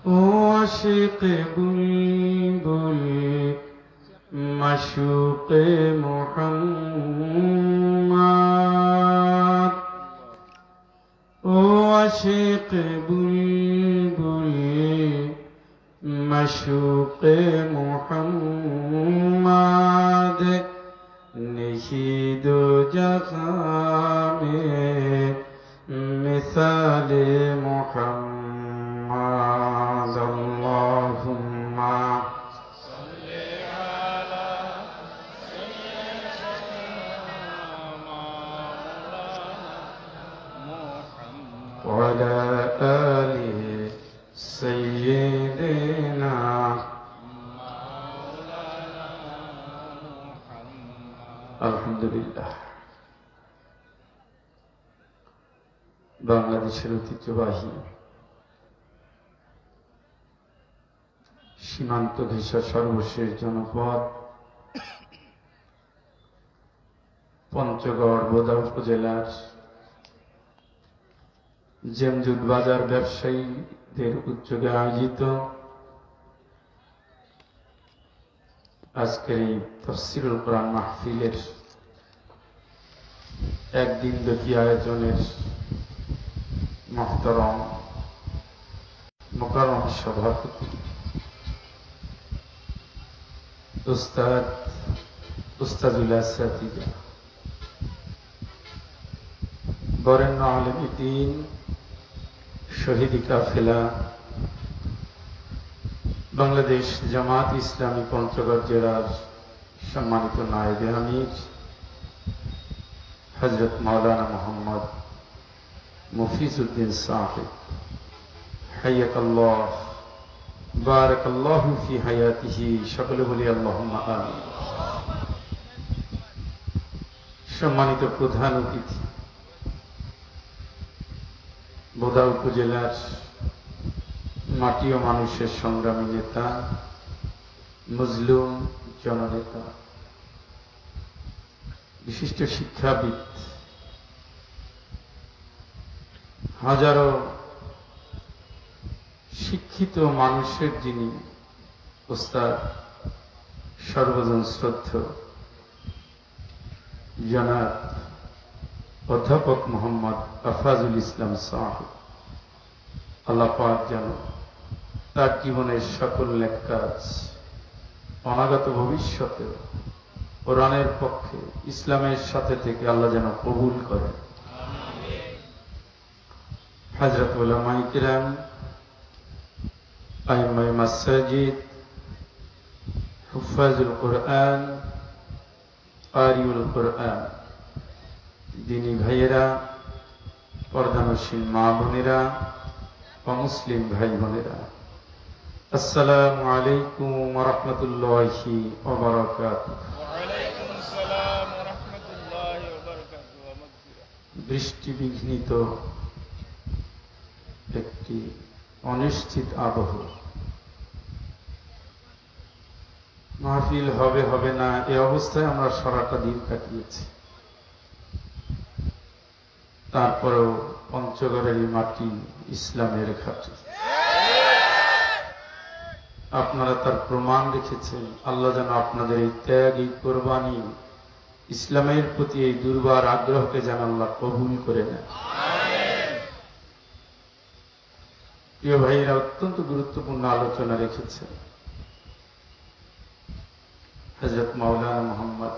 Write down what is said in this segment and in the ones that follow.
आशिक बुलबुल मशूक़ मुहम्मद ओ आशिक बुलबुल मशूक़ मुहम्मद नहीं दो जहाँ में मिसाल मुहम्मद अल्लाहुम्मा सल्ली अला सय्यिदना मुहम्मद व अला आलि सय्यिदना আলহামদুলিল্লাহ। বাংলাদেশের ঐতিহ্যবাহী সীমান্ত ঘেঁষা সর্বশেষ জনপদ পঞ্চগড় বোদা উপজেলার জেমজুট বাজার ব্যবসায়ীদের উদ্যোগে আয়োজিত আজকের এই তাফসীরুল কোরআন মাহফিলের একদিন ব্যাপী আয়োজনের মুহতারাম মুকাররম সভাপতি উস্তাদুল আসাতিজা বরেণ্য আলেম দ্বীন শহীদি কাফেলা বাংলাদেশ জামাত ইসলামী পঞ্চগড় জেলার সম্মানিত নায়েবে আমির হযরত মাওলানা মোহাম্মদ মুফিজউদ্দিন সাহেব হাইয়াকাল্লাহ বারাকাল্লাহু ফি হায়াতিহি, সকলে বলি আল্লাহুম্মা আমিন। সম্মানিত প্রধান অতিথি বোদা উপজেলার মাটি ও মানুষের সংগ্রামী নেতা, মজলুম জননেতা, বিশিষ্ট শিক্ষাবিদ, হাজারো শিক্ষিত মানুষের যিনি ওস্তাদ, সর্বজন শ্রদ্ধেয় জনাব অধ্যাপক মোহাম্মদ আফাজুল ইসলাম সাহেব, আল্লাহ পাক যেন তার জীবনের সকল নেক কাজ অনাগত ভবিষ্যতে কোরআনের পক্ষে ইসলামের সাথে থেকে আল্লাহ যেন কবুল করেন। হযরত উলামায়ে কিরাম, আইম্মায়ে মাসাজিদ, হুফাজুল কোরআন, কারিউল কোরআন, দ্বীনী ভাইয়েরা, পর্দানশীল মা বোনেরা ও মুসলিম ভাই বোনেরা, আসসালামু আলাইকুম ওয়া রাহমাতুল্লাহি ওয়া বারাকাতুহু। ওয়ালাইকুম আসসালাম ওয়া রাহমাতুল্লাহি ওয়া বারাকাতুহু। বৃষ্টি বিঘ্নিত একটি অনিশ্চিত আবহ, মাহফিল হবে হবে না এই অবস্থায় আমরা সারাটা দিন কাটিয়েছি। তারপরেও পঞ্চগড়ের মাটি ইসলামের ঘাঁটি, আপনারা তার প্রমাণ রেখেছেন। আল্লাহ যেন আপনাদের এই ত্যাগ, এই কোরবানি, ইসলামের প্রতি এই দুর্বার আগ্রহকে যেন আল্লাহ কবুল করে নেন। প্রিয় ভাইয়েরা, অত্যন্ত গুরুত্বপূর্ণ আলোচনা রেখেছেন হযরত মাওলানা মোহাম্মদ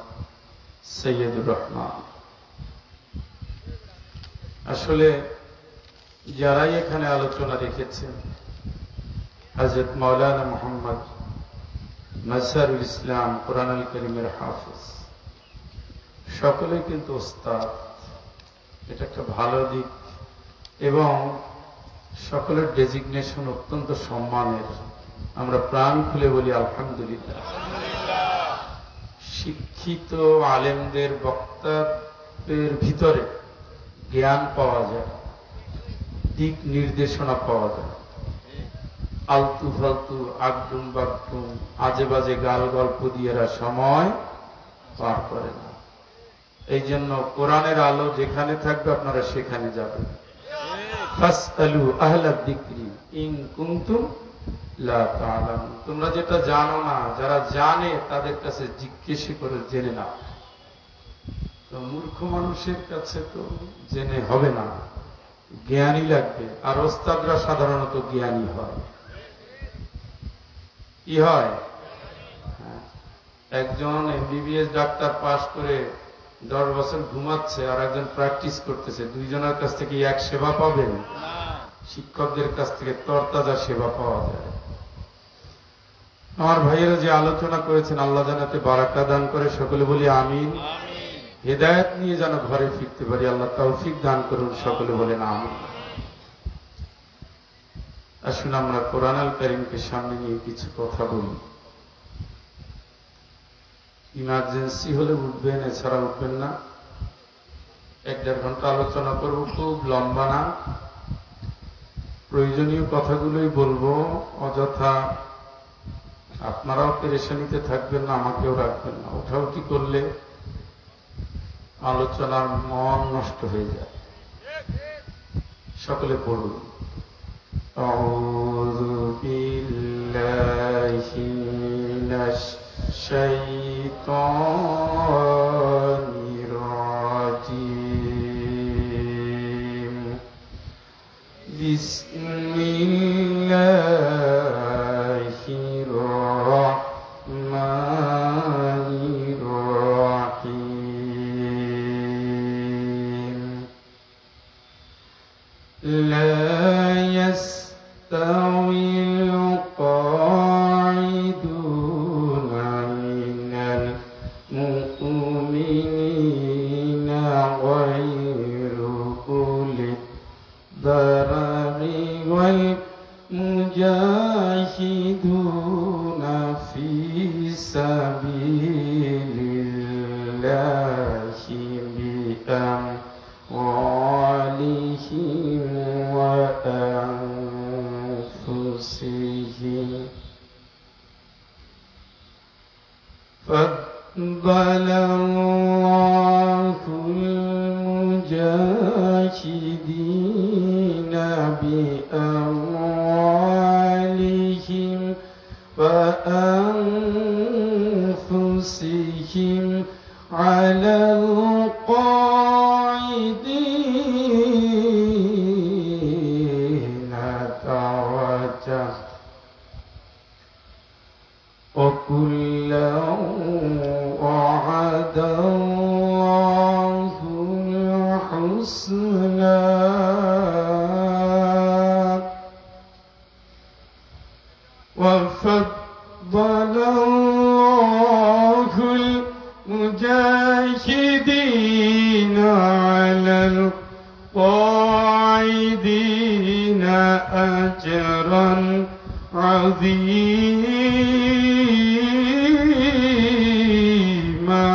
সৈয়দুর রহমান। আসলে যারাই এখানে আলোচনা রেখেছেন, হযরত মাওলানা মোহাম্মদ মাজহারুল ইসলাম কোরআনুল কারীমের হাফেজ, সকলে কিন্তু ওস্তাদ। এটা একটা ভালো দিক এবং সকলের ডেজিগনেশন অত্যন্ত সম্মানের। আমরা প্রাণ খুলে বলি আলহামদুলিল্লাহ। শিক্ষিত আলেমদের বক্তব্যের ভিতরে জ্ঞান পাওয়া যায়, দিক নির্দেশনা পাওয়া যায়। আলতু ফালতু আগডুম বাগডুম আজে বাজে গাল গল্প দিয়ে এরা সময় পার করে না। এই জন্য কোরআনের আলো যেখানে থাকবে আপনারা সেখানে যাবেন। ফাসআলু আহলা যিকরি ইন কুনতুম লা তা'লামুন, তোমরা যেটা জানো না, যারা জানে তাদের কাছে জিজ্ঞেস করে জেনে নাও। তো মূর্খ মানুষের কাছে তো জেনে হবে না, জ্ঞানী লাগবে। আর ওস্তাদরা সাধারণত জ্ঞানী হয়। কি হয়? একজন এমবিবিএস ডাক্তার পাশ করে 10 বছর ঘুমাচ্ছে, আর একজন প্র্যাকটিস করতেছে, দুইজনের কাছ থেকে এক সেবা পাবেন? শিক্ষকদের কাছ থেকে তরতাজা সেবা পাওয়া যায়। আমার ভাইয়েরা যে আলোচনা করেছেন, আল্লাহ জানাতে বারাকা দান করে, সকলে বলি আমিন। হেদায়েত নিয়ে যেন ঘরে ফিরতে পারি, আল্লাহ তৌফিক দান করুন, সকলে বলেন আমিন। আসুন আমরা কোরআন আল কারীমকে সামনে নিয়ে কিছু কথা বলি। ইমার্জেন্সি হলে উঠবেন, এছাড়া উঠবেন না। 1-1.5 ঘন্টা আলোচনা করব, খুব লম্বা না, প্রয়োজনীয় কথাগুলোই বলবো। অযথা আপনারাও পেরেশানিতে থাকবেন না, আমাকেও রাখবেন না। উঠাউঠি করলে আলোচনার মন নষ্ট হয়ে যায়। সকলে পড়ুন। আউযু বিল্লাহি মিনাশ শাইতানির রাজীম। বিসমিল্লাহির রাহমানির রাহিম। লা ইয়াস্তাউিল কাঈদুনা মিনাল মুমিনিনা গায়রু উলিদ দারারি ওয়াল মুজাহিদুনা ফি সাবিলিল্লাহি বিআমওয়ালিহিম ওয়া আনফুসিহিম। فضل الله المجاهدين بأموالهم وأنفسهم على القاعدين درجة وكلا وعد الله الحسنى وفضل الله المجاهدين على القاعدين أجرا عظيما.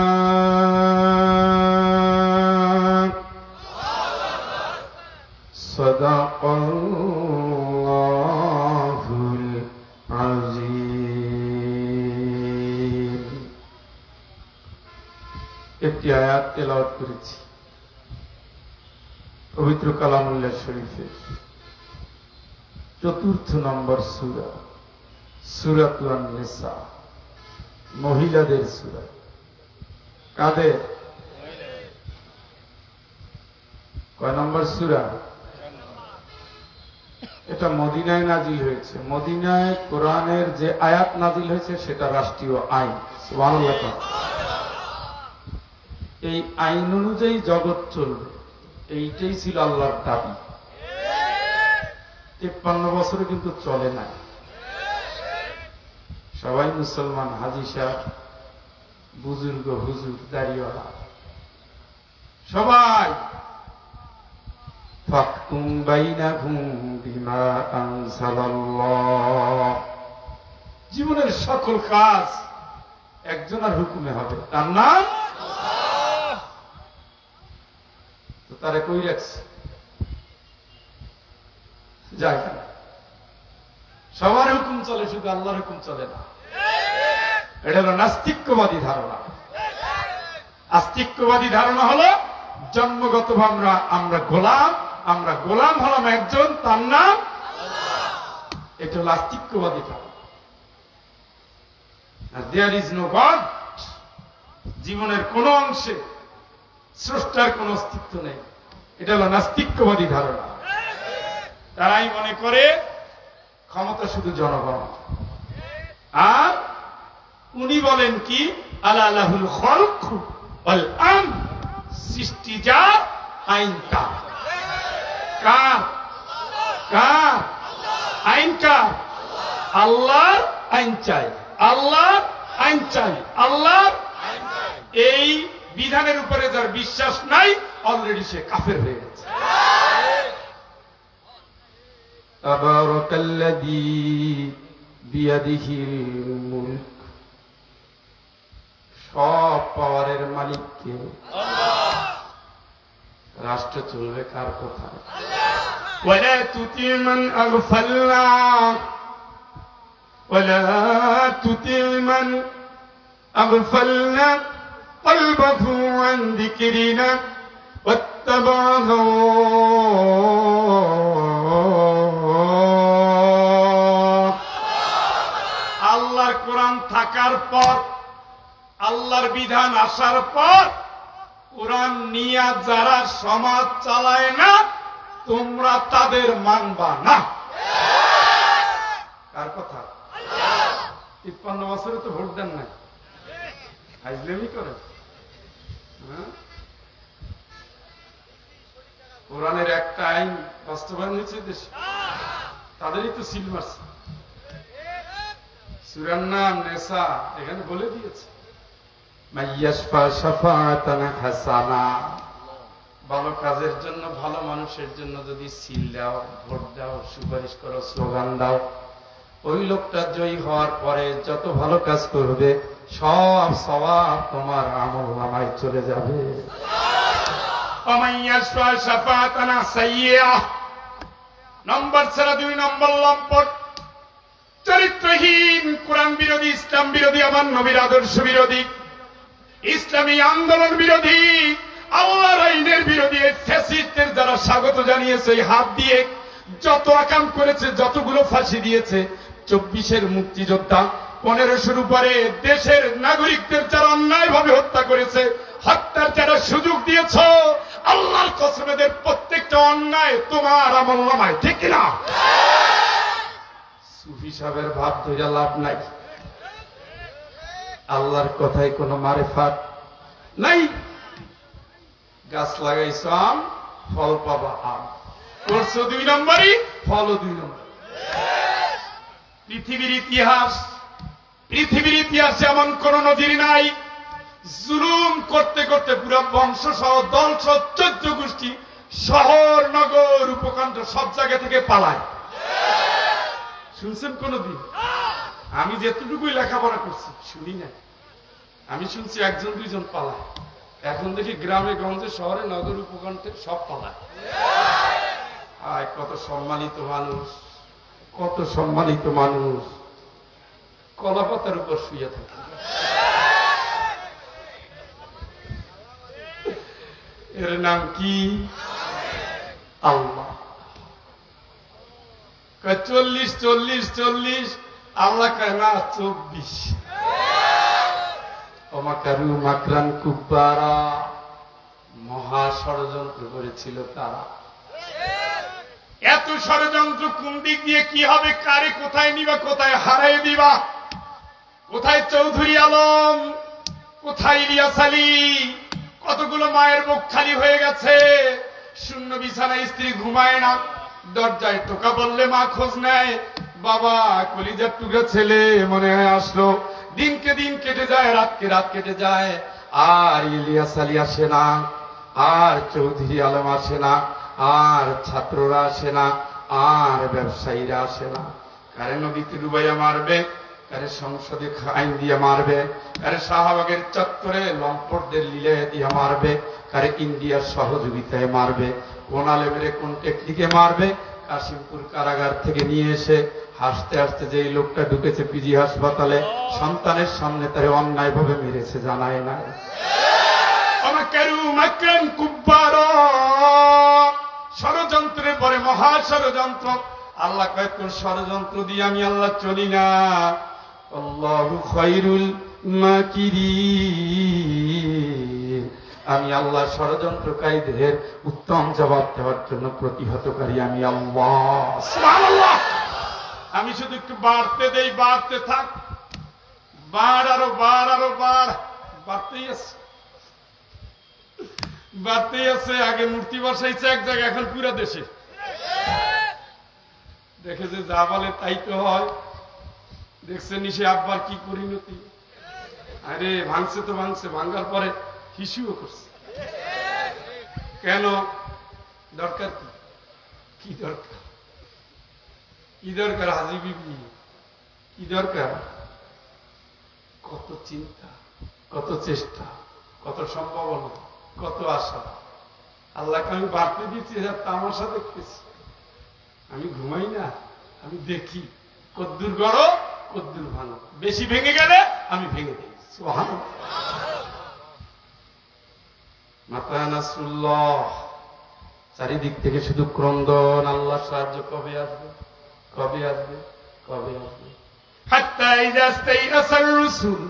صدق الله العظيم. একটি আয়াত তেলাওয়াত করেছি পবিত্র কালামুল্লাহ শরীফের 4th নম্বর সূরা, সূরাতুন নিসা, মহিলাদের সূরা। কাদের? কয় নম্বর সূরা? এটা মদিনায় নাজিল হয়েছে। মদিনায় কোরআনের যে আয়াত নাজিল হয়েছে সেটা রাষ্ট্রীয় আইন। সুবহানাল্লাহ। এই আইন অনুযায়ী জগৎ চলবে, এইটাই ছিল আল্লাহর দাবি। 53 বছরে কিন্তু চলে না। সবাই মুসলমান, হাজী সাহেব, বুজুর্গ, হুজুর, দাড়িওয়ালা, সবাই ফাহকুম বাইনাহুম বিমা আনজালাল্লাহ। জীবনের সকল কাজ একজনের হুকুমে হবে, তার নাম আল্লাহ। তো তারে কই রাখছে? যায় না। সবার হুকুম চলে, শুধু আল্লাহর হুকুম চলে না। এটা হলো নাস্তিক্যবাদী ধারণা। আস্তিক্যবাদী ধারণা হলো জন্মগতভাবে আমরা গোলাম, আমরা গোলাম হলাম একজন, তার নাম আল্লাহ। এটা এটা হলো আস্তিক্যবাদী কারণ। দেয়ার ইজ নো গড, জীবনের কোন অংশে স্রষ্টার কোন অস্তিত্ব নেই, এটা হলো নাস্তিক্যবাদী ধারণা। তারাই মনে করে ক্ষমতা শুধু জনগণ। আর উনি বলেন কি, আলাহুল খলক ওয়াল আমর, সৃষ্টি যা, আইন কার। কার? কার আইন? কার? আল্লাহর আইন চাই, আল্লাহর আইন চাই, আল্লাহর। এই বিধানের উপরে যার বিশ্বাস নাই অলরেডি সে কাফের হয়ে গেছে। তাবারাকাল্লাযী বিয়াদিহিল মুলক, সব পাওয়ারের মালিক কে? আল্লাহ। রাষ্ট্র চলবে কার কথায়? ওয়ালা তুতি মান আগফালনা, ওয়ালা তুতি মান আগফালনা কলবাহু আন যিকরিনা ওয়াত্তাবা আল্লাহর কোরআন থাকার পর, আল্লাহর বিধান আসার পর কোরআন নিয়ে যারা সমাজ চালায় না, তোমরা তাদের মানবা না। কার কথা? 53 বছরে তো ভোট দেন নাই, হাজলেমি করে। কোরআনের একটা আইন বাস্তবায়ন হয়েছে দেশে, তাদেরই তো সিল মারছে। সূরার নাম নেসা, এখানে বলে দিয়েছে মাইয়াশফা শাফাআতান হাসানা, ভালো কাজের জন্য, ভালো মানুষের জন্য যদি সিল দাও, ভোট দাও, সুপারিশ করো, স্লোগান দাও, ওই লোকটা জয়ী হওয়ার পরে যত ভালো কাজ করবে সব সওয়াব তোমার আমলনামায় চলে যাবে। মাইয়াশফা শাফাআতান সাইয়্যা, নম্বর ছাড়া 2 নম্বর লম্পট, চরিত্রহীন, কোরআন বিরোধী, ইসলাম বিরোধী, আমার নবীর আদর্শ বিরোধী, ইসলামী আন্দোলন বিরোধী, আল্লাহর আইনের বিরোধী ফ্যাসিস্টদের যারা স্বাগত জানিয়েছে, হাত দিয়ে যত আকাম করেছে, যতগুলো ফাঁসি দিয়েছে, 24-এর মুক্তিযোদ্ধা, 1500-র উপরে দেশের নাগরিকদের যারা অন্যায় ভাবে হত্যা করেছে, হত্যার যারা সুযোগ দিয়েছ, আল্লাহর কসম এদের প্রত্যেকটা অন্যায় তোমার আমলনামায়, ঠিক না? সুফি সাহেবের ভাব ধরে লাভ নাই, আল্লাহর কথায় কোনো মারেফাত নাই। গাছ লাগাইছ আম, ফল পাবা আম, করছো 2 নম্বরই, ফলও 2 নম্বর। পৃথিবীর ইতিহাসে এমন কোন নজির নাই, জুলুম করতে করতে পুরো বংশ সহ, দল সহ 14 গোষ্ঠী, শহর নগর উপকণ্ঠ সব জায়গা থেকে পালায়। শুনছেন কোনদিন? আমি যেটুকুই লেখাপড়া করছি শুনি না, আমি শুনছি 1-2 পালায়। এখন দেখি গ্রামে গঞ্জে, শহরে নগর উপকণ্ঠে সব পালায়। আয় কত সম্মানিত মানুষ, কত সম্মানিত মানুষ কলাপাতার উপর শুয়ে থাকে। এর নাম কি? আল্লাহ। 40 আল্লাহ কয় না 24। ওমাকারু মাকরান কুব্বারা, মহা ষড়যন্ত্র করেছিল তারা। এত ষড়যন্ত্র কোন দিক দিয়ে কি হবে, কারে কোথায় নিবা, কোথায় হারাই দিবা, কোথায় চৌধুরী আলম, কোথায় ইলিয়াস আলী, কতগুলো মায়ের বুক খালি হয়ে গেছে, শূন্য বিছানায় স্ত্রী ঘুমায় না, দরজায় টোকা বললে মা খোঁজ নেয়, বাবা কলিজার টুকরা ছেলে মনে হয় আসলো। দিনকে দিন কেটে যায়, রাতকে রাত কেটে যায়, আর ইলিয়াস আলী আসে না, আর চৌধুরী আলম আসে না, আর ছাত্ররা আসে না, আর ব্যবসায়ীরা আসে না। কারে নদীতে ডুবাইয়া মারবে, কারে সংসদে আইন দিয়ে মারবে, কারে শাহবাগের চত্বরে লম্পটদের লীলায় দিয়ে মারবে, কারে ইন্ডিয়ার সহযোগিতায় মারবে, কোন আলেমের কোন টেকনিকে মারবে। কাশিমপুর কারাগার থেকে নিয়ে এসে হাসতে হাসতে যে লোকটা ঢুকেছে পিজি হাসপাতালে, সন্তানের সামনে তারে অন্যায় ভাবে মেরেছে, জানায় না। ষড়যন্ত্রের পরে মহা ষড়যন্ত্র, আল্লাহ কয় তোর ষড়যন্ত্র দিয়ে আমি আল্লাহ চলি না। আল্লাহু খায়রুল মাকিরিন, আমি আল্লাহ ষড়যন্ত্রকারীদের উত্তম জবাব দেওয়ার জন্য প্রতিহতকারী আমি আল্লাহ। সুবহানাল্লাহ। আমি শুধু একটু বাড়তে দেই, বাড়তে থাক, বার আরো বার আরো বার, বাড়তেই আছে বাড়তেই আছে। আগে মূর্তি বসাইছে এক জায়গায়, এখন পুরা দেশে। দেখে যে যা বলে তাই তো হয়। দেখছে নিশে আব্বার কি পরিণতি। আরে ভাঙছে তো ভাঙছে, ভাঙার পরে হিসুও করছে। কেন? দরকার কি? কি দরকার? কি দরকার? হাজি বিবি কি দরকার? কত চিন্তা, কত চেষ্টা, কত সম্ভাবনা, কত আশা। আল্লাহকে আমি বাড়তে দিচ্ছি, তামাশা দেখতেছি। আমি ঘুমাই না, আমি দেখি কদ্দুর গড় কদ্দুর ভাঙো। বেশি ভেঙে গেলে আমি ভেঙে দিই। সুবহানাল্লাহ। মাতা নাসরুল্লাহ। চারিদিক থেকে শুধু ক্রন্দন, আল্লাহ সাহায্য কবে আসবে, কবে আসবে, কবে আসবে। হাত্তা ইযা ইসতাইআসার রুসুল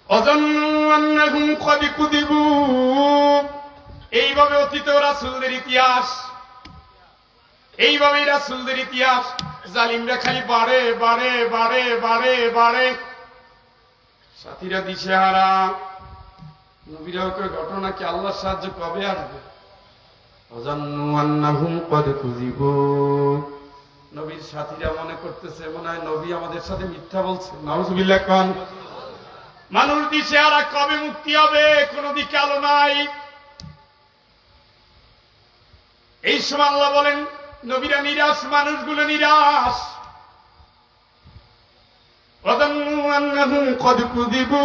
ওয়াযান্নু আন্নাহুম ক্বাদ কুযিবু। এইভাবে অতীত রাসূলদের ইতিহাস, এইভাবেই রাসূলদের ইতিহাস। জালিমরা খালি বাড়ে বাড়ে বাড়ে বাড়ে বাড়ে, সাথীরা দিশেহারা। নবীরাও কয় ঘটনা কি, আল্লাহর সাহায্য কবে আসবে। ওয়াযান্নু আন্নাহুম ক্বাদ কুযিবু। নবীর সাথীরা মনে করতেছে মনে হয় নবী আমাদের সাথে মিথ্যা বলছে। নাউযুবিল্লাহ। কান মানুষ দিশেহারা, কবে মুক্তি হবে, কোন দিকে আলো নাই। এই সময় আল্লাহ বলেন নবীরা নিরাশ, মানুষগুলো নিরাশ। ওয়াযান্নু আন্নাহুম ক্বাদ কুযিবু।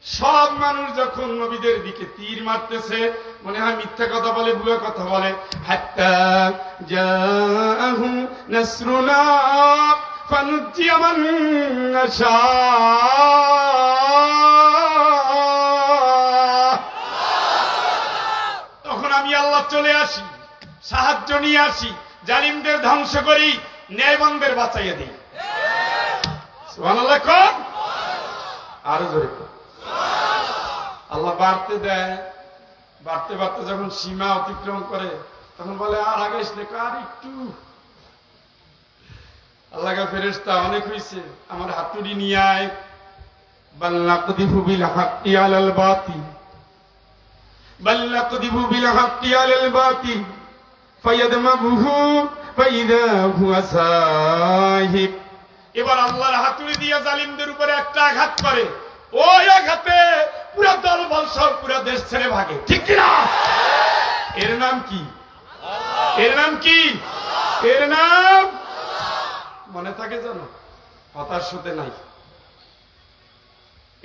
সব মানুষ যখন নবীদের দিকে তীর মারতেছে, মনে হয় মিথ্যা কথা বলে, ভুয়া কথা বলে। হাত্তা জাআহুম নাসরুনা ফানুজ্জিয়া মান নাশা। তখন আমি আল্লাহ চলে আসি, সাহায্য নিয়ে আসি, জালিমদের ধ্বংস করি, ন্যায়বানদের বাঁচাইয়া দিই। সুবহানাল্লাহ। কোন আরো জোরে আল্লাহ বাড়তে দেয়। বাড়তে বাড়তে যখন সীমা অতিক্রম করে তখন বলে আর আগাইস না, আর একটু। আল্লাহ ফেরেশতা অনেক হয়েছে, আমার হাতুড়ি নিয়ে আয়। বাল নাকদিফু বিল হাক্কি আলাল বাতিল, বাল নাকদিফু বিল হাক্কি আলাল বাতিল ফায়াদমাগুহু ফাইদা হুয়া সাহিব। এবার আল্লাহর হাতুড়ি দিয়ে জালিমদের উপরে একটা আঘাত করে, ওই আঘাতে পুরা দলবল সব পুরা দেশ ছেড়ে ভাগে। ঠিক কিনা? এর নাম কি? এর নাম কি? এর নাম মনে থাকে জানো? হতাশ হতে নাই।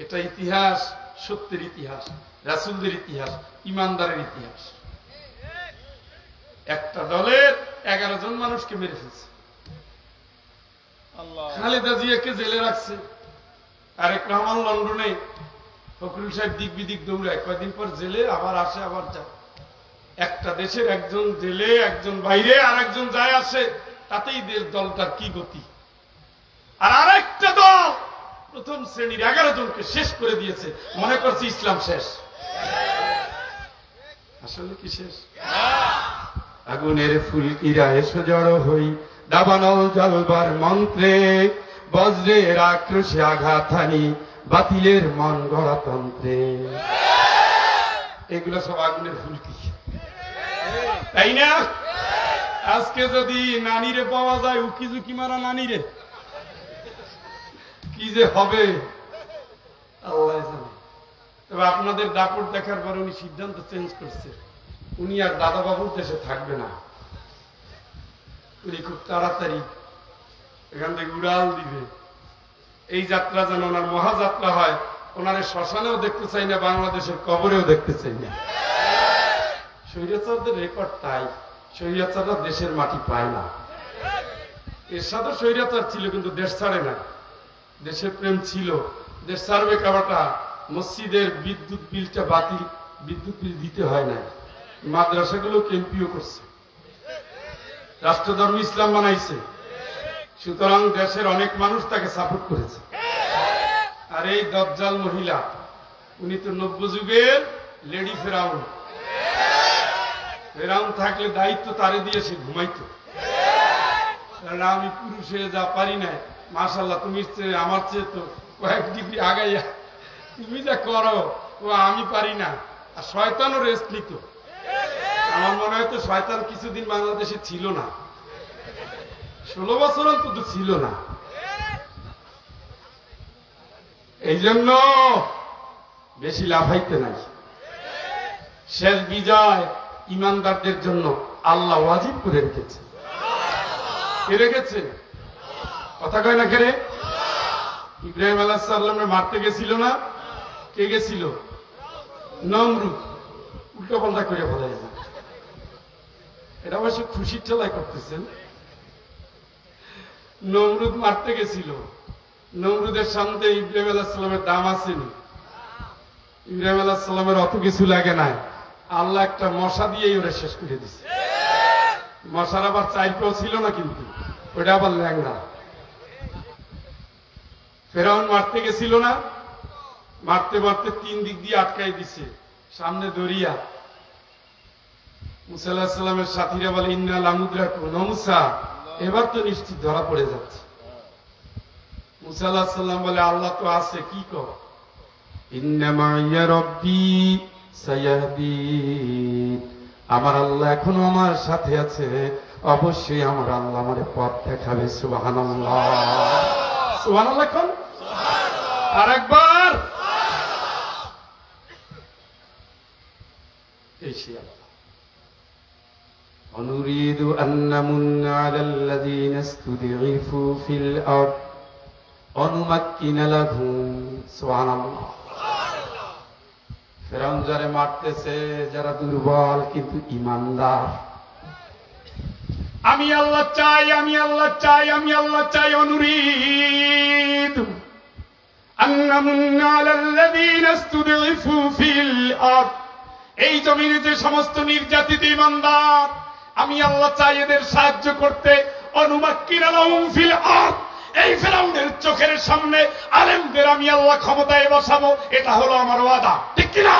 এটা ইতিহাস, সত্যের ইতিহাস, রাসূলদের ইতিহাস, ইমানদারের ইতিহাস। একটা দলের 11 জন মানুষকে মেরে ফেলছে। খালেদা জিয়াকে জেলে রাখছে। তারেক রহমান লন্ডনে, ফখরুল সাহেব দিক বিদিক দৌড়ায়, কয়েকদিন পর জেলে, আবার আসে আবার যায়। একটা দেশের একজন জেলে, একজন বাইরে, আর একজন যায় আসে, তাতেই দলটার কি গতি। আর আরেকটা দল প্রথম শ্রেণীর 11 জনকে শেষ করে দিয়েছে, মনে করছে ইসলাম শেষ। আসলে কি শেষ? আগুনের ফুলকিরা এসো জড়ো হই, দাবানল জ্বলবার মন্ত্রে, বজ্রের আক্রোশে আঘাত হানি, বাতিলের মন গড়াতন্ত্রে। এগুলো সব আগুনের ফুলকি, তাই না? আজকে যদি নানিরে পাওয়া যায়, উকি ঝুঁকি মারা নানিরে, কি যে হবে আল্লাহ জানে। তবে আপনাদের দাপট দেখার পরে উনি সিদ্ধান্ত চেঞ্জ করছে, উনি আর দাদা বাবুর দেশে থাকবে না। উনি খুব তাড়াতাড়ি এখান থেকে উড়াল দিবে। এই যাত্রা যেন ওনার মহাযাত্রা হয়। ওনার শ্মশানেও দেখতে চাই না, বাংলাদেশের কবরেও দেখতে চাই না। স্বৈরাচারদের রেকর্ড তাই, স্বৈরাচাররা দেশের মাটি পায় না। এর সাথে স্বৈরাচার ছিল, কিন্তু দেশ ছাড়ে না। দেশের প্রেম ছিল, দেশ ছাড়বে কাবাটা। মসজিদের বিদ্যুৎ বিলটা বাতিল, বিদ্যুৎ বিল দিতে হয় না। মাদ্রাসাগুলো কেম্পিও করছে। রাষ্ট্রধর্ম ইসলাম বানাইছে, সুতরাং দেশের অনেক মানুষ তাকে সাপোর্ট করেছে। আর এই দজ্জাল মহিলা, উনি তো নব্য যুগের লেডি ফেরাউন। ফেরাউন থাকলে দায়িত্ব তারে দিয়ে সে ঘুমাইতো। আমি পুরুষ হয়ে যা পারি না, মাশাআল্লাহ তুমি আমার চেয়ে তো কয়েক ডিগ্রি আগাইয়া তুমি যা করো ও আমি পারি না। আর শয়তানও রেস্ট নিত। আমার মনে হয় তো শয়তান কিছুদিন বাংলাদেশে ছিল না, 16 বছর অন্তত ছিল না। এই জন্য বেশি লাফাইতে নাই। শেষ বিজয় ইমানদারদের জন্য আল্লাহ ওয়াজিব করে রেখেছে। কে রেখেছে? কথা কয় না কেরে? ইব্রাহিম আলাইহিস সালামকে মারতে গেছিল না? কে গেছিল? নমরুদ। উল্টো পাল্টা করে ফেলাই না। এটা অবশ্য খুশির ঠেলায় করতেছেন। নমরুদ মারতে গেছিল। নমরুদের সামনে ইব্রাহিম আলাইহিস সালামের দাম আসেনি। ইব্রাহিম আলাইহিস সালামের অত কিছু লাগে নাই, আল্লাহ একটা মশা দিয়েই ওরা শেষ করে দিছে। মশার আবার চাইপেও ছিল না, কিন্তু ওটা আবার ল্যাংড়া। ফেরাউন মারতে গেছিল না? মারতে মারতে 3 দিক দিয়ে আটকাই দিছে। সামনে দরিয়া। মুসা আলাইহিস সালামের সাথীরা বলে ইন্না লামুদরাকুন, ও মুসা এবার তো নিশ্চিত ধরা পড়ে যাচ্ছে। মুসা আলাইহিস সালাম বলে আল্লাহ তো আছে, কি কর? ইন্না মাইয়া রব্বি সায়াহদিন, আমার আল্লাহ এখনো আমার সাথে আছে, অবশ্যই আমার আল্লাহ আমারে পথ দেখাবে। সুবহানাল্লাহ, সুবহানাল্লাহ। কোন আরেকবার এই সে আল্লাহ। অনুরিদু আন নামুন্না আলাল্লাযীনা ইসতুদঈফু ফিল আরদ অনুমাক্কিনা লাহুম। সুবহানাল্লাহ। ফেরাউন যারা মারতেছে, যারা দুর্বল কিন্তু ইমানদার, আমি আল্লাহ চাই, আমি আল্লাহ চাই, আমি আল্লাহ চাই। অনুরিদু আন নামুন্না আলাল্লাযীনা ইসতুদঈফু ফিল আরদ, এই জমিনে যে সমস্ত নির্যাতিত ইমানদার, আমি আল্লাহ চাই এদের সাহায্য করতে। অনুমাক্কিনা লাহুম ফিল আরদ, এই ফেরাউনের চোখের সামনে আলেমদের আমি আল্লাহ ক্ষমতায় বসাবো। এটা হলো আমার ওয়াদা, ঠিক কিনা?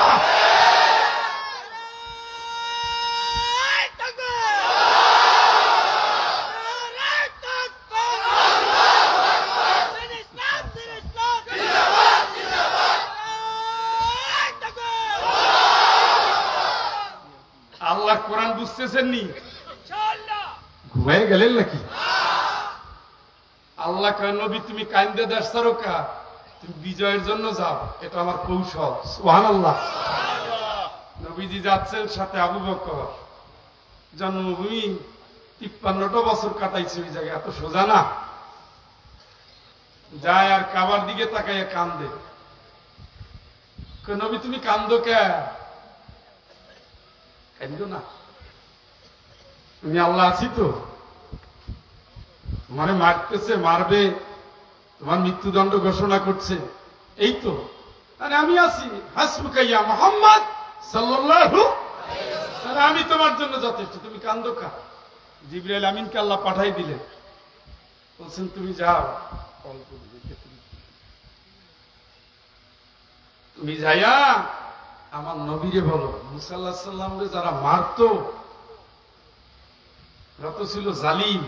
আল্লাহ কোরআন বুঝতেছেন নি? ঘুমাই গেলেন নাকি? আল্লাহ কয় নবী তুমি কান্দে দেশ সারোকা, তুমি বিজয়ের জন্য যাও, এটা আমার কৌশল। সুবহানাল্লাহ। নবীজি যাচ্ছেন, সাথে আবু বকর। জন্মভূমি 53টা বছর কাটাইছে ওই জায়গায়, এত সোজা না। যায় আর কাবার দিকে তাকাইয়া কান্দে। নবী তুমি কান্দো কে? কান্দো না, তুমি আল্লাহ আছি তো, তোমারে মারতেছে, মারবে, তোমার মৃত্যুদণ্ড ঘোষণা করছে, এই তো। আরে আমি আছি, হাসবুকা ইয়া মুহাম্মদ সাল্লাল্লাহু আলাইহি ওয়াসাল্লাম, আমি তোমার জন্য যথেষ্ট, তুমি কান্দো কা? জিবরাইল আমিনকে আল্লাহ পাঠাই দিলেন, বলছেন তুমি যাও, তুমি যাইয়া আমার নবীরে বলো মুসা আলাইহিস সালামরে যারা মারতো ওরা তো ছিল জালিম,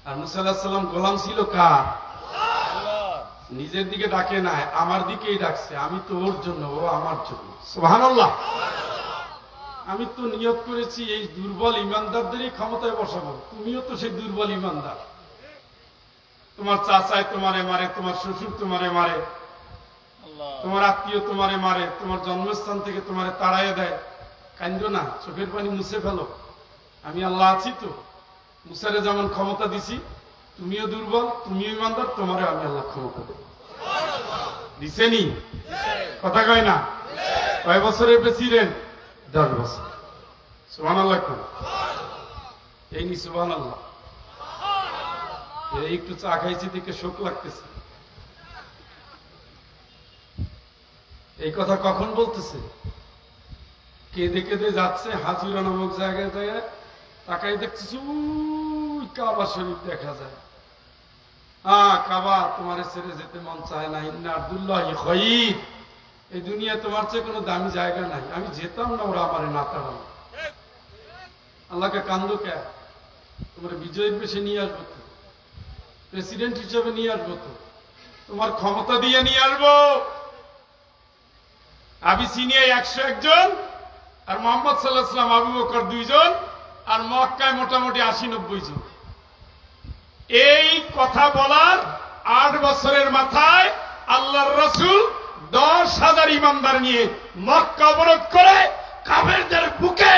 আর মুসা আলাইহিস সালাম গোলাম ছিল কার? নিজের দিকে ডাকে নাই, আমার দিকেই ডাকছে। আমি তো ওর জন্য, ও আমার জন্য। সুবহানাল্লাহ। আমি তো নিয়ত করেছি এই দুর্বল ইমানদারদেরই ক্ষমতায় বসাবো। তুমিও তো সেই দুর্বল ইমানদার। তোমার চাচায় তোমারে মারে, তোমার শ্বশুর তোমারে মারে, তোমার আত্মীয় তোমারে মারে, তোমার জন্মস্থান থেকে তোমারে তাড়াইয়া দেয়। কান্দো না, চোখের পানি মুছে ফেলো। আমি আল্লাহ আছি তো। মুসারে যেমন ক্ষমতা দিছি, তুমিও দুর্বল, তুমিও ইমানদার, তোমারও আমি আল্লাহ ক্ষমতা দেব। দিছেনি? কথা কয় না? কয় বছরের প্রেসিডেন্ট? 10 বছর। সুবহানাল্লাহ। এই নি সুবহানাল্লাহ। এই একটু চা খাইছি দেখে শোক লাগতেছে। এই কথা কখন বলতেছে? কেঁদে কেঁদে যাচ্ছে হাজুরা নামক জায়গায়, তাকাই দেখছিস কাবা শরীফ দেখা যায়। কাবা তোমার ছেড়ে যেতে মন চায় না। ইন্না আব্দুল্লাহি খায়র, এই দুনিয়া তোমার চেয়ে কোনো দামি জায়গা নাই। আমি যেতাম না, ওরা আমারে না তাড়ানো। আল্লাহকে কান্দো কে? তোমার বিজয়ের বেশে নিয়ে আসবো তো, প্রেসিডেন্ট হিসেবে নিয়ে আসবো তো, তোমার ক্ষমতা দিয়ে নিয়ে আসবো। আবিসিনিয়ায় 101 জন, আর মোহাম্মদ সাল্লাল্লাহু আলাইহি ওয়াসাল্লাম, আবু বকর 2 জন, আর মক্কায় মোটামুটি 80-90 জন। এই কথা বলার 8 বছরের মাথায় আল্লাহর রাসূল 10,000 ইমানদার নিয়ে মক্কা অবরোধ করে কাফেরদের বুকে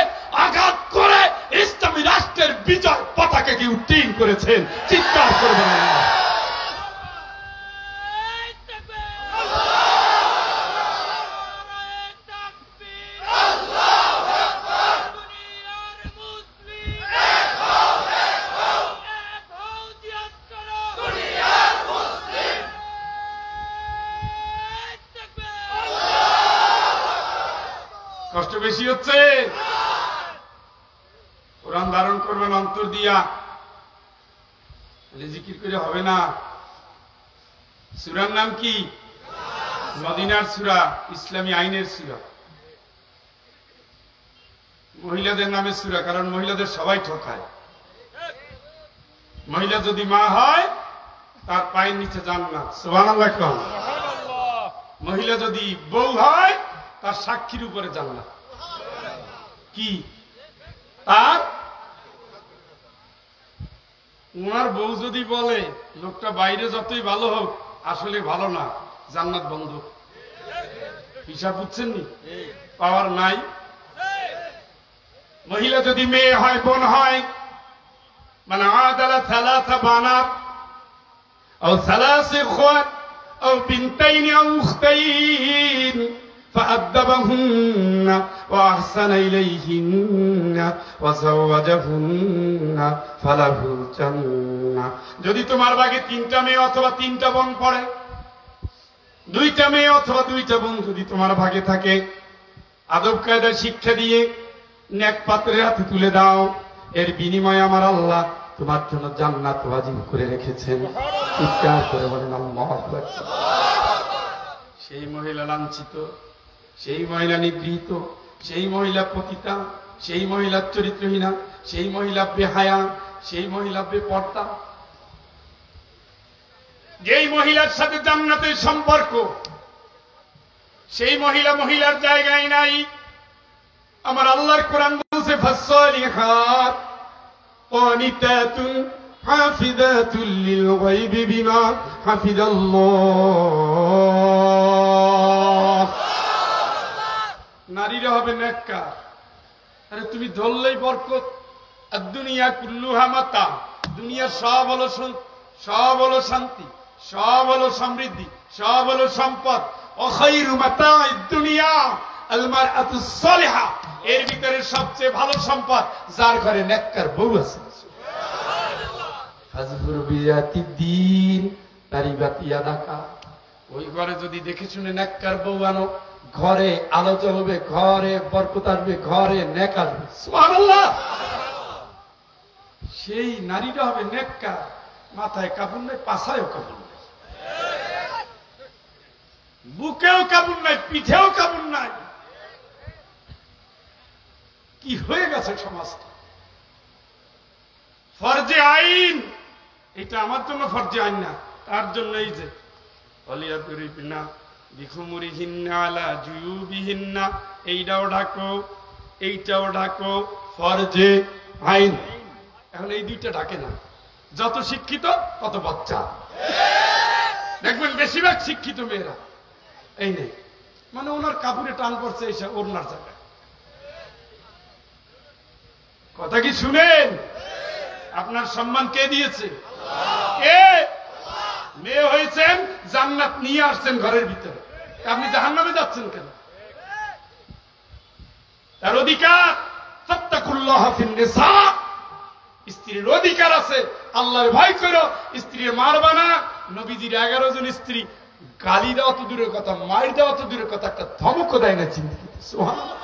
আঘাত করে ইসলামী রাষ্ট্রের বিজয় পতাকাকে উত্তীর্ণ করেছেন। চিৎকার করবেন আল্লাহ। কষ্ট বেশি হচ্ছে? কোরআন ধারণ করবেন অন্তর দিয়া, জিকির করে হবে না। সূরার নাম কি? মদিনার সূরা, ইসলামী আইনের সূরা। মহিলাদের নামে সূরা, কারণ মহিলাদের সবাই ঠকায়। মহিলা যদি মা হয় তার পায়ের নিচে জান্নাত। সুবহানাল্লাহ। মহিলা যদি বউ হয় তার সাক্ষীর উপরে জান্নাত। কি তার? ওনার বউ যদি বলে লোকটা বাইরে যতই ভালো হোক আসলে ভালো না, জান্নাত বন্ধ। হিসাব বুঝছেন নি? পাওয়ার নাই। মহিলা যদি মেয়ে হয়, বোন হয়, মানে আদালা সালাসা বানাত আও সালাসি ইখওয়াত আও বিনতাইন আও উখতাইন فأدبهن وأحسن إليهن وزوجهن فله الجنة। যদি তোমার ভাগে 3টা মেয়ে অথবা 3টা বোন পড়ে, 2টা মেয়ে অথবা 2টা বোন যদি তোমার ভাগে থাকে, আদব কায়দা শিক্ষা দিয়ে নেক পাত্রের হাতে তুলে দাও। এর বিনিময়ে আমার আল্লাহ তোমার জন্য জান্নাত ওয়াজিব করে রেখেছেন। চিৎকার করে বলেন আল্লাহু আকবার। সেই মহিলা লাঞ্ছিত, সেই মহিলা নিগৃহীত, সেই মহিলা পতিতা, সেই মহিলা চরিত্রহীনা, সেই মহিলা বেহায়া, সেই মহিলা বেপর্দা। যেই মহিলার সাথে জান্নাতের সম্পর্ক, সেই মহিলা মহিলার জায়গায় নাই। আমার আল্লাহর কোরআন বলছে ফাসসালিহাত ক্বানিতাতুন হাফিজাতুল লিল গায়বি বিমা হাফিজাল্লাহ। নারীরা হবে নেককার। আরে তুমি ধরলেই বরকত। আর দুনিয়া কুল্লুহা মাতা, দুনিয়ার সব হলো শান্তি, সব হলো সমৃদ্ধি, সব হলো সম্পদ। অখাইরু মাতা'id দুনিয়া আল মারআতুস সালিহা, এর ভিতরে সবচেয়ে ভালো সম্পদ যার ঘরে নেককার বউ আছে। সুবহানাল্লাহ। ফাজফুর বিজাতিদ দ্বীন তারিবাতি ইয়াদাকা। ওই ঘরে যদি দেখে শুনে নেককার বউ আনো, ঘরে আলো জ্বলবে, ঘরে বরকত আসবে, ঘরে নেক আসবে। সুবহানাল্লাহ। সেই নারীরা হবে নেককার। মাথায় কাপড় নাই, পাছায়ও কাপড় নাই, বুকেও কাপড় নাই, পিঠেও কাপড় নাই। কি হয়ে গেছে সমাজটা? ফরজে আইন, এটা আমার জন্য ফরজে আইন না, তার জন্য এই যে অলিয়াতুরিবিনা বিখুমুরিহিন্না আলা জুয়ুবিহিন্না, এইটাও ঢাকো, এইটাও ঢাকো, ফরজে আইন। এখন এই 2টা ঢাকে না। যত শিক্ষিত তত বাচ্চা। দেখবেন বেশিরভাগ শিক্ষিত মেয়েরা এই নেই, মানে ওনার কাপড়ে টান পড়ছে এসে ওনার জায়গায়। কথা কি শুনেন? আপনার সম্মান কে দিয়েছে? কে? মেয়ে হয়েছেন, জান্নাত নিয়ে আসছেন ঘরের ভিতরে, আপনি জাহান্নামে যাচ্ছেন কেন? তার অধিকার ফাত্তাকুল্লাহ ফিন নিসা, স্ত্রীর অধিকার আছে, আল্লাহর ভয় করো, স্ত্রীর মারবা না। নবীজির 11 জন স্ত্রী গালি দেওয়া তো দূরের কথা, মার দেওয়া তো দূরের কথা, একটা ধমকও দেয় না। চিন্তা। সুবহানাল্লাহ।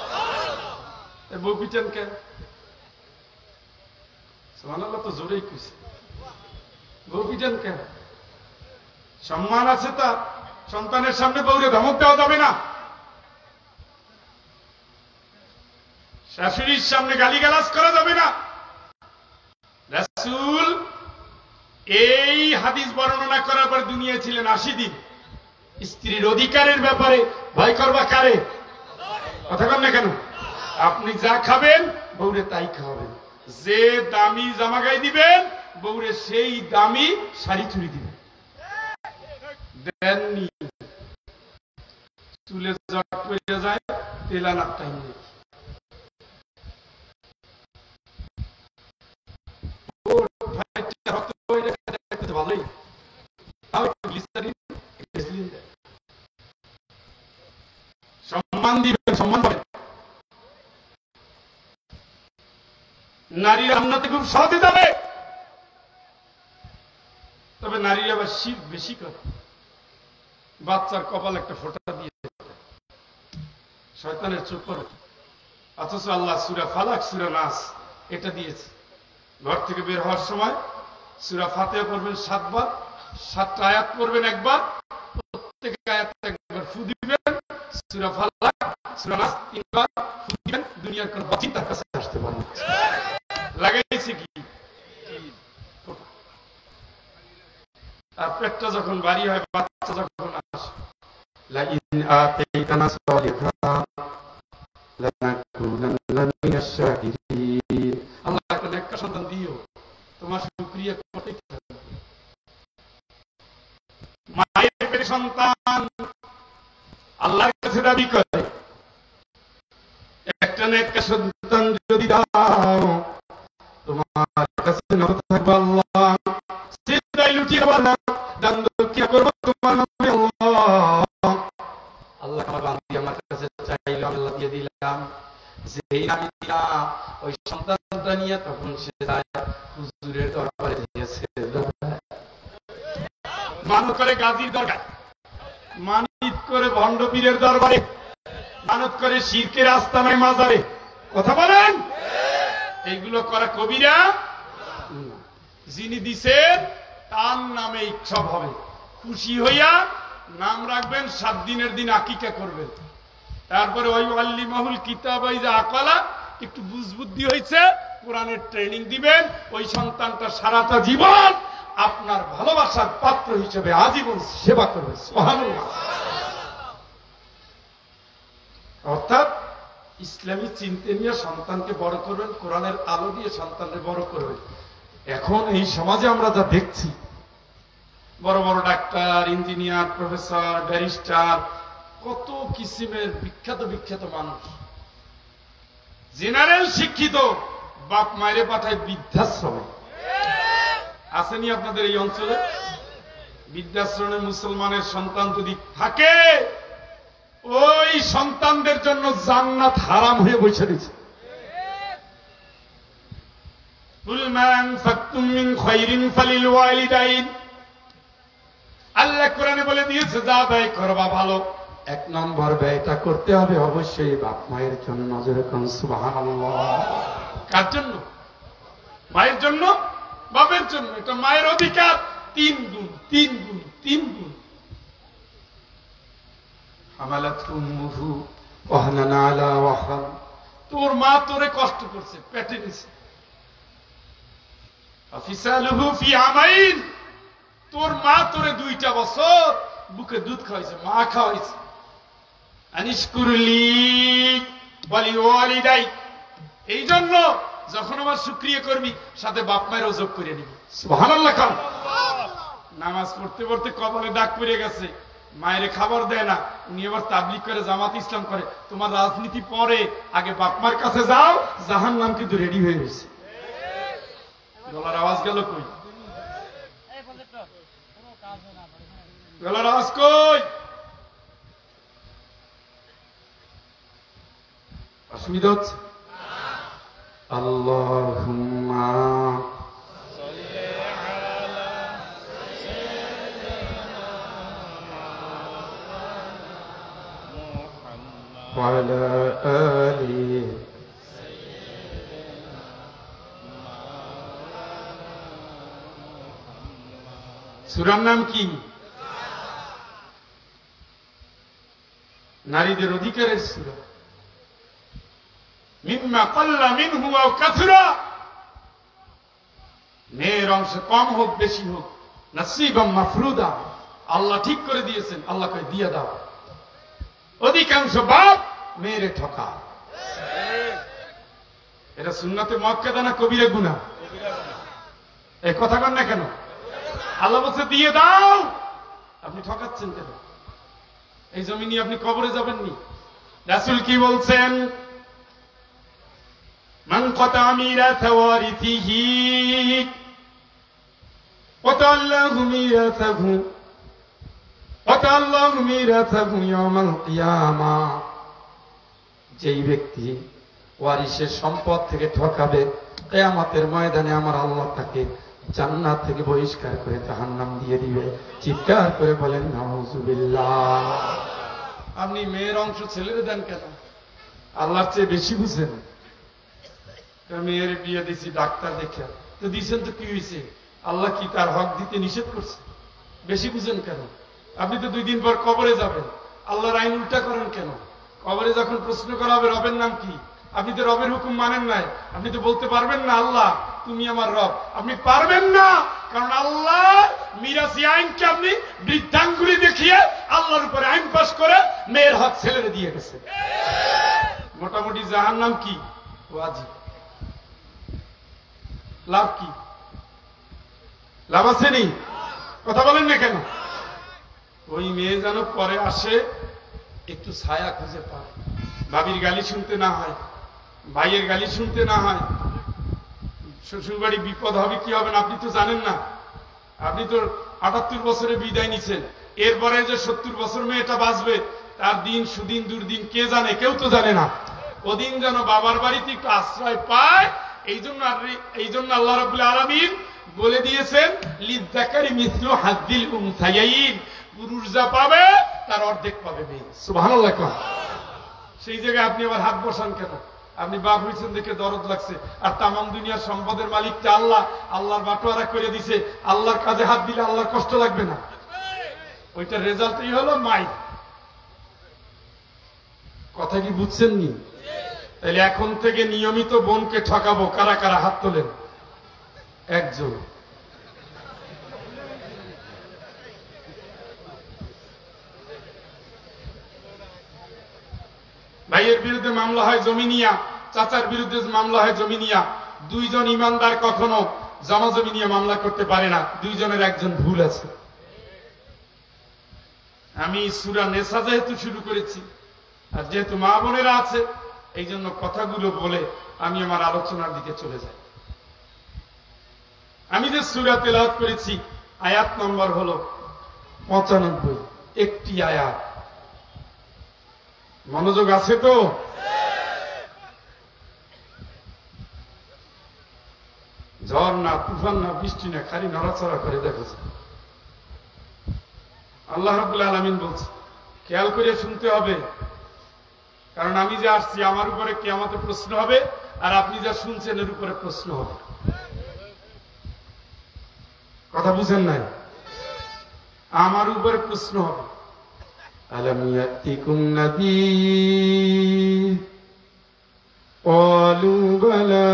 বউ পিটান কেন? সুবহানাল্লাহ তো জোরেই কইছে। বউ পিটান কেন? সম্মান আছে তার, সন্তানের সামনে বউরে ধমক দেওয়া যাবে না, শাশুড়ির সামনে গালিগালাজ করা যাবে না। রাসূল এই হাদিস বর্ণনা করার পর দুনিয়ায় ছিলেন 80 দিন। স্ত্রীর অধিকারের ব্যাপারে ভয় করবা কারে? কথা কন না কেন? আপনি যা খাবেন বউরে তাই খাওয়াবেন, যে দামি জামা গায়ে দিবেন বউরে সেই দামি শাড়ি চুড়ি দিবেন। দেননি, চুলে জট পড়ে যায়, তেল আনার টাইম নেই। ভালোই সম্মান দিবেন, সম্মান পাবেন। নারীরা রান্নাতে খুব সহজে যাবে, তবে নারীরা আবার শীত বেশি করে। বাচ্চার কপাল একটা ফোঁটা দিয়ে শয়তানের চোখ করে, অথচ আল্লাহ সূরা ফালাক সূরা নাস এটা দিয়েছে। ঘর থেকে বের হওয়ার সময় সূরা ফাতিহা পড়বেন 7 বার, 7টা আয়াত পড়বেন একবার, প্রত্যেক আয়াতে একবার ফু দিবেন। সূরা ফালাক সূরা নাস 3 বার ফু দিবেন, দুনিয়ার কোন বাচ্চা তার কাছে আসতে পারবে না। লাগাইছে কি? আর পেটটা যখন ভারী হয়, বাচ্চা যখন আসে, লাইন আতাইতানা সালিহা লানাকুনান্না মিনাশ শাকিরিন। আল্লাহ একটা সন্তান দিও, তোমার শুকরিয়া করতে হবে। মায়ের পেটে সন্তান আল্লাহর কাছে দাবি করে, একটা না একটা সন্তান যদি দাও তোমার কাছে নাও থাকবে আল্লাহ, সিজদায় লুটিয়ে বলা দান দক্ষিণা করবো তোমার নামে আল্লাহ। আল্লাহ আমার বান্দি আমার কাছে চাইলো, আল্লাহ দিয়ে দিলাম। যেই আমি দিলাম ওই সন্তানটা নিয়ে তখন সে যায় হুজুরের দরবারে দিয়েছে, মানত করে গাজীর দরকার, মানত করে ভণ্ড পীরের দরবারে, মানত করে শিরকের আস্তানায় মাজারে। কথা বলেন, এইগুলো করা কবিরা? যিনি দিছেন তার নামে উৎসব হবে, খুশি হইয়া নাম রাখবেন, 7 দিনের দিন আকিকা করবেন। তারপরে ওই আল্লিমাহুল কিতাব যা আকালা, একটু বুঝবুদ্ধি হয়েছে, কোরআনের ট্রেনিং দিবেন। ওই সন্তানটা সারাটা জীবন আপনার ভালোবাসার পাত্র হিসেবে আজীবন সেবা করবে। সুবহানাল্লাহ। অর্থাৎ ইসলামী চিন্তা নিয়ে সন্তানকে বড় করবেন, কোরআনের আলো দিয়ে সন্তানকে বড় করবেন। এখন এই সমাজে আমরা যা দেখছি, বড় বড় ডাক্তার, ইঞ্জিনিয়ার, প্রফেসর, ব্যারিস্টার, কত কিসিমের বিখ্যাত বিখ্যাত মানুষ, জেনারেল শিক্ষিত, বাপ মায়েরে পাঠায় বৃদ্ধাশ্রমে। আসেনি আপনাদের এই অঞ্চলে? বৃদ্ধাশ্রমে মুসলমানের সন্তান যদি থাকে, ওই সন্তানদের জন্য জান্নাত হারাম হয়ে বসে দিয়েছে। আল্লাহ কোরআনে বলে দিয়েছে, যা ব্যয় করবা ভালো, 1 নম্বর ব্যয়টা করতে হবে অবশ্যই বাপ মায়ের জন্য। যেরকম সুবহানাল্লাহ। কার জন্য? মায়ের জন্য, বাপের জন্য। এটা মায়ের অধিকার 3 গুণ, 3 গুণ, 3 গুণ। তোর মা তোরে কষ্ট করছে, পেটে নিছে। তোর মা তোরে 2টা বছর বুকে দুধ খাওয়াইছে, মা খাওয়াইছে। এই জন্য যখন আমার শুকরিয়া করবি, সাথে বাপ মায়েরও যোগ করে নিবি। সুবহানাল্লাহ। নামাজ পড়তে পড়তে কপালে দাগ পড়ে গেছে, মায়ের খাবার দেয় না, উনি আবার তাবলিগ করে, জামাত ইসলাম করে। তোমার রাজনীতি পরে, আগে বাপ মার কাছে যাও, জাহান্নাম কিন্তু রেডি হয়ে গেছে। গলার আওয়াজ গেল কই? গলার আওয়াজ কই? অসুবিধা হচ্ছে? আল্লাহুম্মা وعلى آله সূরার নাম কি? নারীদের অধিকারের সূরা। মিম্মা কাল্লা মিনহু আও কাসুরা, মেয়ের অংশ কম হোক বেশি হোক, নাসিবাম মাফরুদা, আল্লাহ ঠিক করে দিয়েছেন, আল্লাহকে দিয়ে দাও। অধিকাংশ বাপ মেয়েরে ঠকা, এটা সুন্নাতে মুআক্কাদা না কবিরা গুনাহ? এই কথা কন না কেন? আল্লাহ বলছে দিয়ে দাও, আপনি ঠকাচ্ছেন কেন? এই জমিনে আপনি কবরে যাবেননি। রাসূল কি বলছেন? মান কাতা মিরাথা ওয়ারিথিহি ওয়াতাল্লাহু মিরাথাহু ওয়াতাল্লাহু মিরাথাহু ইয়াউমাল কিয়ামাহ, যেই ব্যক্তি ওয়ারিসের সম্পদ থেকে ঠকাবে, কিয়ামতের ময়দানে আমার আল্লাহ তাকে জান্নাত থেকে বহিষ্কার করে জাহান্নাম দিয়ে দিবে। চিৎকার করে বলেন নাউযুবিল্লাহ। আপনি মেয়ের অংশ ছেলেরে দেন কেন? আল্লাহর চেয়ে বেশি বুঝেন। মেয়ের বিয়ে দিছি ডাক্তার দেখে, তো দিয়েছেন তো কি হয়েছে? আল্লাহ কি তার হক দিতে নিষেধ করছে? বেশি বুঝেন কেন? আপনি তো 2 দিন পর কবরে যাবেন, আল্লাহর আইন উল্টা করেন কেন? কবরে যখন প্রশ্ন করা হবে রবের নাম কি, আপনি তো রবের হুকুম মানেন নাই, আপনি তো বলতে পারবেন না আল্লাহ তুমি আমার রব। আপনি পারবেন না, কারণ আল্লাহ মিরাসি আইনকে আপনি বৃদ্ধাঙ্গুলি দেখিয়ে আল্লাহর উপরে আইন পাশ করে মেয়ের হক ছেলেরে দিয়ে গেছে। মোটামুটি জাহান্নাম কি ওয়াজিব, লাভ কি? লাভ আসেনি? কথা বলেন না কেন? ওই মেয়ে যেন পরে আসে একটু ছায়া খুঁজে পায়, ভাবির গালি শুনতে না হয়, ভাইয়ের গালি শুনতে না হয়। শ্বশুরবাড়ি বিপদ হবে কি হবে না আপনি তো জানেন না। আপনি তো 78 বছরে বিদায় নিছেন, এরপরে যে 70 বছর মেয়েটা বাঁচবে তার দিন সুদিন দুর্দিন কে জানে? কেউ তো জানে না। ওদিন যেন বাবার বাড়িতে একটু আশ্রয় পায়। এই জন্য আল্লাহ রাব্বুল আলামিন বলে দিয়েছেন লিযযাকারি মিসলু হাযযিল উনসায়াইন, পুরুষ যা পাবে তার অর্ধেক পাবে মেয়ে। সুবহানাল্লাহ। সেই জায়গায় আপনি আবার হাত বসান কেন? আপনি বাপ হয়েছেন দেখে দরদ লাগছে, আর তামাম দুনিয়ার সম্পদের মালিকটা আল্লাহ, আল্লাহর বাটোয়ারা করে দিছে। আল্লাহর কাজে হাত দিলে আল্লাহর কষ্ট লাগবে না? ওইটা রেজাল্টই হলো মাই। কথা কি বুঝছেন নি? তাহলে এখন থেকে নিয়মিত বোনকে ঠকাবো। কারা কারা হাত তোলেন? একজন। ভাইয়ের বিরুদ্ধে মামলা হয় জমিনিয়া, চাচার বিরুদ্ধে মামলা হয় জমিনিয়া। 2 জন ইমানদার কখনো জমা জমি নিয়ে মামলা করতে পারে না, 2 জনের একজন ভুল আছে। আমি সূরা নেসা যেহেতু শুরু করেছি, আর যেহেতু মা বোনেরা আছে, এই জন্য কথাগুলো বলে আমি আমার আলোচনার দিকে চলে যাই। আমি যে সূরা তেলাওয়াত করেছি আয়াত নম্বর হলো 95, একটি আয়াত। মনোযোগ আছে তো? ঝড় না, তুফান না, বৃষ্টি না, খালি নড়াচড়া করে দেখেছে। আল্লাহ রাব্বুল আলামিন বলছে, খেয়াল করে শুনতে হবে, কারণ আমি যে আসছি আমার উপরে কিয়ামতে প্রশ্ন হবে, আর আপনি যা শুনছেন এর উপরে প্রশ্ন হবে। কথা বুঝেন নাই? আমার উপরে প্রশ্ন হবে। আলাম ইয়াতিকুম নাযীর ক্বালু বালা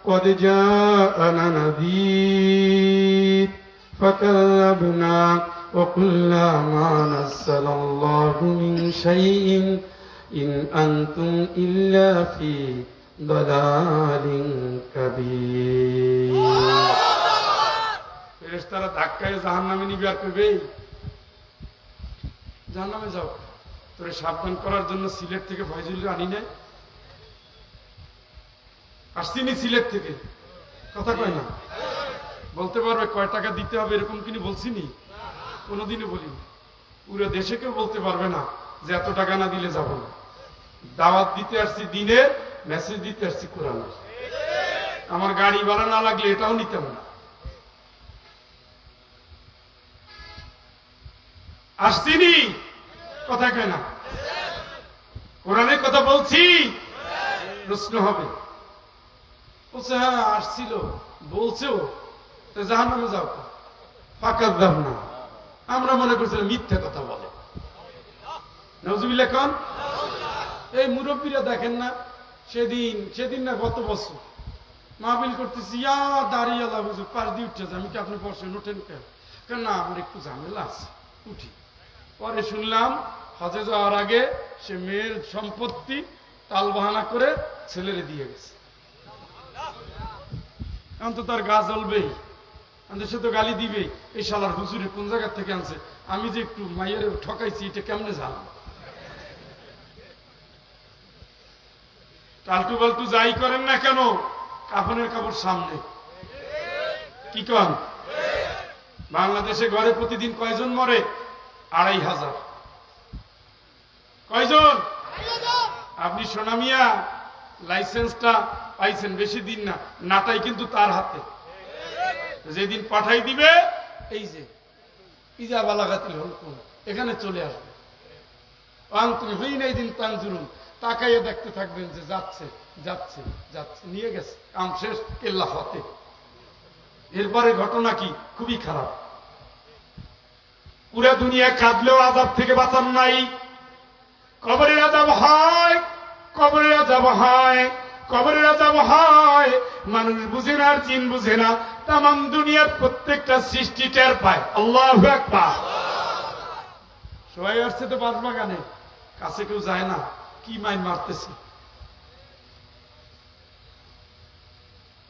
قد جاءنا نذير فكذبنا وقلنا ما نزل الله من شيء إن أنتم إلا في ضلال كبير। ফেরেশতারা ধাক্কায় জাহান্নামে নিবে আর কইবে জাহান্নামে যাও। তোরে সাবধান করার জন্য সিলেট থেকে ফয়জুল আনি নাই? আসছিনি সিলেট থেকে? কথা কয় না? বলতে পারবে কয় টাকা দিতে হবে এরকম কিনি বলছিনি? কোনোদিনও বলিনি। পুরো দেশে কেউ বলতে পারবে না যে এত টাকা না দিলে যাব না। দাওয়াত দিতে আসছি দিনের, মেসেজ দিতে আসছি কোরআনের। আমার গাড়ি ভাড়া না লাগলে এটাও নিতাম না। আসছিনি? কথা কয় না? কোরআনের কথা বলছি, প্রশ্ন হবে। বলছে হ্যাঁ আসছিল, বলছেও, জাহান্নামে যাও। ফাকাদ্দাব না, আমরা মনে করছিলাম মিথ্যা কথা বলে। নাউজুবিল্লাহ কোন এই মুরব্বীরা দেখেন না, সেদিন না গত বছর মাহফিল করতেছি, দাঁড়িয়ে হুজুর পাশ দিয়ে উঠতেছে, আমি কি আপনি বসেন উঠেন কেন? না আমার একটু ঝামেলা আছে, উঠি। পরে শুনলাম হজে যাওয়ার আগে সে মেয়ের সম্পত্তি তাল বাহানা করে ছেলেরে দিয়ে গেছে। এখন তো তার গা জ্বলবেই, সে তো গালি দিবেই, এই শালার হুজুরে কোন জায়গা থেকে আনছে, আমি যে একটু মাইয়ের ঠকাইছি এটা কেমনে জানবো? টালটু বালটু যাই করেন না কেন, কাফনের কাপড় সামনে। কি কন? বাংলাদেশে গড়ে প্রতিদিন কয়জন মরে? ২৫০০। কয়জন? আপনি সোনামিয়া লাইসেন্সটা পাইছেন বেশি দিন না, নাটাই কিন্তু তার হাতে। যেদিন পাঠাই দিবে এই যে ইজা বালাগাতিল হুকুম এখানে চলে আসবে। আনতুম হিনা ইদিন তানজুরুন, তাকাইয়ে দেখতে থাকবেন যে যাচ্ছে যাচ্ছে যাচ্ছে, নিয়ে গেছে, কাম শেষ, কেল্লা ফতে। এরপরে ঘটনা কি? খুবই খারাপ। পুরা দুনিয়া কাঁদলেও আযাব থেকে বাঁচান নাই। কবরের আযাব হয়, কবরের আযাব হয়, কবরের আযাব হয়। মানুষ বুঝে না, আর জিন বুঝে না, তামাম দুনিয়ার প্রত্যেকটা সৃষ্টি টের পায়। আল্লাহু আকবার। সবাই আসছে তো বাঁশবাগানে, কাছে কেউ যায় না, কি মাইন মারতেছে।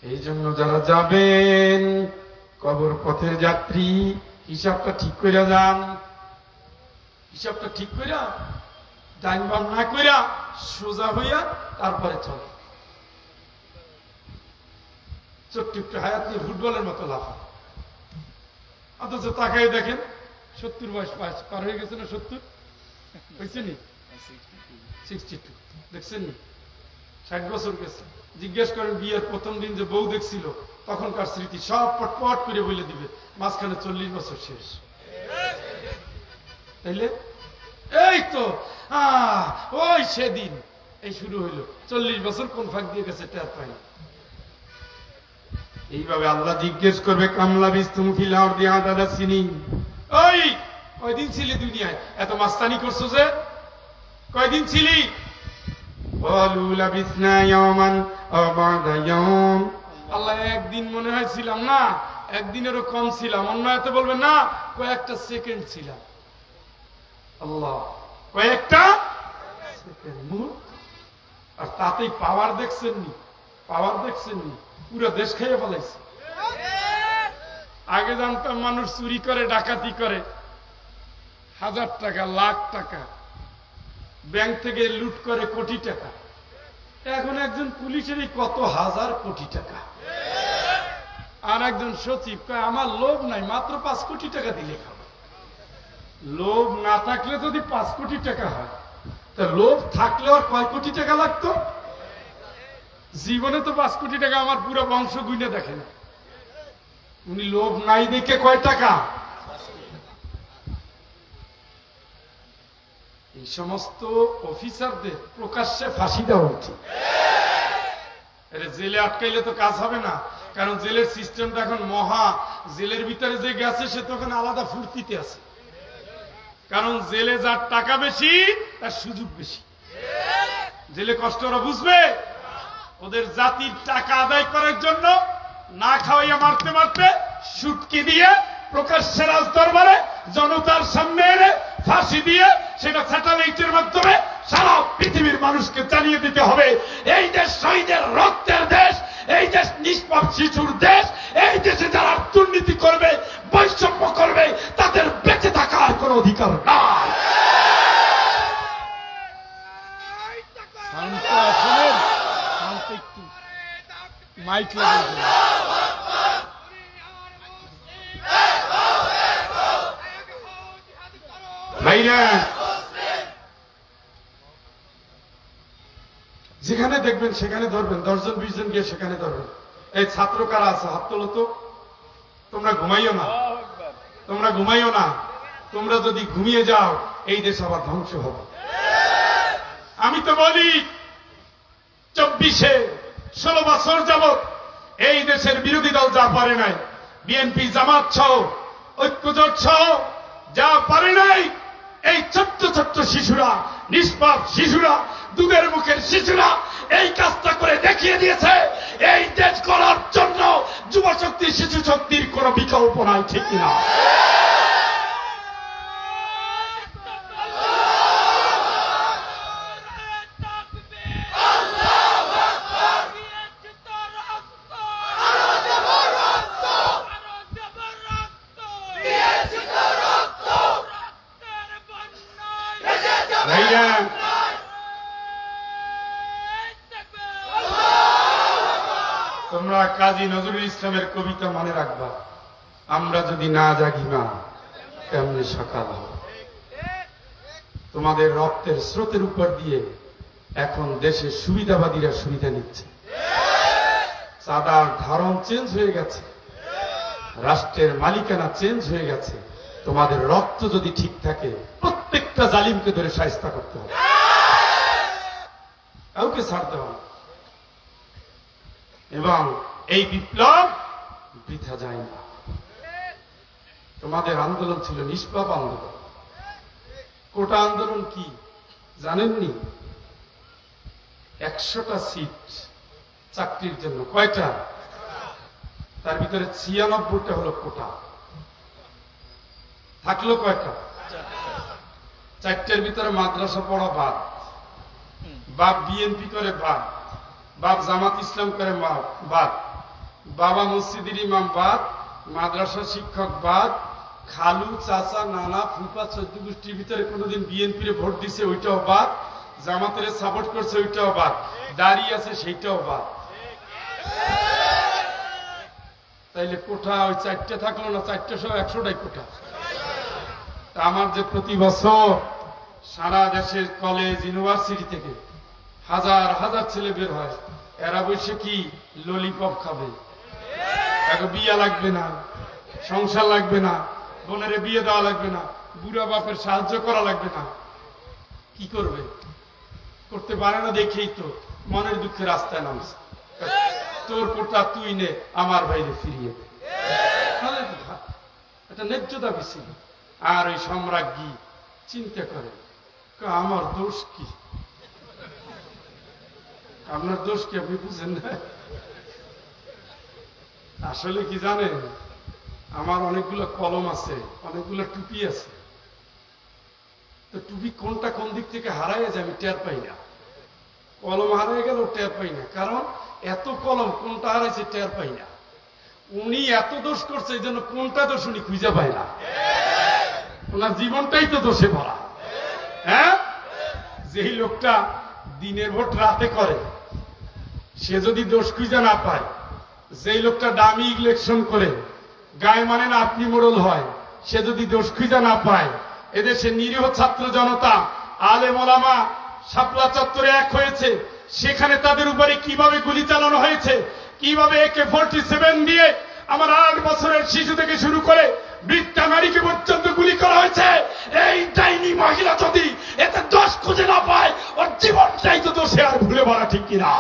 এই জন্য যারা যাবেন কবর পথের যাত্রী, হিসাবটা ঠিক করে যান, হিসাবটা ঠিক করে ডাইন বাম না কইরা সোজা হইয়া তারপরে চলে। ছোট্ট একটু হায়াত নিয়ে ফুটবলের মতো লাফা, অথচ তাকাই দেখেন 70 বয়স পার হয়ে গেছে না? 70 হয়েছে নি? 62 দেখছেন নি? 60 বছর গেছে। জিজ্ঞেস করেন বিয়ের প্রথম দিন যে বউ দেখছিল তখনকার স্মৃতি সব পটপট করে বলে দিবে, মাঝখানে 40 বছর শেষ। তাইলে এই তো ওই সেদিন এই শুরু হইল, 40 বছর কোন ফাঁক দিয়ে গেছে টের পাই। এইভাবে আল্লাহ জিজ্ঞেস করবে, কামলা বিস্তুম ফিল আরদি আদাদা সিনিন, ওই কয়দিন ছিলি দুনিয়ায়? এত মাস্তানি করছো যে, কয়দিন ছিলি? বলু লাবিসনা ইয়াওমান আও বা'দা ইয়াওম, আল্লাহ একদিন মনে হয় ছিলাম না, একদিনেরও কম ছিলাম। অন্য এতে বলবে না, কয়েকটা সেকেন্ড ছিলাম। আল্লাহ, কয়েকটা সেকেন্ড, আর তাতেই পাওয়ার দেখছেন নি? পাওয়ার দেখছেন নি? পুরো দেশ খেয়ে ফেলাইছে। আগে জানতাম মানুষ চুরি করে, ডাকাতি করে, 1000 টাকা, লাখ টাকা, ব্যাংক থেকে লুট করে কোটি টাকা। এখন একজন পুলিশেরই কত হাজার কোটি টাকা, আর একজন সচিব কয় আমার লোভ নাই, মাত্র 5 কোটি টাকা দিলে খাবে। লোভ না থাকলে যদি 5 কোটি টাকা হয়, তা লোভ থাকলে আর কয় কোটি টাকা লাগতো? জীবনে তো 5 কোটি টাকা আমার পুরো বংশ গুইনে দেখে না। উনি লোভ নাই দেখে কয় টাকা? এই সমস্ত অফিসারদের প্রকাশ্যে ফাঁসি দেওয়া উচিত। জেলে আটকাইলে তো কাজ হবে না, কারণ জেলের সিস্টেমটা এখন মহা, জেলের ভিতরে যে গেছে সে তো এখন আলাদা ফুর্তিতে আছে, কারণ জেলে যার টাকা বেশি তার সুযোগ বেশি। জেলে কষ্ট ওরা বুঝবে? ওদের জাতির টাকা আদায় করার জন্য না খাওয়াইয়া মারতে মারতে সুটকি দিয়ে প্রকাশ্যে রাজ দরবারে জনতার সামনে এনে ফাঁসি দিয়ে সেটা স্যাটেলাইটের মাধ্যমে সারা পৃথিবীর মানুষকে জানিয়ে দিতে হবে, এই দেশ শহীদের রক্তের দেশ, এই দেশ নিষ্পাপ শিশুর দেশ, এই দেশে যারা দুর্নীতি করবে, বৈষম্য করবে, তাদের বেঁচে থাকার কোন অধিকার নাই। মাইক লাগিয়ে ভাইরা, যেখানে দেখবেন সেখানে ধরবেন, 10 জন 20 জন গিয়ে সেখানে ধরবেন। এই ছাত্র কারা আছে হাত তোলো তো। তোমরা ঘুমাইও না, তোমরা ঘুমাইও না। তোমরা যদি ঘুমিয়ে যাও এই দেশ আবার ধ্বংস হবে। আমি তো বলি 16 বছর যাবৎ এই দেশের বিরোধী দল যা পারে নাই, বিএনপি জামাত সহ ঐক্যজোট সহ যা পারে নাই, এই ছোট্ট ছোট্ট শিশুরা, নিষ্পাপ শিশুরা, দুধের মুখের শিশুরা এই কাজটা করে দেখিয়ে দিয়েছে। এই দেশ করার জন্য যুব শক্তি, শিশু শক্তির কোন বিকল্প নাই, ঠিক কিনা? তোমরা কাজী নজরুল ইসলামের কবিতা মনে রাখবা, আমরা যদি না জাগি মা কেমনে সকাল হবে। তোমাদের রক্তের স্রোতের উপর দিয়ে এখন দেশের সুবিধাবাদীরা সুবিধা নিচ্ছে। চাঁদার ধারণ চেঞ্জ হয়ে গেছে, রাষ্ট্রের মালিকানা চেঞ্জ হয়ে গেছে। তোমাদের রক্ত যদি ঠিক থাকে, প্রত্যেকটা জালিমকে ধরে শায়েস্তা করতে হবে, কাউকে ছাড় দেওয়া। এবং এই বিপ্লব বৃথা যায় না। তোমাদের আন্দোলন ছিল নিষ্পাপ আন্দোলন। কোটা আন্দোলন কি জানেননি? 100টা সিট চাকরির জন্য। কয়টা? তার ভিতরে 96টা হলো কোটা। থাকলো কয়টা? 4টার ভিতরে মাদ্রাসা পড়া বাদ, বাপ বিএনপি করে বাদ, বাপ জামাত ইসলাম করে বাদ, বাবা মসজিদের ইমাম বাদ, মাদ্রাসা শিক্ষক বাদ, খালু চাচা নানা ফুপা 14 গোষ্ঠীর ভিতরে কোনোদিন বিএনপির ভোট দিছে ওইটাও বাদ, জামাতের সাপোর্ট করছে ওইটাও বাদ, দাঁড়িয়ে আছে সেইটাও বাদ। তাইলে কোঠা ওই 4টে থাকলো না? 4টে সব 100টাই কোঠা। তা আমার যে প্রতি বছর সারা দেশের কলেজ ইউনিভার্সিটি থেকে হাজার হাজার ছেলে বের হয়, এরা বসে কি ললিপপ খাবে? তাকে বিয়ে লাগবে না, সংসার লাগবে না, বোনের বিয়ে দেওয়া লাগবে না, বুড়া বাপের সাহায্য করা লাগবে না। কি করবে? করতে পারে না দেখেই তো মনের দুঃখে রাস্তায় নামছে। তোর কোটা তুই নে, আমার বাইরে ফিরিয়ে দে। এটা ন্যায্য দাবি ছিল। আর ওই সম্রাজ্ঞী চিন্তা করে, আমার দোষ কি? আপনার দোষ কি আপনি বুঝেন না? আসলে কি জানেন, আমার অনেকগুলো কলম আছে, অনেকগুলো টুপি আছে। তো টুপি কোনটা কোন দিক থেকে হারাই যায় আমি টের পাই না। কলম হারাই গেল টের পাই না, কারণ এত কলম কোনটা হারাইছে টের পাই না। উনি এত দোষ করছে এই জন্য কোনটা দোষ উনি খুঁজে পায় না। ওনার জীবনটাই তো দোষে ভরা। হ্যাঁ, যেই লোকটা দিনের ভোট রাতে করে সে যদি দোষ খুঁজে না পায়, যেই লোকটা দামি ইলেকশন করে গায়ে মানে না আপনি মোড়ল হয় সে যদি দোষ খুঁজে না পায়, এদেশে নিরীহ ছাত্র জনতা আলেম ওলামা শাপলা চত্বরে এক হয়েছে, সেখানে তাদের উপরে কিভাবে গুলি চালানো হয়েছে, কিভাবে AK-47 দিয়ে আমার 8 বছরের শিশু থেকে শুরু করে বৃদ্ধা নারীকে পর্যন্ত গুলি করা হয়েছে। এই ডাইনি মহিলা যদি এতে দোষ খুঁজে না পায়, ওর জীবনটাই তো দোষে আর ভুলে ভরা, ঠিক কিনা?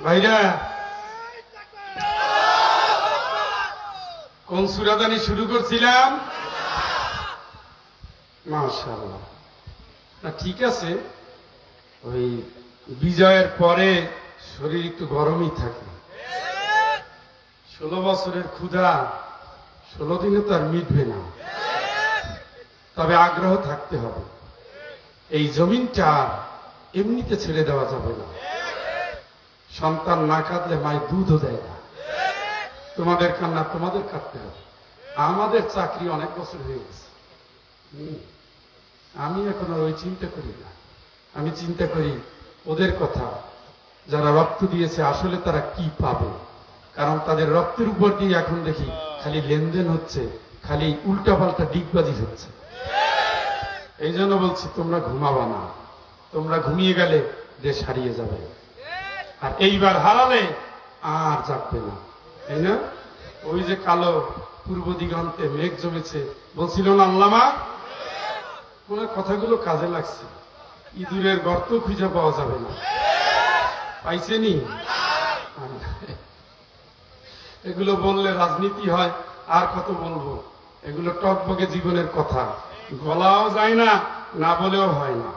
ভাইরা, কোন সূরা জানি শুরু করছিলাম? মাশাআল্লাহ। না ঠিক আছে, ওই বিজয়ের পরে শরীর একটু গরমই থাকে। 16 বছরের ক্ষুধা 16 দিনে তো আর মিটবে না, তবে আগ্রহ থাকতে হবে। এই জমিনটা এমনিতে ছেড়ে দেওয়া যাবে না। সন্তান না কাঁদলে মায়ের দুধও দেয় না। তোমাদের কান্না তোমাদের কাঁদতে হবে। আমাদের চাকরি অনেক বছর হয়ে গেছে, আমি এখন আর ওই চিন্তা করি না। আমি চিন্তা করি ওদের কথা, যারা রক্ত দিয়েছে আসলে তারা কি পাবে। কারণ তাদের রক্তের উপর দিয়ে এখন দেখি খালি লেনদেন হচ্ছে, খালি উল্টাপাল্টা ডিগবাজি হচ্ছে। এই জন্য বলছি তোমরা ঘুমাবা না, তোমরা ঘুমিয়ে গেলে দেশ হারিয়ে যাবে, আর এইবার হারালে আর যাবে না, তাই না? ওই যে কালো পূর্ব দিগন্তে মেঘ জমেছে বলছিল না আল্লামা, ওনার কথাগুলো কাজে লাগছে। ইঁদুরের গর্ত খুঁজে পাওয়া যাবে না, পাইছেনি? এগুলো বললে রাজনীতি হয়, আর কত বলবো, এগুলো টকবগে জীবনের কথা, বলাও যায় না, না বলেও হয় না।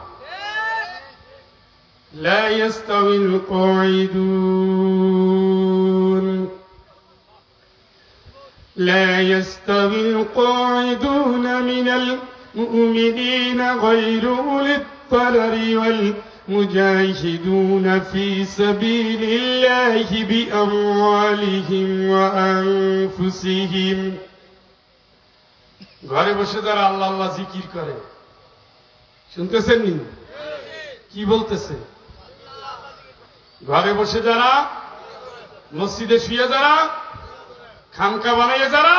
لا يستوي القاعدون لا يستوي القاعدون من المؤمنين غير أولي الضرر والمجاهدون في سبيل الله بأموالهم وأنفسهم। ঘরে বসে যারা আল্লাহ আল্লাহ জিকির করে, শুনতেছেন নি কি বলতেছে? ঘরে বসে যারা, মসজিদে শুয়ে যারা, খানকা বানাইয়ে যারা,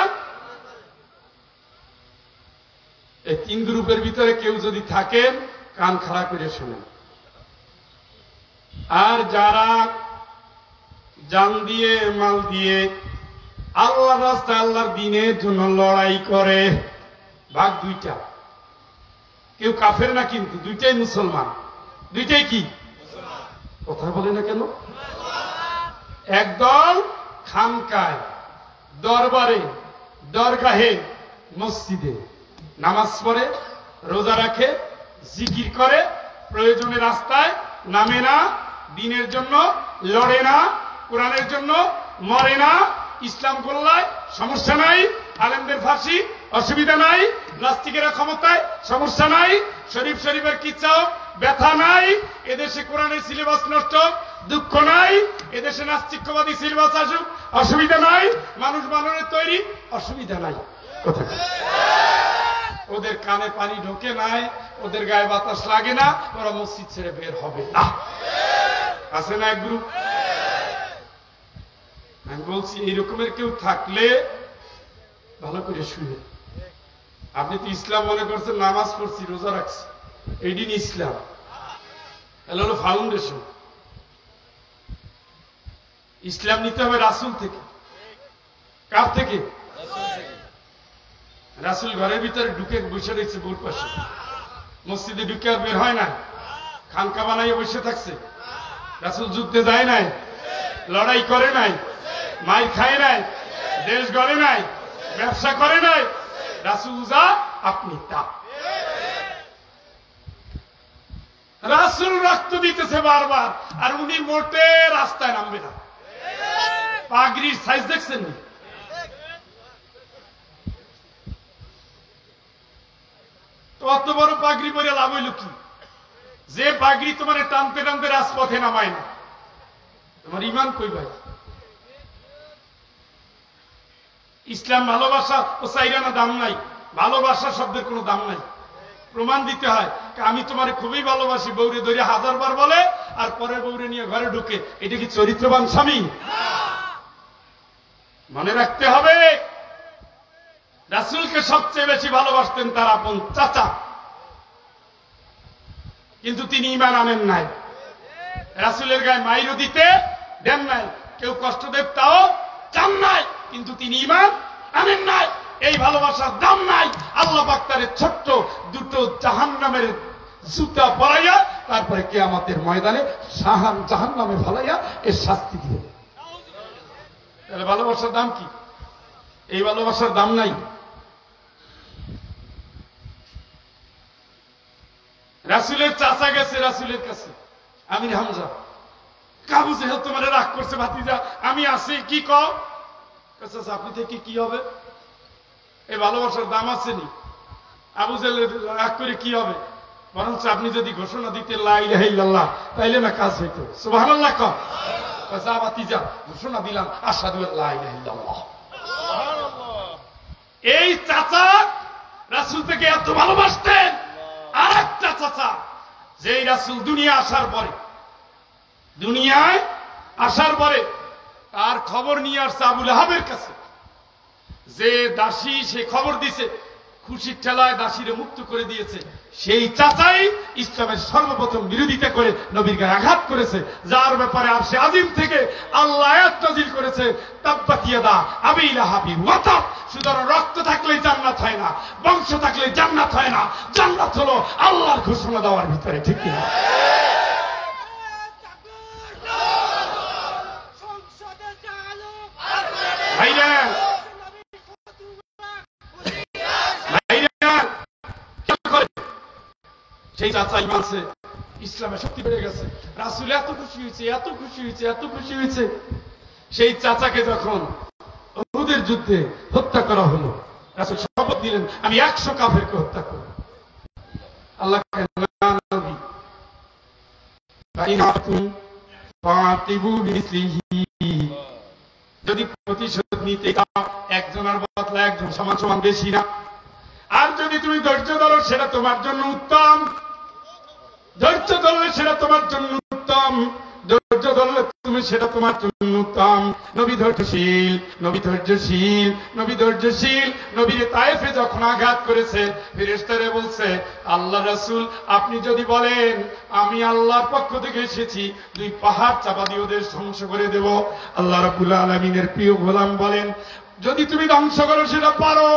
এই তিন গ্রুপের ভিতরে কেউ যদি থাকেন কান খাড়া করে শোনেন। আর যারা জান দিয়ে মাল দিয়ে আল্লাহর রাস্তায় আল্লাহর দ্বীনের জন্য লড়াই করে, ভাগ দুইটা, কেউ কাফের না কিন্তু দুইটাই মুসলমান, দুইটাই কি কথা বলে না কেন? একদল খানকায়, দরবারে, দরগাহে, মসজিদে নামাজ পড়ে, রোজা রাখে, জিকির করে, প্রয়োজনে রাস্তায় নামে না, দ্বীনের জন্য লড়ে না, কোরআনের জন্য মরে না, ইসলাম গোল্লায় সমস্যা নাই, আলেমদের ফাঁসি অসুবিধা নাই, নাস্তিকেরা ক্ষমতায় সমস্যা নাই, শরীফ শরীফের কিচ্ছাও ব্যথা নাই, এদেশে কোরআনের সিলেবাস নষ্ট দুঃখ নাই, এদেশে নাস্তিকবাদী সিলেবাস আসুক অসুবিধা নাই, মানুষ বানানোর তৈরি অসুবিধা নাই। কথা ওদের কানে পানি ঢোকে নাই, ওদের গায়ে বাতাস লাগে না, ওরা মসজিদ ছেড়ে বের হবে না। আছে না এক গ্রুপ? আমি বলছি এই রকমের কেউ থাকলে ভালো করে শুনে। আপনি তো ইসলাম মনে করছেন, নামাজ পড়ছি, রোজা রাখছি, এই দিন ইসলাম, এটা হলো ফাউন্ডেশন। ইসলাম নিতে হবে রাসূল থেকে। কার থেকে? রাসূল ঘরের ভিতরে ঢুকে বসে রয়েছে বোর পাশে, মসজিদে ঢুকে আর বের হয় না, খানকা বানাইয়ে বসে থাকছে। রাসূল যুদ্ধে যায় নাই, লড়াই করে নাই, মাই খায় নাই, দেশ গড়ে নাই, ব্যবসা করে নাই। রাসূল যা, আপনি তা। রাসূল রক্ত দিতেছে বারবার, আর উনি মোটে রাস্তায় নামবে না। পাগড়ির সাইজ দেখছেন? তো অত বড় পাগড়ি পরে লাভ হইল কি? যে পাগড়ি তোমার টানতে টানতে রাজপথে নামায় না, তোমার ইমান কই ভাই? ইসলাম ভালোবাসা ও চাইরানা দাম নাই, ভালোবাসা শব্দের কোনো দাম নাই। প্রমাণ দিতে হয়, আমি তোমারে খুবই ভালোবাসি, বৌরে ধরে 1000 বার বলে, আর পরে বৌরে নিয়ে ঘরে ঢুকে, এটা কি চরিত্রবান স্বামী? মনে রাখতে হবে, রাসূলকে সবচেয়ে বেশি ভালোবাসতেন তার আপন চাচা, কিন্তু তিনি ঈমান আনেন নাই। রাসূলের গায়ে মাইরও দিতে দেন নাই, কেউ কষ্ট দেব তাও চান নাই, কিন্তু তিনি ঈমান আনেন নাই। এই ভালোবাসার দাম নাই। আল্লাহ পাক তার ছোট্ট দুটো জাহান্নামের জুতা পরাইয়া তারপরে কিয়ামতের ময়দানে জাহান্নামে ফেলাইয়া এর শাস্তি দিবেন। তাহলে ভালোবাসার দাম কি? এই ভালোবাসার দাম নাই। রাসূলের চাচা গেছে রাসূলের কাছে, আমির হামজা, আবু জেহেল তোমারে রাগ করছে ভাতিজা, আমি আছি, কি কও? চাচা আপনি থেকে কি হবে? এই ভালোবাসার দাম আছে নি? আবু জেহেল রাগ করে কি হবে? বরঞ্চ আপনি যদি ঘোষণা দিতে লা ইলাহা ইল্লাল্লাহ, তাইলে না কাজ হইতো। সুবহানাল্লাহ কও। যা ভাতিজা, ঘোষণা দিলাম আশহাদু আল্লা ইলাহা ইল্লাল্লাহ। এই চাচা রাসূল থেকে এত ভালোবাসতেন। আর একটা চাচা, যেই রাসূল দুনিয়ায় আসার পরে তার খবর নিয়ে আসছে আবু লাহাবের কাছে, যে দাসী সে খবর দিছে, খুশির ঠেলায় দাসীরে মুক্ত করে দিয়েছে, সেই চাচাই ইসলামের সর্বপ্রথম বিরোধিতা করে নবীর গায়ে আঘাত করেছে, যার ব্যাপারে আরশে আজিম থেকে আল্লাহ আয়াত নাযিল করেছে, তাব্বাত ইয়াদা আবি লাহাবি ওয়া তাব। সুতরাং রক্ত থাকলেই জান্নাত হয় না, বংশ থাকলেই জান্নাত হয় না। জান্নাত হলো আল্লাহর ঘোষণা দেওয়ার ভিতরে, ঠিক কিনা? সেই চাচাই মানছে, ইসলামের শক্তি বেড়ে গেছে। রাসূল এত খুশি হয়েছে, এত খুশি হয়েছে, এত খুশি হয়েছে। সেই চাচাকে যখন উহুদের যুদ্ধে হত্যা করা হলো, রাসূল শপথ দিলেন, আমি 100 কাফেরকে হত্যা করব। আল্লাহ নবী যদি প্রতিশোধ নিতে একজনের বদলা একজন সমান সমান বেশি না। আর যদি তুমি ধৈর্য ধরো সেটা তোমার জন্য উত্তম, ধৈর্য ধরলে সেটা তোমার জন্য উত্তম, ধৈর্য ধরলে তুমি সেটা তোমার জন্য উত্তম। নবী ধৈর্যশীল, নবী ধৈর্যশীল, নবী ধৈর্যশীল। নবীর তায়েফে যখন আঘাত করেছে, ফেরেশতারা বলছে, আল্লাহ রাসূল আপনি যদি বলেন আমি আল্লাহর পক্ষ থেকে এসেছি, 2 পাহাড় চাপা দিয়ে ওদের ধ্বংস করে দেব। আল্লাহ রাব্বুল আলামিনের প্রিয় গোলাম বলেন, যদি তুমি ধ্বংস করো সেটা পারো,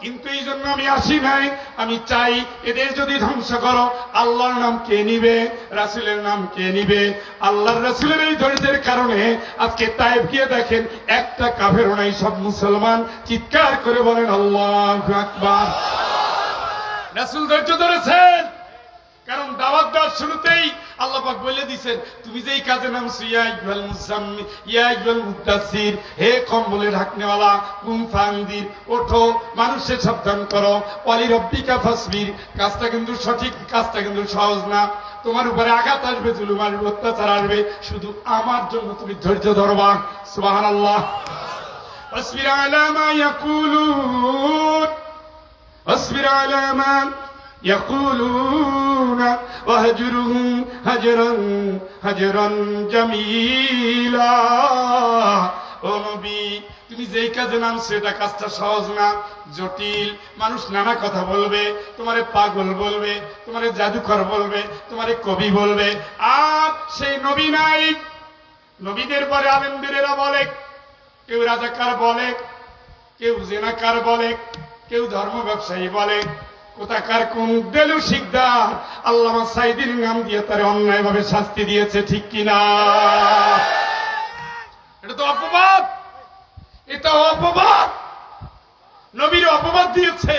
কিন্তু এই জন্য আমি আসি নাই। আমি চাই এদের যদি ধ্বংস করো, আল্লাহর নাম কে নিবে, রাসূলের নাম কে নিবে? আল্লাহর রাসূলের এই ধৈর্যের কারণে আজকে তায়েফ গিয়ে দেখেন একটা কাফেরও নাই, সব মুসলমান। চিৎকার করে বলেন আল্লাহু আকবার। রাসূল ধৈর্য ধরেছেন, কারণ দাওয়াত দেওয়ার শুরুতেই আল্লাহ পাক বলে দিয়েছেন, তুমি যেই কাজে নামছো, ইয়া আইয়ুহাল মুযাম্মিল ইয়া আইয়ুহাল মুদাসসির, হে কম্বলে ঢাকনেওয়ালা, কুম ফানদির, ওঠো মানুষকে সাবধান করো, ওয়ালি রাব্বিকা ফাসবির। কাজটা কিন্তু সঠিক, কাজটা কিন্তু সহজ না। তোমার উপরে আঘাত আসবে, জুলুম আসবে, অত্যাচার আসবে, শুধু আমার জন্য তুমি ধৈর্য ধরবা। সুবহানাল্লাহ। আসবির আলা মা ইয়াকুলুন, আসবির আলা মা يقولون وهجرهم هجرا جميلا। ও নবী, তুমি যেই কাজে নামছো এটা কাজটা সহজ না, জটিল। মানুষ নানা কথা বলবে, তোমারে পাগল বলবে, তোমারে জাদুকর বলবে, তোমারে কবি বলবে। আর সেই নবী নাই। নবীদের পরে আলেমদেরা বলে, কেউ রাজাকার বলে, কেউ জেনাকার বলে, কেউ ধর্ম ব্যবসায়ী বলে। কোথাকার কোন দেলু শিকদার আল্লামা সাইদির নাম দিয়ে তারে অন্যায়ভাবে শাস্তি দিয়েছে, ঠিক কিনা? এটা তো অপবাদ, এটা অপবাদ। নবীর অপবাদ দিয়েছে,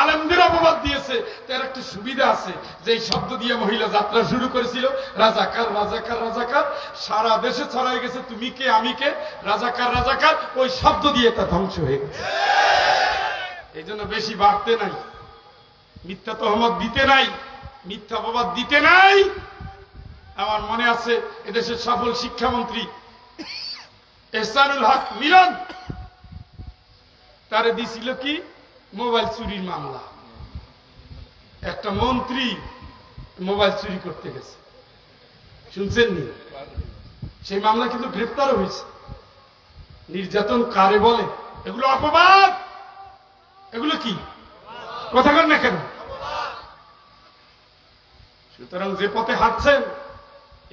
আলেমদের অপবাদ দিয়েছে। তার একটা সুবিধা আছে, যে শব্দ দিয়ে মহিলা যাত্রা শুরু করেছিল, রাজাকার রাজাকার রাজাকার, সারা দেশে ছড়াই গেছে, তুমি কে আমি কে, রাজাকার রাজাকার, ওই শব্দ দিয়ে তা ধ্বংস হয়ে গেছে। এই জন্য বেশি বাড়তে নাই, মিথ্যা তহমত দিতে নাই, মিথ্যা অপবাদ দিতে নাই। আমার মনে আছে এদেশের সফল শিক্ষামন্ত্রী এহসানুল হক মিলন, তারে দিছিল কি মোবাইল চুরির মামলা। একটা মন্ত্রী মোবাইল চুরি করতে গেছে, শুনছেন নি? সেই মামলা কিন্তু গ্রেফতারও হয়েছে। নির্যাতন কারে বলে? এগুলো অপবাদ। এগুলো কি কথা কন না কেন? সুতরাং যে পথে হাঁটছেন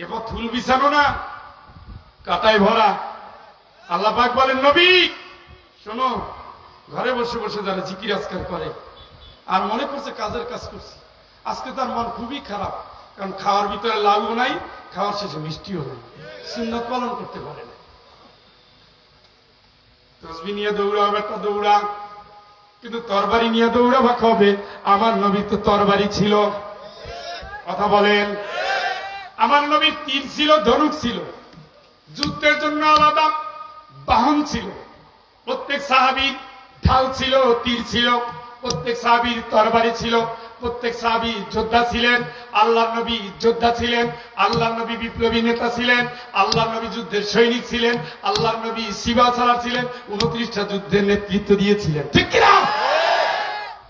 এ পথ ফুল বিছানো না, কাটায় ভরা। আল্লাহ পাক বলেন, নবী শোনো, ঘরে বসে বসে যারা জিকির আজকার করে আর মনে করছে কাজের কাজ করছে, আজকে তার মন খুবই খারাপ। কারণ খাওয়ার ভিতরে লাউও নাই, খাওয়ার শেষে মিষ্টিও নাই, সুন্নাত পালন করতে পারে না। তসবি নিয়ে দৌড়া, বেটা দৌড়া, কিন্তু তরবারি নিয়ে দৌড়াবা কবে? আমার নবী তো তরবারি ছিল, কথা বলেন। আমার নবীর তীর ছিল, ধনুক ছিল, যুদ্ধের জন্য আলাদা বাহন ছিল। প্রত্যেক সাহাবীর ঢাল ছিল, তীর ছিল, প্রত্যেক সাহাবীর তরবারি ছিল, প্রত্যেক সাহাবী যোদ্ধা ছিলেন। আল্লাহর নবী যোদ্ধা ছিলেন, আল্লাহর নবী বিপ্লবী নেতা ছিলেন, আল্লাহর নবী যুদ্ধের সৈনিক ছিলেন, আল্লাহর নবী সিবাসালার ছিলেন, 29টা যুদ্ধের নেতৃত্ব দিয়েছিলেন, ঠিক কিনা?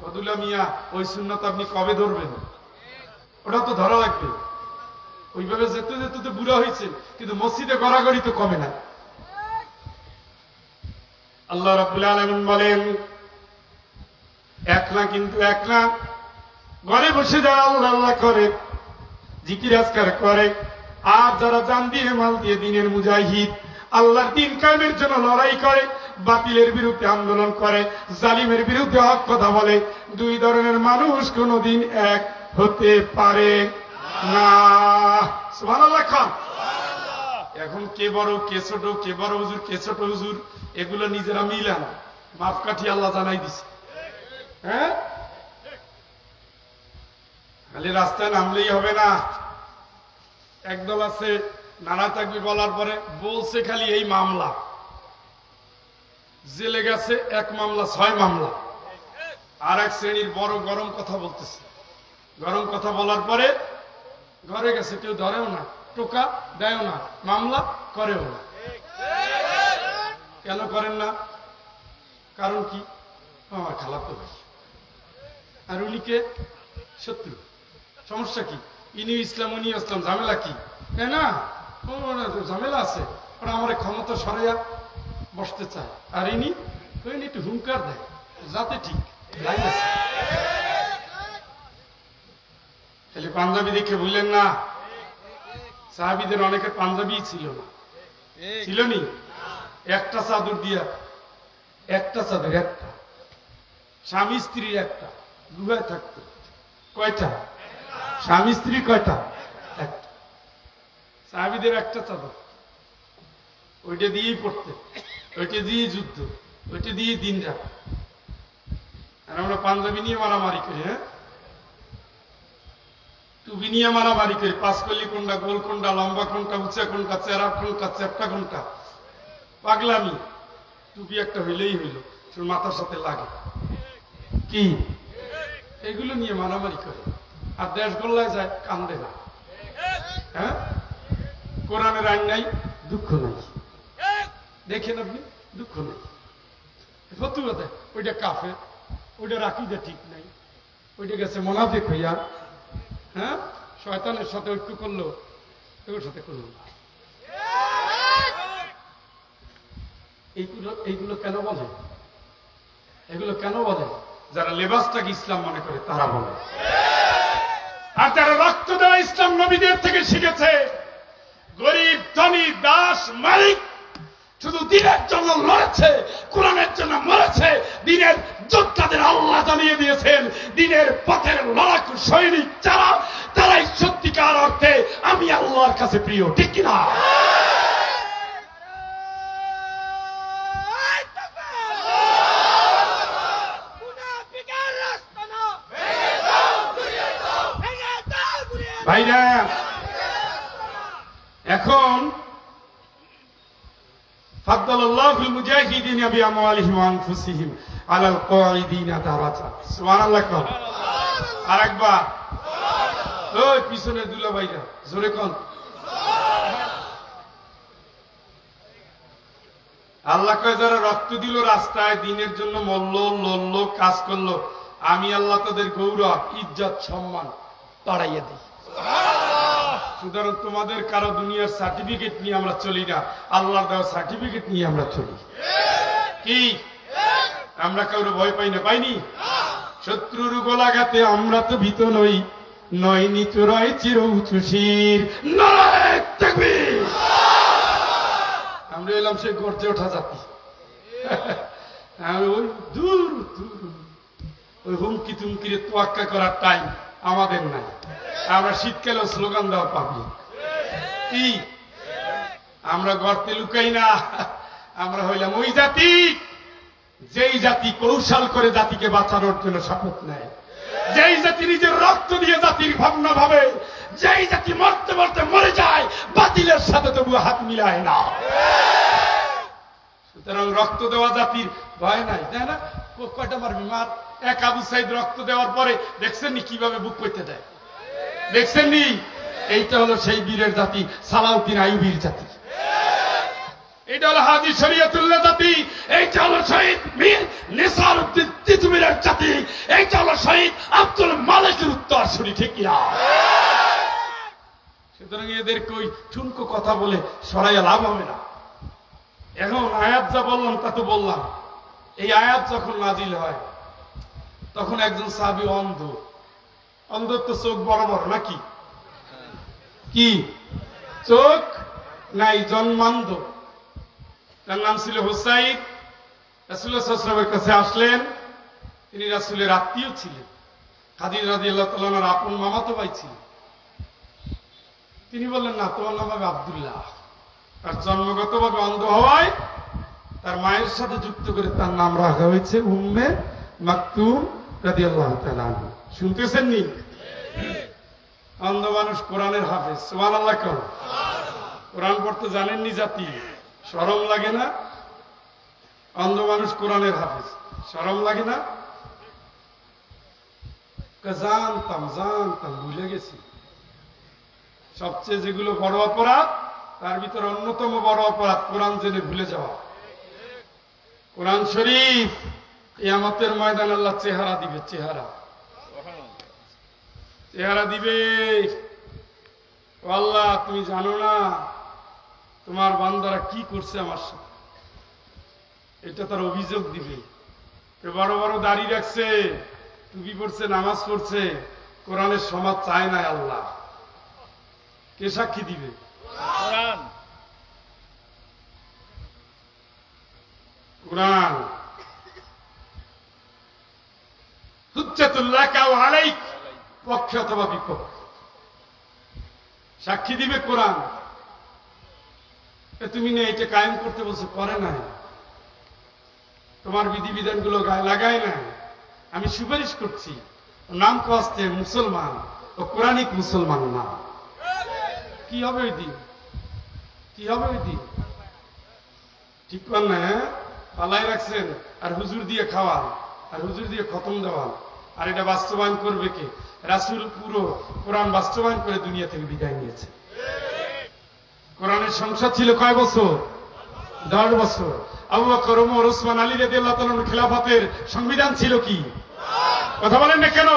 বদুল্লাহ মিয়া, ওই সুন্নাত আপনি কবে ধরবেন? ওটা তো ধরা লাগবে। ওইভাবে যেতে যেতে তো বুড়া হয়েছে, কিন্তু মসজিদে গড়াগড়ি তো কমে না। আল্লাহ রাব্বুল আলামিন বলেন, এক না, কিন্তু এক না, ঘরে বসে যারা আল্লাহ আল্লাহ করে, জিকির আজকার করে, আর যারা জান দিয়ে মাল দিয়ে দিনের মুজাহিদ, আল্লাহর দিন কায়েমের জন্য লড়াই করে, বাতিলের বিরুদ্ধে আন্দোলন করে, জালিমের বিরুদ্ধে হক কথা বলে, দুই ধরনের মানুষ কোনদিন এক হতে পারে না। সুবহানাল্লাহ খান। এখন কে বড় কে ছোট, কে বড় হুজুর কে ছোট হুজুর, এগুলো নিজেরা মিলান, মাপকাঠি আল্লাহ জানাই দিছে। হ্যাঁ, খালি রাস্তায় নামলেই হবে না। একদল আছে নানা তাকবীর বলার পরে বলছে খালি এই মামলা, জেলে গেছে 1 মামলা 6 মামলা। আর এক শ্রেণীর বড় গরম কথা বলতেছে, গরম কথা বলার পরে ঘরে গেছে, কেউ ধরেও না, টোকা দেয়ও না, মামলা করেও না। কেন করেন না? কারণ কি? আমার খালাতো ভাই, আর উনিকে শত্রু। সমস্যা কি? ইনি ইসলাম উনি ইসলাম, ঝামেলা কি? তাই না? ঝামেলা আছে, ওরা আমার ক্ষমতা সরাইয়া বসতে চায়, আর ইনি একটু হুঙ্কার দেয় যাতে ঠিক লাইন আছে। খালি পাঞ্জাবি দেখে বললেন না, সাহাবীদের অনেকের পাঞ্জাবি ছিল না, ছিল নি, একটা চাদর দিয়া, একটা চাদর, একটা স্বামী স্ত্রীর একটা গুহায় থাকতো। কয়টা স্বামী স্ত্রী? কয়টা? একটা। সাহাবীদের একটা চাদর, ওইটা দিয়েই পড়তে, ওইটা দিয়েই যুদ্ধ, ওইটা দিয়ে দিন রাত। আর আমরা পাঞ্জাবি নিয়ে মারামারি করি। হ্যাঁ, টুপি নিয়ে মারামারি করি, 5 কলি কোনটা, গোল কোনটা, লম্বা কোনটা, উঁচা কোনটা, চেরা কোনটা, চ্যাপটা কোনটা। পাগলামি। টুপি একটা হইলেই হইল, মাথার সাথে লাগে কি, এগুলো নিয়ে মারামারি করে। আর দেশ গোল্লায় যায়, কান্দে না। হ্যাঁ, কোরআনের আইন নাই, দুঃখ নাই। দেখেন আপনি, দুঃখ নাই। ফতুয়া দেয়, ওইটা কাফের, ওইটা রাকিদা ঠিক নাই, ওইটা গেছে মোনাফিক হইয়া। হ্যাঁ, শয়তানের সাথে ঐক্য করলো, ওর সাথে করলো না। এইগুলো কেন বলে? এগুলো কেন বলে? যারা লেবাসটাকে ইসলাম মনে করে তারা বলে। আর যারা রক্ত দেওয়া ইসলাম নবীদের থেকে শিখেছে, গরিব ধনী দাস মালিক, শুধু দিনের জন্য লড়েছে, কোরআনের জন্য মরেছে, দিনের যোদ্ধাদের আল্লাহ জানিয়ে দিয়েছেন, দিনের পথের লড়াকু সৈনিক যারা, তারাই সত্যিকার অর্থে আমি আল্লাহর কাছে প্রিয়। ঠিক কিনা? ভাইরা, এখন ফাদ্দালাল্লাহুল মুজাহিদিনা বিআমওয়ালিহিম ওয়া আনফুসিহিম আলাল কাঈদিনা দারাজা। সুবহানাল্লাহ। আরেকবার, ওই পিছনে দুলা ভাইরা জোরে কোন। আল্লাহ কয় যারা রক্ত দিল রাস্তায়, দিনের জন্য মরল, লড়লো, কাজ করলো, আমি আল্লাহ তাদের গৌরব, ইজ্জত, সম্মান বাড়াইয়া দিই। সুতরাং তোমাদের কারো দুনিয়ার সার্টিফিকেট নিয়ে আমরা চলি না, আল্লাহর দেওয়া সার্টিফিকেট নিয়ে আমরা চলি। কি আমরা কারো ভয় পাই না? পাইনি। শত্রুর গোলাঘাতে আমরা তো ভীত নই, নয় নিত রয় চির উঁচু শির। নারায়ে তাকবীর। আমরা এলাম সে গর্জে ওঠা জাতি। ওই দূর দূর ওই হুমকি তুমকিরে তোয়াক্কা করার টাইম আমাদের নাই। আমরা শীতকালেও স্লোগান দেওয়া পাবলিক। কি আমরা গর্তে লুকাই না, আমরা হইলাম ওই জাতি যেই জাতি কৌশল করে জাতিকে বাঁচানোর জন্য শপথ নেয়, যেই জাতি নিজের রক্ত দিয়ে জাতির ভাবনা ভাবে, যেই জাতি মরতে মরতে মরে যায়, বাতিলের সাথে তবু হাত মিলায় না। সুতরাং রক্ত দেওয়া জাতির ভয় নাই, তাই না? কয়টা মারবি মার। এক আবু সাইদ রক্ত দেওয়ার পরে দেখছেন নি কিভাবে বুক করতে দেয়? দেখছেন নি? এইটা হলো সেই বীরের জাতি, সালাউদ্দিন আইয়ুবীর জাতি। এটা হলো হাজী শরীয়তুল্লাহ জাতি। এইটা হলো শহীদ মীর নিসারউদ্দিন তিতুমীরের জাতি। এইটা হলো শহীদ আব্দুল মালিকের উত্তরসূরি। ঠিক কিনা? সুতরাং এদেরকে ওই ঠুনকো কথা বলে সরাইয়া লাভ হবে না। এখন আয়াত যা বললাম তা তো বললাম। এই আয়াত যখন নাজিল হয় তখন একজন সাহাবী অন্ধ, অন্ধর তো চোখ বড় বড় নাকি? কি চোখ নাই, জন্মান্ধ। তার নাম ছিল হুসাইন। রাসূলুল্লাহ সাল্লাল্লাহু আলাইহি ওয়াসাল্লামের কাছে আসলেন। তিনি রাসূলের আত্মীয় ছিলেন, খাদিজা রাদিয়াল্লাহু তাআলা আনহার আপন মামাতো ভাই ছিলেন। তিনি বললেন, না, তোমার নাম হবে আব্দুল্লাহ। তার জন্মগতভাবে অন্ধ হওয়ায় তার মায়ের সাথে যুক্ত করে তার নাম রাখা হয়েছে উম্মে মাকতুম রাদিয়াল্লাহু তাআলা আনহা। শুনতেছেন নি? অন্ধ মানুষ কোরআনের হাফেজ। সুবহানাল্লাহ। কোরআন পড়তে জানেননি জাতি, শরম লাগে না? অন্ধ মানুষ কোরআনের হাফেজ, শরম লাগে না? জানতাম ভুলে গেছি। সবচেয়ে যেগুলো বড় অপরাধ, তার ভিতরে অন্যতম বড় অপরাধ কোরআন জেনে ভুলে যাওয়া। কোরআন শরীফ কিয়ামতের ময়দান আল্লাহ চেহারা দিবে, চেহারা দিবে। ও আল্লাহ, তুমি জানো না তোমার বান্দারা কি করছে আমার সাথে, এটা তার অভিযোগ দিবে। বড় বড় দাড়ি রাখছে, টুপি পড়ছে, নামাজ পড়ছে, কোরআনের সমাজ চায় না আল্লাহ। কে সাক্ষী দিবে? কোরআন। হুজ্জাতুল্লাহ কাও আলাইক, পক্ষে অথবা বিপক্ষ, সাক্ষী দিবে কোরআন। তুমি না এটা কায়েম করতে বলছো, করে নাই, তোমার বিধিবিধানগুলো গায়ে লাগায় নাই, আমি সুপারিশ করছি, নাম কস্তে মুসলমান, ও কোরআনিক মুসলমান না। কি হবে ওই দিন? কি হবে ওই দিন? ঠিক কর না? পালাই রাখছেন, আর হুজুর দিয়ে খাওয়ান, আর হুজুর দিয়ে খতম দেওয়ান, আর এটা বাস্তবায়ন করবে কে? রাসূল পুরো কোরআন বাস্তবায়ন করে দুনিয়া থেকে বিদায় নিয়েছে। কোরআনের সংসদ ছিল কয় বছর? 10 বছর। আবু বকর, ওমর, ওসমান, আলী রাদিয়াল্লাহু তাআলার খিলাফতের সংবিধান ছিল কি? কথা বলেন না কেন?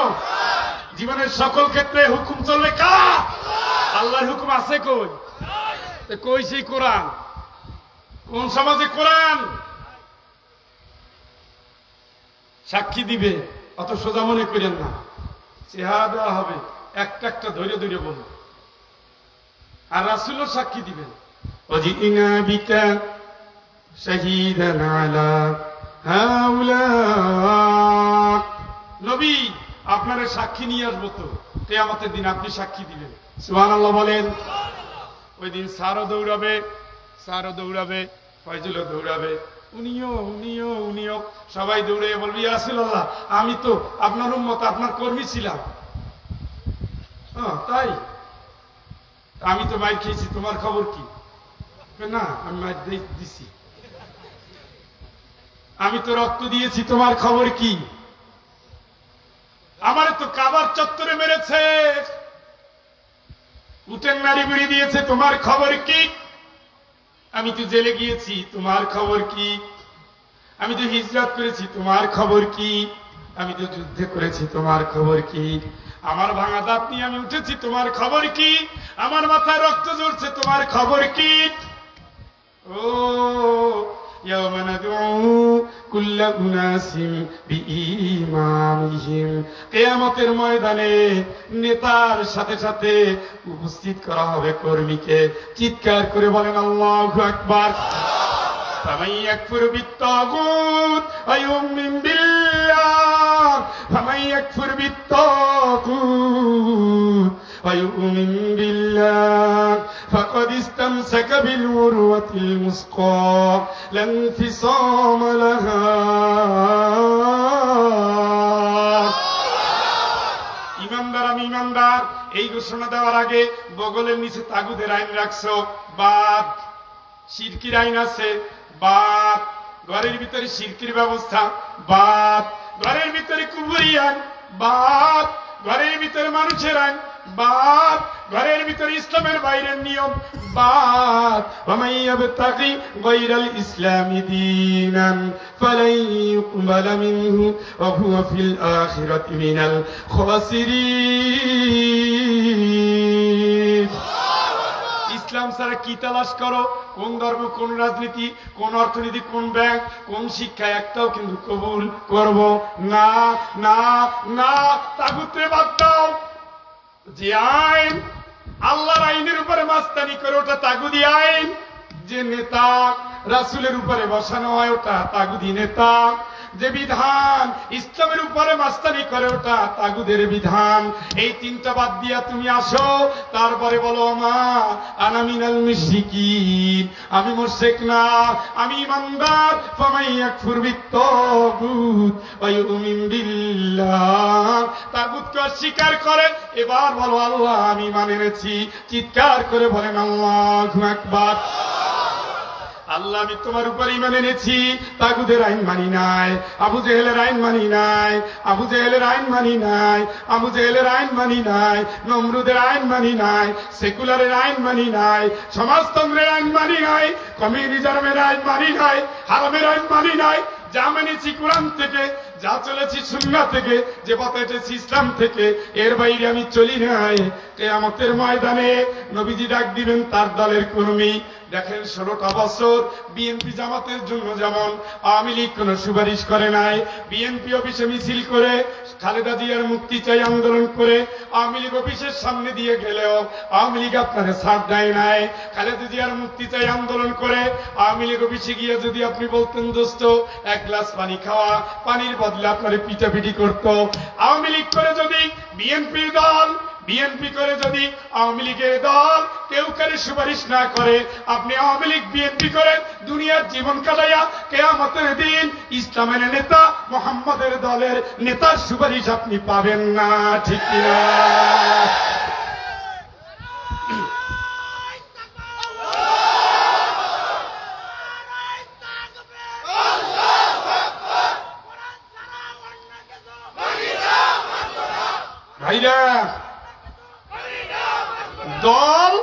জীবনের সকল ক্ষেত্রে হুকুম চলবে কার? আল্লাহর হুকুম আছে কই? কই সেই কোরআন? কোন সমাজে কোরআন সাক্ষী দিবে? অত সোজা মনে করেন না, চেহারা দেওয়া হবে, একটা একটা ধৈর্য ধৈর্য বলবে। আর রাসূলও সাক্ষী দিবেন, ওয়াজিনা বিকা শাহীদান আলা হাউলা। নবী, আপনারা সাক্ষী নিয়ে আসবো তো কিয়ামতের দিন, আপনি সাক্ষী দিবেন। সুবহানাল্লাহ বলেন। ওই দিন সারও দৌড়াবে, ফয়জুলও দৌড়াবে, উনিও সবাই দৌড়ে বলবি, ইয়া রাসূলুল্লাহ, আমি তো আপনার উম্মত, আপনার কর্মী ছিলাম। তাই? আমি তো মাইর খেয়েছি, তোমার খবর কি? না, আমি মাইর দিছি। আমি তো রক্ত দিয়েছি, তোমার খবর কি? আমারে তো কাবার চত্বরে মেরেছে, উটের নাড়ি বুড়ি দিয়েছে, তোমার খবর কি? আমি তো জেলে গিয়েছি, তোমার খবর কি? আমি তো হিজরত করেছি, তোমার খবর কি? আমি তো যুদ্ধে করেছি, তোমার খবর কি? আমার ভাঙা দাঁত নিয়ে আমি উঠেছি, তোমার খবর কি? আমার মাথায় রক্ত ঝরছে, তোমার খবর কি? ও ইয়াওমা নাদউ কুল্লা উনাসিম বিঈমামিহিম, কিয়ামতের ময়দানে নেতার সাথে সাথে উপস্থিত করা হবে কর্মীকে। চিৎকার করে বলেন আল্লাহু আকবার। فمن يكفر بالطاغوت ويؤمن بالله، فمن يكفر بالطاغوت ويؤمن بالله فقد استمسك بالعروة الوثقى لا انفصام لها। ইমানদার, আমি ইমানদার, এই ঘোষণা দেওয়ার আগে বগলের নিচে তাগুদের আইন রাখছো, বাদ শিরকির আইন আছে, বাদ ঘরের ভিতরে শিরকির ব্যবস্থা, বাদ ঘরের ভিতরে কুফরি আইন, বাদ ঘরের ভিতরে মানুষের আইন, বাদ ঘরের ভিতরে ইসলামের বাইরের নিয়ম, বাদ। ওয়ামান ইয়াবতাগি গায়রাল ইসলামি দীনান ফালান ইউকবালা মিনহু ওয়া হুয়া ফিল আখিরাতি মিনাল খাসিরিন। ইসলাম ছাড়া কি তালাশ করো? কোন ধর্ম, কোন রাজনীতি, কোন অর্থনীতি, কোন ব্যাংক, কোন শিক্ষা, একটাও কিন্তু কবুল করব না। না না, তাগুতে বাদ দাও। যে আইন আল্লাহর আইনের উপরে মাস্তানি করে ওটা তাগুদি আইন। যে নেতা রাসূলের উপরে বসানো হয় ওটা তাগুদি নেতা। যে বিধান ইসলামের উপরে মাস্তানি করে ওটা তাগুদের বিধান। এই তিনটা বাদ দিয়া তুমি আসো, তারপরে বলো মা আনা মিনাল মুশরিকিন, আমি মুশরিক না, আমি ইমানদার। ফামান ইয়াকফুর বিত্তাগুত ওয়া ইউমিন বিল্লাহ, তাগুতকে অস্বীকার করে এবার বলো আল্লাহ আমি মানে এনেছি। চিৎকার করে বলেন আল্লাহু আকবার। আল্লাহ আমি তোমার উপর ঈমান এনেছি, তাগুদের আইন মানি নাই, আবু জেহেলের আইন মানি নাই, আবু জেহেলের আইন মানি নাই, আবু জেহেলের আইন মানি নাই, নমরুদের আইন মানি নাই, সেকুলারের আইন মানি নাই, সমাজতন্ত্রের আইন মানি নাই, কমিউনিজমের আইন মানি নাই, হারামের আইন মানি নাই। যা মেনেছি কোরআন থেকে, যা চলেছি সুন্নাহ থেকে, যে পথে এসেছি ইসলাম থেকে, এর বাইরে আমি চলি নাই। কিয়ামতের ময়দানে নবীজি ডাক দিবেন তার দলের কর্মী। দেখেন 16টা বছর বিএনপি জামাতের জন্য যেমন আওয়ামী লীগ কোন সুপারিশ করে নাই, বিএনপি অফিসে মিছিল করে খালেদা জিয়ার মুক্তি চাই আন্দোলন করে আওয়ামী লীগ অফিসের সামনে দিয়ে গেলেও আওয়ামী লীগ আপনাকে ছাড় দেয় নাই। খালেদা জিয়ার মুক্তি চাই আন্দোলন করে আওয়ামী লীগ অফিসে গিয়ে যদি আপনি বলতেন দোস্ত এক গ্লাস পানি খাওয়া, পানির বদলে আপনারে পিটাপিটি করতো। আওয়ামী লীগ করে যদি বিএনপির দল, বিএনপি করে যদি আওয়ামী লীগের দল কেউ কারে সুপারিশ না করে, আপনি আওয়ামী লীগ বিএনপি করে দুনিয়ার জীবন কাটাইয়া কিয়ামতের দিন ইসলামের নেতা মুহাম্মদের দলের নেতার সুপারিশ আপনি পাবেন না। ঠিক কিনা? ভাইরা, দল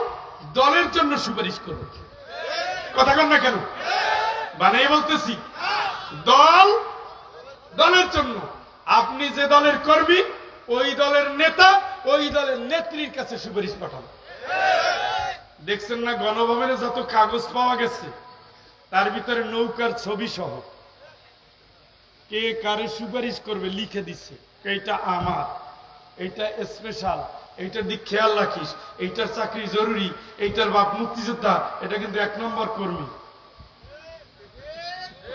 দলের জন্য সুপারিশ করবে, কথা কন না কেন? বানাই বলতেছি, দল দলের জন্য। আপনি যে দলের কর্মী, ওই দলের নেতা ওই দলের নেত্রীর কাছে সুপারিশ পাঠান। দেখছেন না গণভবনে যত কাগজ পাওয়া গেছে তার ভিতরে নৌকার ছবি সহ কে কারে সুপারিশ করবে লিখে দিচ্ছে। এইটা আমার, এইটা স্পেশাল, এইটার দিক খেয়াল রাখিস, এইটার চাকরি জরুরি, এইটার বাপ মুক্তিযোদ্ধা, এটা কিন্তু 1 নম্বর কর্মী।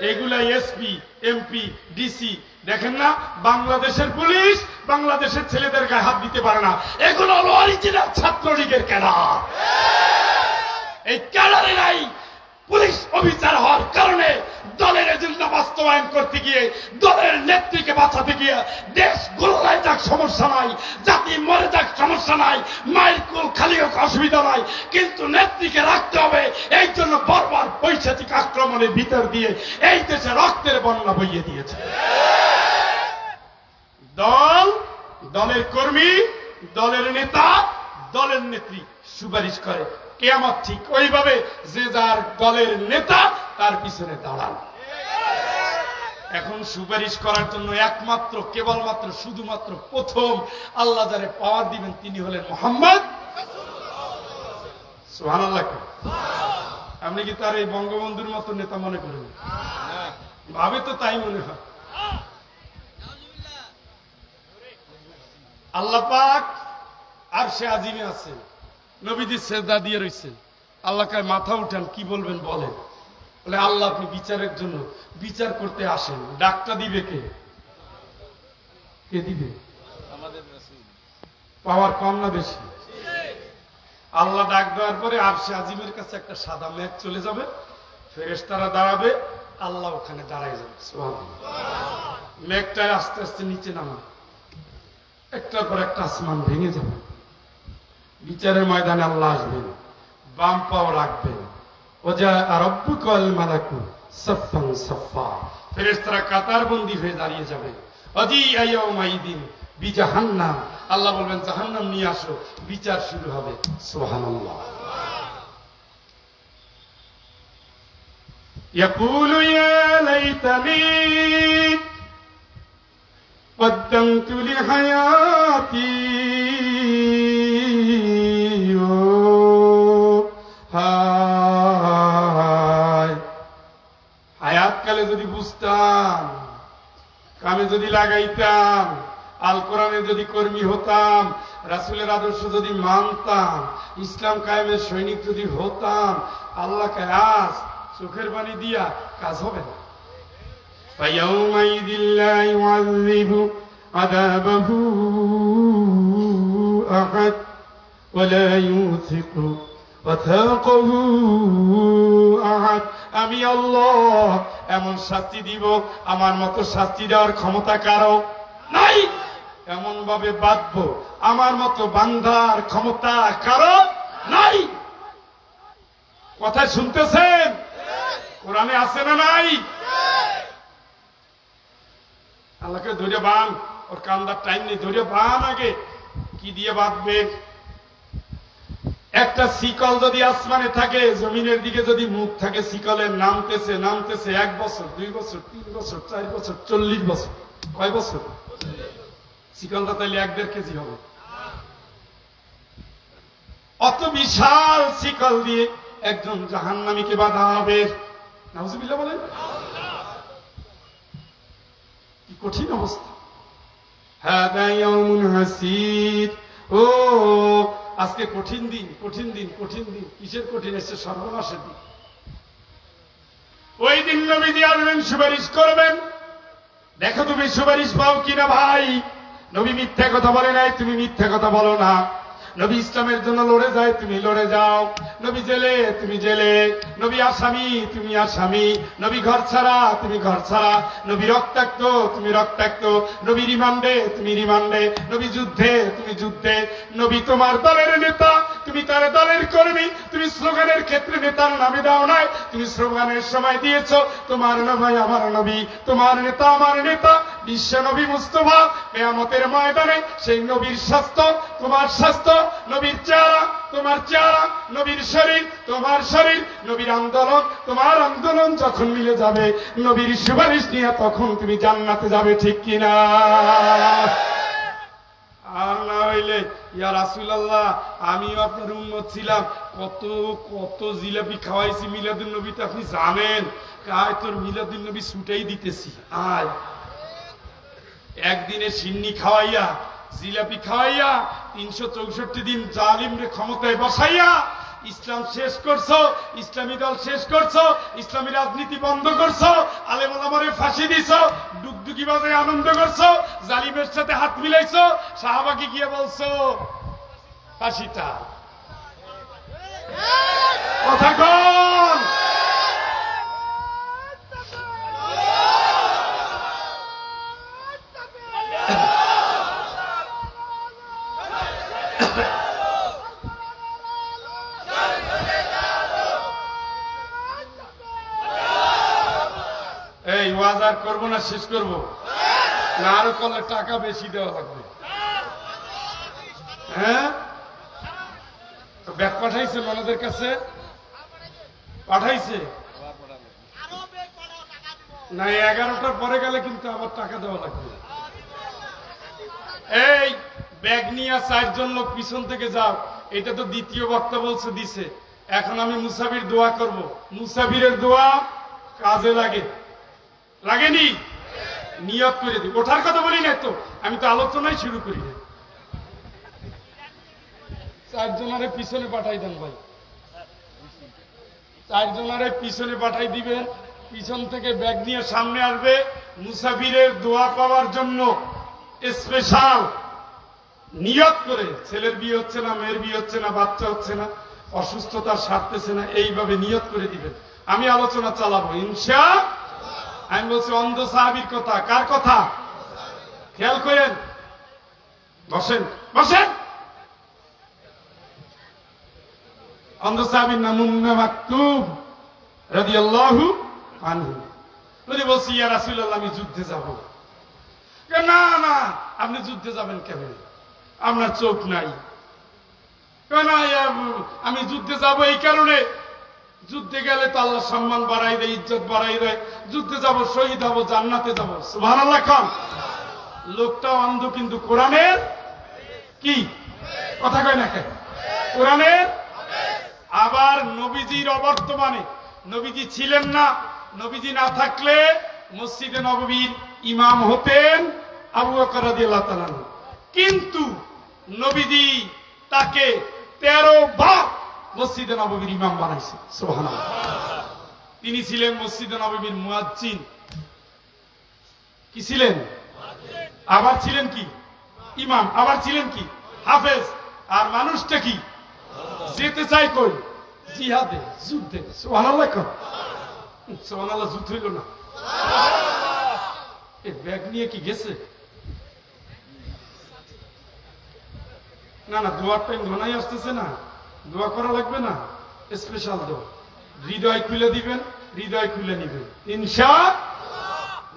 এগুলা এসপি, এমপি, ডিসি। দেখেন না বাংলাদেশের পুলিশ বাংলাদেশের ছেলেদের গায়ে হাত দিতে পারে না। এগুলো হলো অরিজিনাল ছাত্রলীগের ক্যাডার। এই ক্যাডারেরাই পুলিশ অফিসার হওয়ার কারণে দলের এজেন্ডা বাস্তবায়ন করতে গিয়ে, দলের নেত্রীকে বাঁচাতে গিয়ে দেশ গোল্লায় যাক সমস্যা নাই, জাতি মরে যাক সমস্যা নাই, মায়ের কোল খালি হোক অসুবিধা নাই, কিন্তু নেত্রীকে রাখতে হবে। এই জন্য বারবার পৈশাচিক আক্রমণের ভিতর দিয়ে এই দেশে রক্তের বন্যা বইয়ে দিয়েছে। দল, দলের কর্মী, দলের নেতা, দলের নেত্রী সুপারিশ করে। কিয়ামত ঠিক ওইভাবে যে যার দলের নেতা তার পিছনে দাঁড়ান। এখন সুপারিশ করার জন্য একমাত্র কেবলমাত্র শুধুমাত্র প্রথম আল্লাহ যারে পাওয়ার দিবেন তিনি হলেন মুহাম্মদ। সুবহানাল্লাহ। আপনি কি তার এই বঙ্গবন্ধুর মতো নেতা মনে করেন? ভাবে তো তাই মনে হয়। আল্লাহ পাক আরশে আজিমে আছেন, নবীজি সেজদা দিয়ে রয়েছেন। আল্লাহকে মাথা উঠান, কি বলবেন বলেন? বলে আল্লাহ আপনি বিচারের জন্য বিচার করতে আসেন, ডাকটা দিবে কে? কে দিবে? পাওয়ার কম না বেশি? আল্লাহ ডাক দেওয়ার পরে আরশে আজিমের কাছে একটা সাদা মেঘ চলে যাবে, ফেরেশতারা দাঁড়াবে, আল্লাহ ওখানে দাঁড়ায় যাবে। সুবহানাল্লাহ। মেঘটা আস্তে আস্তে নিচে নামবে, একটার পর একটা আসমান ভেঙে যাবে। বিচারের ময়দানে আল্লাহ আসবেন, বাম পাও রাখবেন, ওজা রব্বুকাল মালাকু সাফফান সাফফা, ফেরেশতারা কাতারবন্দি হয়ে দাঁড়িয়ে যাবে। অজি ইয়াউমাইদিন বিজাহান্নাম, আল্লাহ বলবেন জাহান্নাম নিয়ে আসো, বিচার শুরু হবে। সুবহানাল্লাহ। ইয়াকুলু ইয়া লাইতানি قدمت لحياتي বুঝতাম, কামে যদি লাগাইতাম, আল কোরআনের যদি কর্মী হতাম, রাসূলের আদর্শ যদি মানতাম, ইসলাম কায়েমের সৈনিক যদি হতাম, আল্লাহকে আজ চোখের পানি দিয়া কাজ হবে না। فَيَوْمَئِذٍ لَّا يُعَذِّبُ عَذَابَهُ أَحَدٌ وَلَا يُوثِقُ وَثَاقَهُ أَحَدٌ। আমি আল্লাহ এমন শাস্তি দিব, আমার মতো শাস্তি দেওয়ার ক্ষমতা কারো নাই। এমন ভাবে বাঁধবো, আমার মতো বান্ধার ক্ষমতা কারো নাই। কথা শুনতেছেন? কোরআনে আছে না নাই? আল্লাহকে ধরে বান, ওর কান্দার টাইম নেই, ধরে বান। আগে কি দিয়ে বাঁধবে? একটা শিকল যদি আসমানে থাকে, জমিনের দিকে যদি মুখ থাকে, শিকলের নামতেছে নামতেছে 1 বছর 2 বছর 3 বছর 4 বছর 40 বছর। কয় বছর? শিকলটা তাইলে 1-1.5 কেজি হবে। অত বিশাল শিকল দিয়ে একজন জাহান্নামীকে বাঁধা হবে। নাউজুবিল্লাহ বলেন। কি কঠিন অবস্থা। হাদা ইয়াউমুন হাসির। ও আজকে কঠিন দিন, কঠিন দিন, কঠিন দিন। কিসের কঠিন? এসে সর্বনাশের দিন। ওই দিন নবীজি আসবেন, সুপারিশ করবেন। দেখো তুমি সুপারিশ পাও কিনা ভাই। নবী মিথ্যা কথা বলে নাই, তুমি মিথ্যা কথা বলো না। নবী ইসলামের জন্য লড়ে যায়, তুমি লড়ে যাও। নবী জেলে, তুমি জেলে। নবী আসামি, তুমি আসামি। নবী ঘর ছাড়া, তুমি ঘর ছাড়া। নবী রক্তাক্ত, তুমি রক্তাক্ত। নবী রিমান্ডে, তুমি রিমান্ডে। নবী যুদ্ধে, তুমি যুদ্ধে। নবী তোমার দলের নেতা, তুমি তার দলের কর্মী। তুমি স্লোগানের ক্ষেত্রে নেতার নামে দাও নাই, তুমি স্লোগানের সময় দিয়েছ তোমার নবী আমার নবী, তোমার নেতা আমার নেতা, বিশ্ব নবী মুস্তাফা। কিয়ামতের ময়দানে সেই নবীর স্বাস্থ্য, তোমার স্বাস্থ্য, নবীর চেহারা, তোমার চেহারা, নবীর শরীর, তোমার শরীর, নবীর আন্দোলন, তোমার আন্দোলন যখন মিলে যাবে, নবীর সুপারিশ নিয়ে তখন তুমি জান্নাতে যাবে। ঠিক কিনা? আর না হইলে ইয়া রাসূলুল্লাহ, আমিও আপনার উম্মত ছিলাম, কত কত জিলাপি খাওয়াইছি মিলাদুন নবীতে, আপনি জানেন। আয় তোর মিলাদুন নবী ছুটেই দিতেছি। আয় একদিনে সিন্নি খাওয়াইয়া, জিলাপি খাওয়াইয়া, 364 দিন জালিমরে ক্ষমতায় বসাইয়া ইসলাম শেষ করছো, ইসলামী দল শেষ করছো, ইসলামী রাজনীতি বন্ধ করছো, আলেম ওলামারে ফাঁসি দিছো, ডুগডুগি বাজে আনন্দ করছো, জালিমের সাথে হাত মিলাইছো, সাহাবাকে গিয়ে বলছো ফাঁসিটা। কথা কোন? এই ওয়াজ আর করবো না, শেষ করবো না? আরো করলে টাকা বেশি দেওয়া লাগবে। হ্যাঁ, ব্যাগ পাঠাইছে ওনাদের কাছে? পাঠাইছে না? 11টার পরে গেলে কিন্তু আবার টাকা দেওয়া লাগবে। এই ব্যাগ নিয়ে 4 জন লোক পিছন থেকে যাও। এটা তো দ্বিতীয় বক্তা বলছে দিছে। এখন আমি মুসাফির দোয়া করব। মুসাফিরের দোয়া কাজে লাগে, লাগেনি? নিয়ত করে দিই। ওঠার কথা বলি না তো, আমি তো আলোচনাই শুরু করি না। 4 জনারে পিছনে পাঠাই দেন ভাই, 4 জনারে পিছনে পাঠাই দিবেন। পিছন থেকে ব্যাগ নিয়ে সামনে আসবে। মুসাফিরের দোয়া পাওয়ার জন্য স্পেশাল নিয়ত করে, ছেলের বিয়ে হচ্ছে না, মেয়ের বিয়ে হচ্ছে না, বাচ্চা হচ্ছে না, অসুস্থতা সারতেছে না, এইভাবে নিয়ত করে দিবেন। আমি আলোচনা চালাবো ইনশাআল্লাহ। আমি বলছি অন্ধ সাহাবীর কথা। কার কথা? খেয়াল করেন। বসেন বসেন। অন্ধ সাহাবীর নাম উম্মে মাকতুম রাদিয়াল্লাহু আনহু। উনি বলছি ইয়া রাসূলুল্লাহ, আমি যুদ্ধে যাব। না না, আপনি যুদ্ধে যাবেন কেন? আপনার চোখ নাই। না, আমি যুদ্ধে যাব এই কারণে, যুদ্ধে গেলে তো আল্লাহ সম্মান বাড়াই দেয়, ইজ্জত বাড়াই দেয়। যুদ্ধে যাব, শহীদ হব, জান্নাতে যাব। সুবহানাল্লাহ খান। লোকটা অন্ধ কিন্তু কোরআনের কি কথা কয় না কেন? কোরআনের। আবার নবীজির অবর্তমানে, নবীজি ছিলেন না, নবীজি না থাকলে মসজিদে নববীর ইমাম হতেন আবু বকর রাদিয়াল্লাহু তাআলা আনহু। কিন্তু নবীজি তাকে 13 বার মসজিদে নববীর ইমাম বানাইছে। সুবহানাল্লাহ। তিনি ছিলেন মসজিদে নববীর মুয়াজ্জিন। কি ছিলেন? আবার ছিলেন কি? ইমাম। আবার ছিলেন কি? হাফেজ। আর মানুষটা কি? যেতে চাই কই? জিহাদে, যুদ্ধে। সুবহানাল্লাহ। সুবহানাল্লাহ। যুদ্ধ হইল না, এই ব্যাগ নিয়ে কি গেছে? না না, দোয়ার টাইম ঘনাই আসতেছে না, দোয়া করা লাগবে না, স্পেশাল দোয়া। হৃদয় খুলে দিবেন, হৃদয় খুলে নিবেন ইনশাআল্লাহ।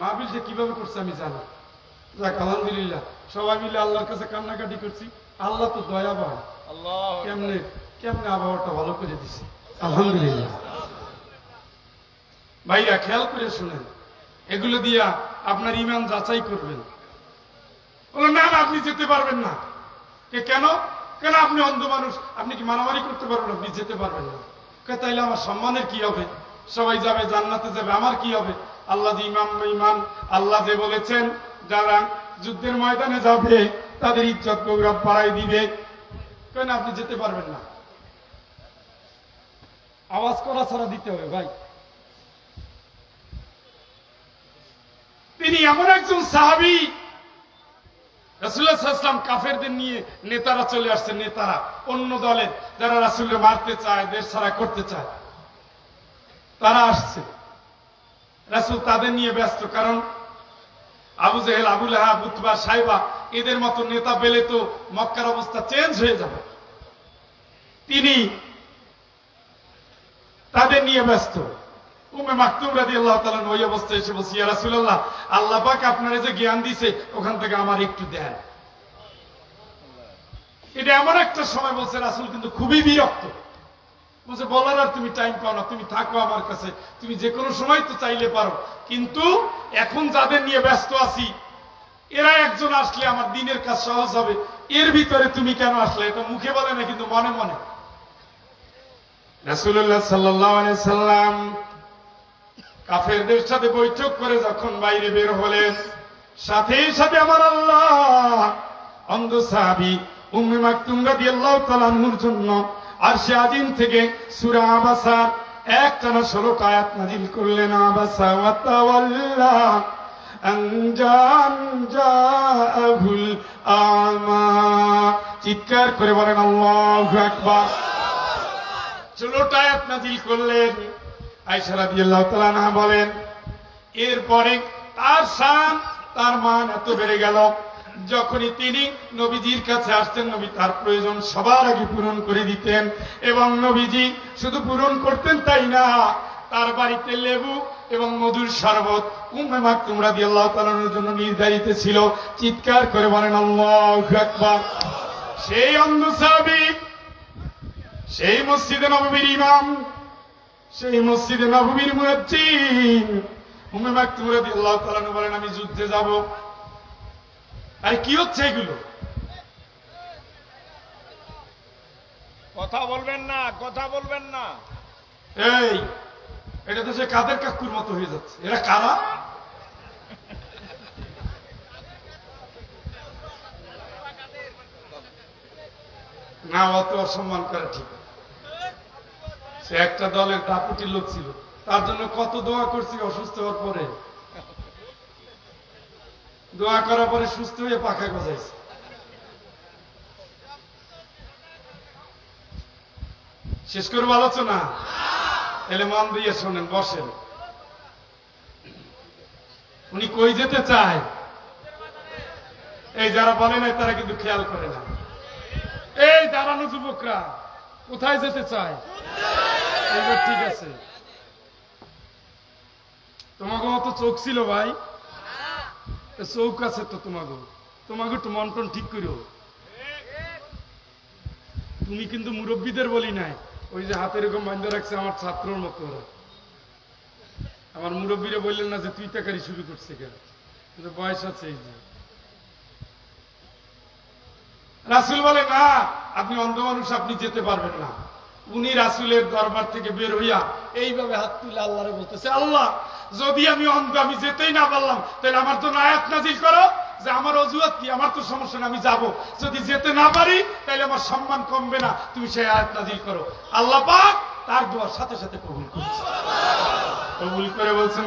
মাহফিলটা কিভাবে করছে আমি জানি। যাক আলহামদুলিল্লাহ, সবাই মিলে আল্লাহর কাছে কান্নাকাটি করছি। আল্লাহ তো দয়াবান, আল্লাহ কেমনে কেমনে আবহাওয়াটা ভালো করে দিছে। আলহামদুলিল্লাহ। ভাইরা খেয়াল করে শুনেন, এগুলো দিয়া আপনার ইমান যাচাই করবেন। বলো না না, আপনি যেতে পারবেন না। কেন? কেন? আপনি অন্ধ মানুষ, আপনি কি মারামারি করতে পারবেন? আপনি যেতে পারবেন না। তাইলে আমার সম্মানের কি হবে? সবাই যাবে, জান্নাতে যাবে, আমার কি হবে? আল্লাহ যে ইমান, আল্লাহ যে বলেছেন যারা যুদ্ধের ময়দানে যাবে তাদের ইজ্জত গৌরব বাড়াই দিবে। কেন? আপনি যেতে পারবেন না। আওয়াজ করা ছাড়া দিতে হবে ভাই। তিনি এমন একজন সাহাবী, রাসূলুল্লাহ সাল্লাল্লাহু আলাইহি ওয়াসাল্লাম কাফেরদের নিয়ে নেতারা চলে আসছে, নেতারা অন্য দলের যারা রাসূলকে মারতে চায়, দেশ ছাড়া করতে চায়, তারা আসছে। রাসূল তাদের নিয়ে ব্যস্ত, কারণ আবু জেহেল, আবু লাহাব, উতবা, সাইবা এদের মতো নেতা পেলে তো মক্কার অবস্থা চেঞ্জ হয়ে যাবে। তিনি তাদের নিয়ে ব্যস্ত। উম্মে মাকতুম রাদিয়াল্লাহু তাআলা ওই অবস্থায় এসে বলছে, ইয়া রাসূলুল্লাহ, আল্লাহ পাক আপনারে যে জ্ঞান দিয়েছে ওখান থেকে আমার একটু দেন। এটা এমন একটা সময় বলছে, রাসূল কিন্তু খুবই বিরক্ত। বলছে, বলার আর তুমি টাইম পাও না, তুমি থাকো আমার কাছে, তুমি যে কোনো সময় তো চাইলে পারো, কিন্তু এখন যাদের নিয়ে ব্যস্ত আছি এরা একজন আসলে আমার দিনের কাজ সহজ হবে, এর ভিতরে তুমি কেন আসলে? এটা মুখে বলে না, কিন্তু মনে মনে। রাসূলুল্লাহ সাল্লাল্লাহু আলাইহি সাল্লাম কাফেরদের সাথে বৈঠক করে যখন বাইরে বের হলেন, সাথে সাথে আমার আল্লাহ অন্ধ সাহাবী উম্মে মাকতুম রাদিয়াল্লাহু তাআলা আনহুর জন্য আরশে আজিম থেকে সূরা আবাসা একটানা 16টা আয়াত নাযিল করলেন। আবাসা ওয়া তাওয়াল্লা আনজান জাআহুল আমা। চিৎকার করে বলেন আল্লাহু আকবার। 16টা আয়াত নাযিল করলেন। আয়েশা রাদিয়াল্লাহু তাআলা আনহা বলেন, এরপরে তার শান, তার মান এত বেড়ে গেল, যখনই তিনি নবীজির কাছে আসতেন নবী তার প্রয়োজন সবার আগে পূরণ করে দিতেন। এবং নবীজি শুধু পূরণ করতেন তাই না, তার বাড়িতে লেবু এবং মধুর শরবত উম্মে মাকতুম রাদিয়াল্লাহু তাআলার জন্য নির্ধারিত ছিল। চিৎকার করে বলেন আল্লাহু আকবার। সেই অন্ধ সাহাবী, সেই মসজিদে নববীর ইমাম, সেই মসজিদে নববীর মুয়াজ্জিন উম্মে মাকতুম রাদিয়াল্লাহু তাআলা বলেন, আমি যুদ্ধে যাব। আরে কি হচ্ছে এগুলো? কথা বলবেন না, কথা বলবেন না। এই এটা তো সে কাদের কাকুর মতো হয়ে যাচ্ছে। এরা কারা? না, অত অসম্মান করা ঠিক। সে একটা দলের দাপুটির লোক ছিল, তার জন্য কত দোয়া করছি অসুস্থ হওয়ার পরে। দোয়া করার পরে সুস্থ হয়ে পাখা গজাইছে। শেষ করবো আলোচনা, এলে মন দিয়ে শোনেন, বসেন। উনি কই যেতে চায়? এই যারা বলে না তারা কিন্তু খেয়াল করে না। এই দাঁড়ানো যুবকরা কোথায় যেতে চায়? এইবার ঠিক আছে। তোমাকে মতো চোখ ছিল ভাই, চৌক আছে তো তোমাকে একটু মন টন ঠিক করো। তুমি কিন্তু মুরব্বীদের বলি নাই, ওই যে হাতে এরকম বান্ধে রাখছে আমার ছাত্রর মতো ওরা। আমার মুরব্বীরা বললেন না যে তুই তাকারি শুরু করছে কেন, কিন্তু বয়স আছে। এই যে রাসূল বলে, না আপনি অন্ধ মানুষ, আপনি যেতে পারবেন না। উনি রাসূলের দরবার থেকে বের হইয়া এইভাবে হাত তুলে আল্লাহরে বলতেছে, আল্লাহ যদি আমি অন্ধ, আমি যেতেই না পারলাম, তাহলে আমার তো আয়াত নাজিল করো যে আমার অজুহাত কি, আমার তো সমস্যা না, আমি যাব। যদি যেতে না পারি তাহলে আমার সম্মান কমবে না, তুমি সেই আয়াত নাজিল করো। আল্লাহ পাক তার দোয়ার সাথে সাথে কবুল করেছে। কবুল করে বলছেন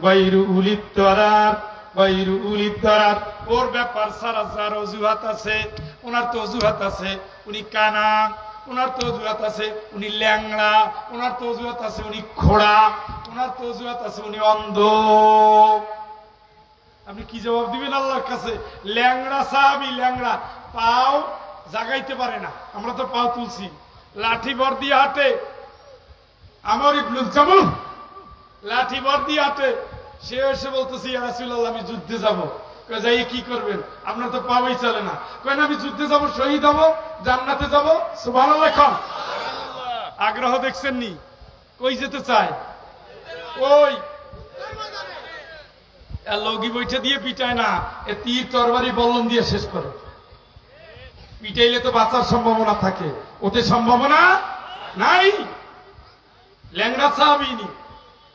গায়রু উলিদ দারার, গায়রু উলিদ দারার। ওর ব্যাপার সারা যার অজুহাত আছে, ওনার তো অজুহাত আছে উনি কানা, ওনার তো অজুহাত আছে উনি ল্যাংড়া, ওনার তো অজুহাত আছে উনি খোড়া, ওনার তো অজুহাত আছে উনি অন্ধ। আপনি কি জবাব দিবেন আল্লাহর কাছে? ল্যাংড়া সাহাবী, ল্যাংড়া, পাও জাগাইতে পারে না, আমরা তো পাও তুলছি, লাঠি ভর দিয়ে হাঁটে। আমর ইবনে জামুহ লাঠি ভর দিয়ে হাঁটে, সে এসে বলতেছে, ইয়া রাসূলুল্লাহ আমি যুদ্ধে যাব। কয় যাই কি করবেন, আপনার তো পাওয়াই চলে না। কয় না আমি যুদ্ধে যাব, শহীদ হব, জান্নাতে যাব। সুবহানাল্লাহ। আগ্রহ দেখছেন নি? কই যেতে চায়? ওই লগি বৈঠা দিয়ে পিটায় না, এ তীর তরবারি বল্লম দিয়ে শেষ করে। পিটাইলে তো বাঁচার সম্ভাবনা থাকে, ওতে সম্ভাবনা নাই। ল্যাংড়া সাহাবী ইনি।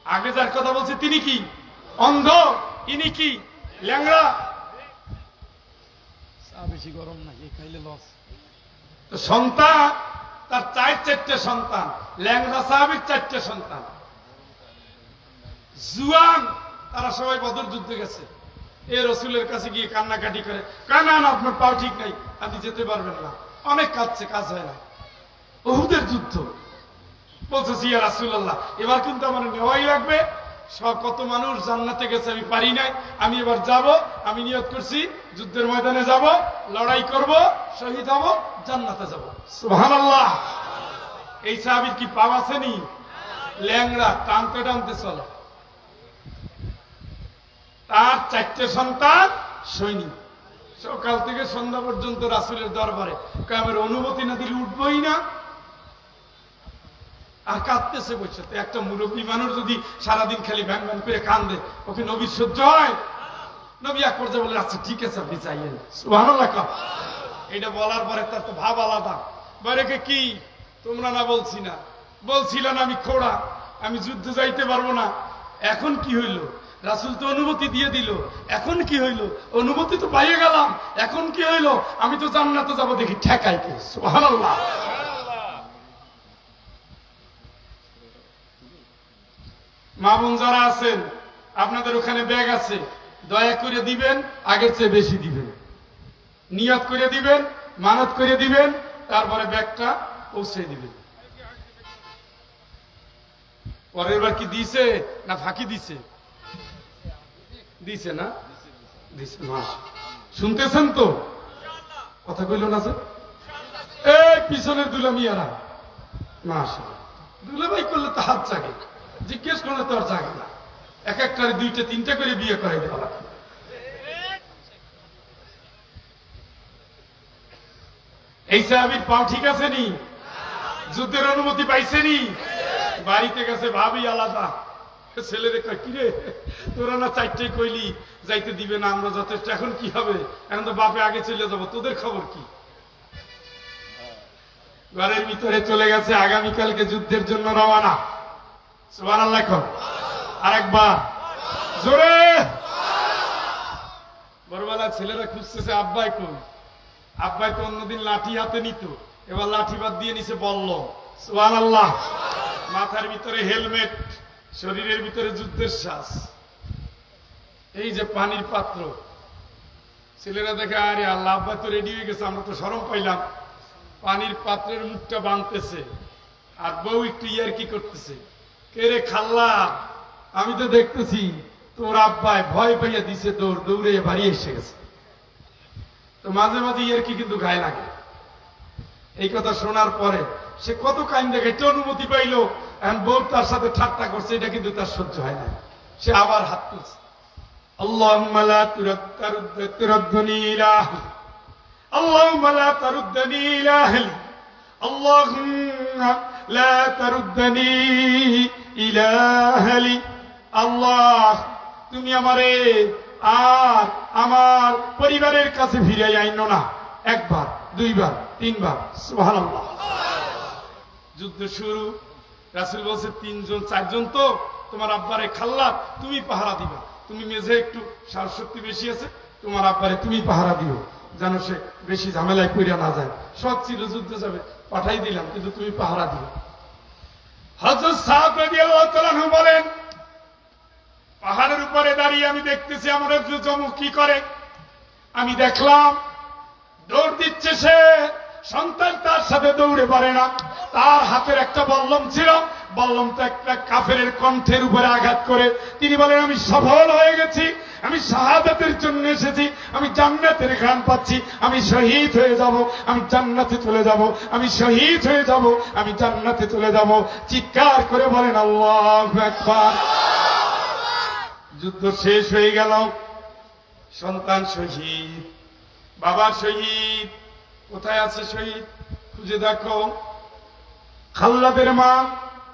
আগে যার কথা বলছে তিনি কি অন্ধ, ইনি কি ল্যাংড়া। বেশি গরম না, খাইলে লস। সন্তান তার চারটে সন্তান, ল্যাংড়া সাহাবীর 4টে সন্তান। জুয়ান তারা সবাই বদর যুদ্ধে গেছে। এ রাসূলের কাছে গিয়ে কান্নাকাটি করে, কানা না আপনার পাও ঠিক নাই, আপনি যেতে পারবেন না। অনেক কাঁদছে, কাজ হয় না। উহুদের যুদ্ধ বলতেছি, ইয়া রাসূলুল্লাহ এবার কিন্তু আমার নেওয়াই লাগবে, কত মানুষ জান্নাতে গেছে আমি পারি নাই, আমি এবার যাব, আমি নিয়ত করছি যুদ্ধের ময়দানে যাব, লড়াই করব, শহীদ হব, জান্নাতে যাব। সুবহানাল্লাহ। এই সাহাবীর কি পাও আসেনি? ল্যাংড়া, টানতে টানতে চলে। তার 4টে সন্তান সৈনিক। সকাল থেকে সন্ধ্যা পর্যন্ত রাসূলের দরবারে, আমার অনুমতি না দিলে উঠবই না। আর কাঁদতেছে বসে। একটা মুরব্বী মানুষ যদি সারাদিন খালি ভ্যান ভ্যান করে কান্দে, ওকে নবীর সহ্য হয়? নবী এক পর্যায়ে বলে, আচ্ছা ঠিক আছে আপনি চাইয়েন। সুবহানাল্লাহ। এটা বলার পরে তার তো ভাব আলাদা। বাইরেকে কি তোমরা না বলছিলাম আমি খোড়া, আমি যুদ্ধে যাইতে পারবো না, এখন কি হইল? রাসূল তো অনুমতি দিয়ে দিল, এখন কি হইল? অনুমতি তো পাইয়ে গেলাম, এখন কি হইল? আমি তো জান্নাতে যাব, দেখি ঠেকাই কে। সুবহানাল্লাহ। মা বোন যারা আছেন, আপনাদের ওখানে ব্যাগ আছে, দয়া করে দিবেন, আগের চেয়ে বেশি দিবেন, নিয়ত করে দিবেন, মানত করে দিবেন, তারপরে ব্যাগটা পৌঁছে দিবেন। পরের বার কি দিছে না ফাঁকি দিছে? দিছে না? দিছে। শুনতেছেন তো? কথা কইল না যে এই পিছনের দুলামিয়ারা, মাশাআল্লাহ। দুলাভাই করলে তো হাত জাগে, জিজ্ঞেস করলে তো আর জাগে না। এক একটারে 2টা 3টা করে বিয়ে করে দেওয়া লাগবে। এই সাহাবীর পাও ঠিক আছে নি? যুদ্ধের অনুমতি পাইছে নি? বাড়িতে গেছে, ভাবি আলাদা। ছেলেরে কয়, কিরে তোরা না 4টে কইলি যাইতে দিবে না, আমরা যথেষ্ট, এখন কি হবে? এখন তো বাপে আগে চলে যাব, তোদের খবর কি? ঘরের ভিতরে চলে গেছে, আগামীকালকে যুদ্ধের জন্য রওনা। সুবহানাল্লাহ। আরেকবার জোরে। বড়বেলা ছেলেরা খুঁজতেছে আব্বাই কই। আব্বাই তো অন্যদিন লাঠি হাতে নিত, এবার লাঠি বাদ দিয়ে নিছে বলল। সুবহানাল্লাহ। মাথার ভিতরে হেলমেট, শরীরের ভিতরে যুদ্ধের শ্বাস, এই যে পানির পাত্র। ছেলেরা দেখে, আরে আল্লাহ, আব্বাই তো রেডি হয়ে গেছে, আমরা তো শরম পাইলাম। পানির পাত্রের মুখটা বাঁধতেছে, আর বউ একটু ইয়ারকি করতেছে। কে রে খাল্লা, আমি তো দেখতেছি তোর আব্বাই ভয় পাইয়া দিছে, দৌড়ে বাড়ি এসে গেছে। তো মাঝে মাঝে ইয়ারকি কিন্তু গায়ে লাগে। এই কথা শোনার পরে সে কত কাইন্দে গেছে, অনুমতি পাইল, এখন বউ তার সাথে ঠাট্টা করছে, এটা কিন্তু তার সহ্য হয় না। সে আবার হাত তুলছে, আল্লাহুম্মা লা তুরদ্দনি ইলা, আল্লাহুম্মা লা তারুদ্দানি ইলা আহলি, আল্লাহুম্মা লা তারুদ্দানি ইলা আহলি। আল্লাহ তুমি আমারে আর আমার পরিবারের কাছে ফিরে আইনো না। 1 বার 2 বার 3 বার। সুবহানাল্লাহ। যুদ্ধ শুরু। রাসূল বলছে 3 জন 4 জন তো তোমার আব্বারে খাল্লাত তুমি পাহারা দিবা, তুমি মেঝে একটু সারশক্তি বেশি আছে, তোমার আব্বারে তুমি পাহারা দিও যেন সে বেশি ঝামেলায় পড়ে না যায়। সব ছিল যুদ্ধে যাবে, পাঠাই দিলাম, কিন্তু তুমি পাহারা দিও। হযরত সাদ রাদিয়াল্লাহু তাআলা আনহু বলেন, পাহাড়ের উপরে দাঁড়িয়ে আমি দেখতেছি আমার ইবনে জমু কি করে। আমি দেখলাম দৌড় দিচ্ছে সে, সন্তান তার সাথে দৌড়ে পারে না। তার হাতের একটা বল্লম ছিল, বল্লমটা একটা কাফেরের কণ্ঠের উপরে আঘাত করে তিনি বলেন, আমি সফল হয়ে গেছি, আমি শাহাদাতের জন্য এসেছি, আমি জান্নাতের ঘ্রাণ পাচ্ছি, আমি শহীদ হয়ে যাব, আমি জান্নাতে চলে যাব, আমি শহীদ হয়ে যাব, আমি জান্নাতে চলে যাব। চিৎকার করে বলেন আল্লাহু আকবার। যুদ্ধ শেষ হয়ে গেল, সন্তান শহীদ, বাবা শহীদ। কোথায় আছে শহীদ? খুঁজে দেখো। খাল্লাদের মা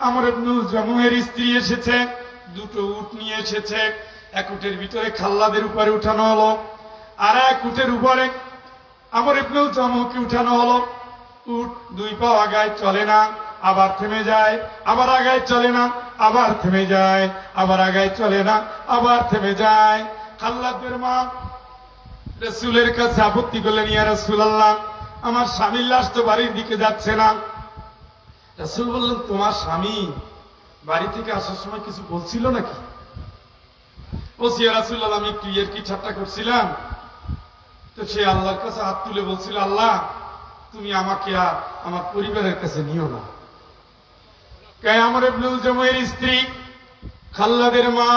আমর ইবনে জামুহের স্ত্রী এসেছে, 2টো উট নিয়ে এসেছে। এক উটের ভিতরে খাল্লাদের উপরে উঠানো হলো, আর এক উটের উপরে আমর ইবনে জামুহকে উঠানো হলো। উট 2 পা আগায় চলে না, আবার থেমে যায়, আবার আগায় চলে না, আবার থেমে যায়, আবার আগায় চলে না, আবার থেমে যায়। খাল্লাদের মা রাসূলের কাছে আপত্তি করলেন, ইয়া রাসূলুল্লাহ, আমার স্বামীর লাশ তো বাড়ির দিকে যাচ্ছে না। রাসূল বললেন, তোমার স্বামী বাড়ি থেকে আসার সময় কিছু বলছিল নাকি? বলছি, ইয়া রাসূলুল্লাহ, আমি একটু কি ঠাট্টা করছিলাম। তো সে আল্লাহর কাছে হাত তুলে বলছিল, আল্লাহ তুমি আমাকে আর আমার পরিবারের কাছে নিও না। আমর ইবনে জামুহের স্ত্রী খাল্লাদের মা,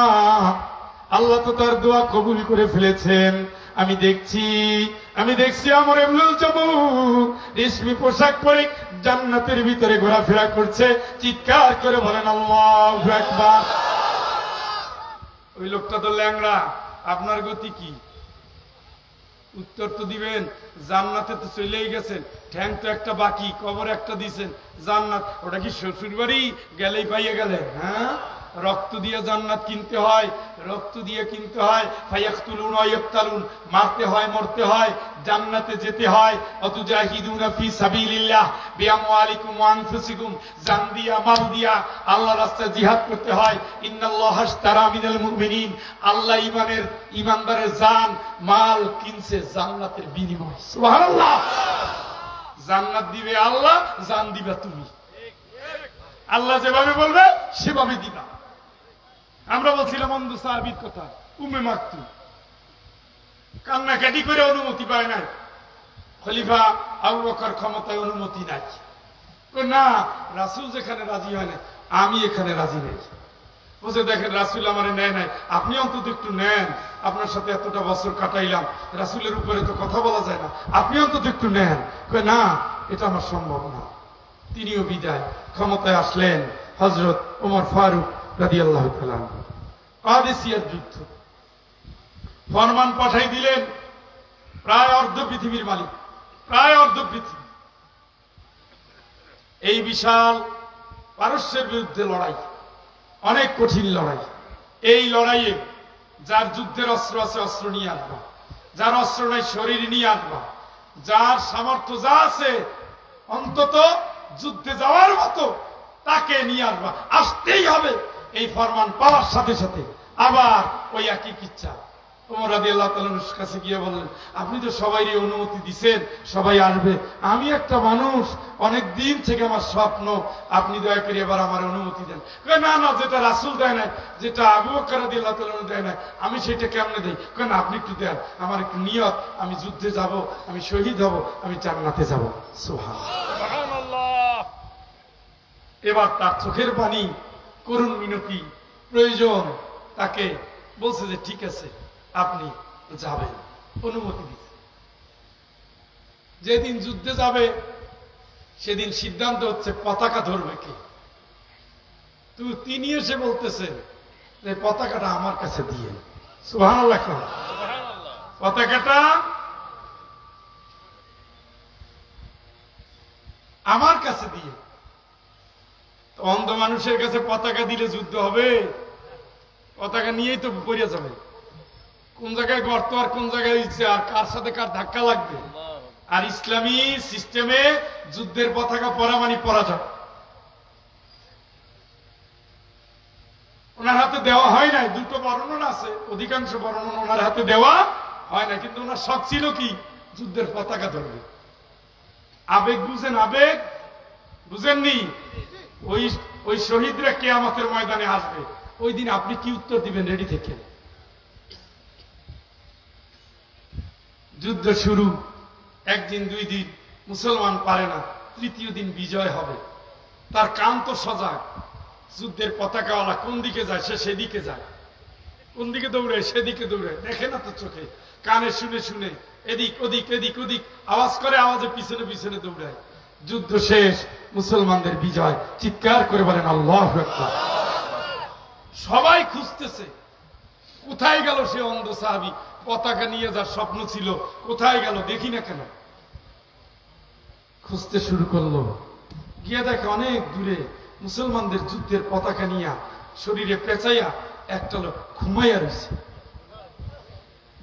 আল্লাহ তো তার দোয়া কবুল করে ফেলেছেন। আমি দেখছি আমর ইবনে জামুহ রেশমি পোশাক পরে জান্নাতের ভিতরে ঘোরাফেরা করছে। চিৎকার করে বলেন আল্লাহু আকবার। ওই লোকটা তো ল্যাংড়া, আপনার গতি কি? উত্তর তো দিবেন, জান্নাতে তো চলেই গেছেন, ঠ্যাং তো একটা বাকি, কবর একটা দিছেন, জান্নাত ওটা কি শ্বশুর বাড়ি গেলেই পাইয়ে গেলেন? হ্যাঁ, রক্ত দিয়ে জান্নাত কিনতে হয়, রক্ত দিয়ে কিনতে হয়। ফায়াকতুলুন ওয়া ইয়াকতালুন, মারতে হয়, মরতে হয়, জান্নাতে যেতে হয়। অতুজাহিদুনা ফি সাবিলিল্লাহ বিআমওয়ালিকুম ওয়া আনফুসিকুম, জান দিয়া মাল দিয়া আল্লাহর রাস্তায় জিহাদ করতে হয়। ইন্নাল্লাহা আশতারা মিনাল মুমিনিন, আল্লাহ ইমানদারের জান মাল কিনছে জান্নাতের বিনিময়ে। সুবহানাল্লাহ। জান্নাত দিবে আল্লাহ, জান দিবা তুমি। আল্লাহ যেভাবে বলবে সেভাবে দিবা। আমরা বলছিলাম অন্ধ সাহাবীর কথা, উম্মে মাকতুম কান্নাকাটি করে অনুমতি পায় নাই, খলিফা আবু বকর ক্ষমতায় অনুমতি নাই। না, রাসূল যেখানে রাজি হয় না, আমি এখানে রাজি নেই। বলছে, দেখেন রাসূল আমারে নেয় নাই, আপনি অন্তত একটু নেন, আপনার সাথে এতটা বছর কাটাইলাম, রাসূলের উপরে তো কথা বলা যায় না, আপনি অন্তত একটু নেন। না, এটা আমার সম্ভব না। তিনিও বিদায়। ক্ষমতায় আসলেন হযরত ওমর ফারুক রাদিয়াল্লাহু তাআলা। কাদেসিয়ার যুদ্ধ ফরমান পাঠাই দিলেন, প্রায় অর্ধ পৃথিবীর মালিক, প্রায় অর্ধ পৃথিবী। এই বিশাল পারস্যের বিরুদ্ধে লড়াই, অনেক কঠিন লড়াই। এই লড়াইয়ে যার যুদ্ধের অস্ত্র আছে অস্ত্র নিয়ে আসবা, যার অস্ত্র নাই শরীর নিয়ে আসবা, যার সামর্থ্য যা আছে অন্তত যুদ্ধে যাওয়ার মতো তাকে নিয়ে আসবা, আসতেই হবে। এই ফরমান পাওয়ার সাথে সাথে আবার ওই একই কিচ্ছা ওমর রাদিয়াল্লাহু তাআলার কাছে গিয়ে বললেন, আপনি তো সবাইরই অনুমতি দিছেন, সবাই আসবে, আমি একটা মানুষ, অনেক দিন থেকে আমার স্বপ্ন, আপনি দয়া করে এবার আমার অনুমতি দেন। না না, যেটা রাসূল দেয় না, যেটা আবু বকর রাদিয়াল্লাহু তাআলা দেয় না, আমি সেটা কেমনে দেই? না, আপনি একটু দেন, আমার একটু নিয়ত, আমি যুদ্ধে যাব, আমি শহীদ হব, আমি জান্নাতে যাব। সুবহানাল্লাহ। এবার তার চোখের পানি, করুণ মিনতি প্রয়োজন, তাকে বলছে যে ঠিক আছে আপনি যাবেন, অনুমতি দিচ্ছে। যেদিন যুদ্ধে যাবে সেদিন সিদ্ধান্ত হচ্ছে পতাকা ধরবে কে। তিনি এসে বলতেছেন যে পতাকাটা আমার কাছে দিয়ে। সুবহানাল্লাহ। পতাকাটা আমার কাছে দিয়ে। অন্ধ মানুষের কাছে পতাকা দিলে যুদ্ধ হবে? পতাকা নিয়েই তো পড়ে যাবে। কোন জায়গায় গর্ত আর কোন জায়গায় ইচ্ছে, আর কার সাথে কার ধাক্কা লাগবে। আর ইসলামী সিস্টেমে যুদ্ধের পতাকা পরা মানে পরাজয়। ওনার হাতে দেওয়া হয় নাই, দুটো বর্ণনা আছে, অধিকাংশ বর্ণনা ওনার হাতে দেওয়া হয় না, কিন্তু ওনার শখ ছিল কি যুদ্ধের পতাকা ধরবে। আবেগ বুঝেন, আবেগ বুঝেননি? ওই ওই শহীদরা কিয়ামতের ময়দানে আসবে, ওই দিন আপনি কি উত্তর দিবেন রেডি থেকে? যুদ্ধ শুরু, একদিন দুই দিন মুসলমান পারে না, তৃতীয় দিন বিজয় হবে। তার কান তো সজাগ, যুদ্ধের পতাকাওয়ালা কোন দিকে যায় সে সেদিকে যায়, কোন দিকে দৌড়ায় সেদিকে দৌড়ায়, দেখে না তো চোখে, কানে শুনে শুনে এদিক ওদিক এদিক ওদিক আওয়াজ করে, আওয়াজে পিছনে পিছনে দৌড়ায়। যুদ্ধ শেষ, মুসলমানদের বিজয়, চিৎকার করে বলেন আল্লাহু আকবার। সবাই খুঁজতেছে কোথায় গেল সে অন্ধ সাহাবী, পতাকা নিয়ে যার স্বপ্ন ছিল, কোথায় গেল দেখি না কেন। খুঁজতে শুরু করলো, গিয়ে দেখে অনেক দূরে মুসলমানদের যুদ্ধের পতাকা নিয়ে শরীরে পেঁচাইয়া একটা লোক ঘুমাইয়া রয়েছে।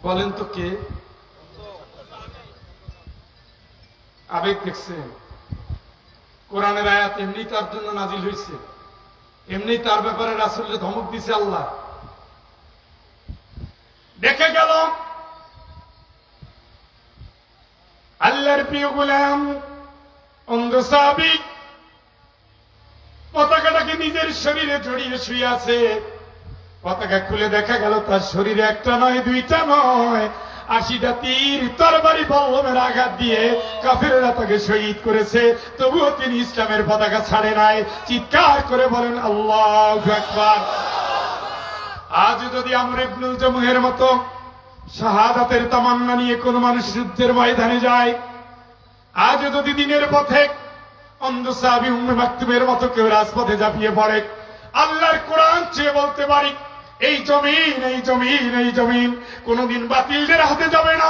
বলেন তো কে? আবেগ দেখছেন? কোরআনের আয়াত এমনি তার জন্য নাজিল হয়েছে, এমনি তার ব্যাপারে রাসূলকে ধমক দিছে আল্লাহ। দেখে গেল আল্লাহর প্রিয় গোলাম অন্ধ সাহাবী পতাকাটাকে নিজের শরীরে জড়িয়ে শুয়ে আছে। পতাকা খুলে দেখা গেল তার শরীরে একটা নয়, দুইটা নয়, 80টা তীর তরবারি বল্লমের আঘাত দিয়ে কাফেররা তাকে শহীদ করেছে, তবুও তিনি ইসলামের পতাকা ছাড়ে নাই। চিৎকার করে বলেন আল্লাহু আকবার। আজ যদি আমর ইবনুল জামুহের মতো শাহাদাতের তামান্না নিয়ে কোন মানুষ যুদ্ধের ময়দানে যায়, আজ যদি দিনের পথে অন্ধ সাহাবী উম্মে মাকতুমের মতো কেউ রাজপথে ঝাঁপিয়ে পড়ে, আল্লাহর কোরআন চেয়ে বলতে পারি এই জমিন, এই জমিন, এই জমিন কোনদিন বাতিলদের হাতে যাবে না,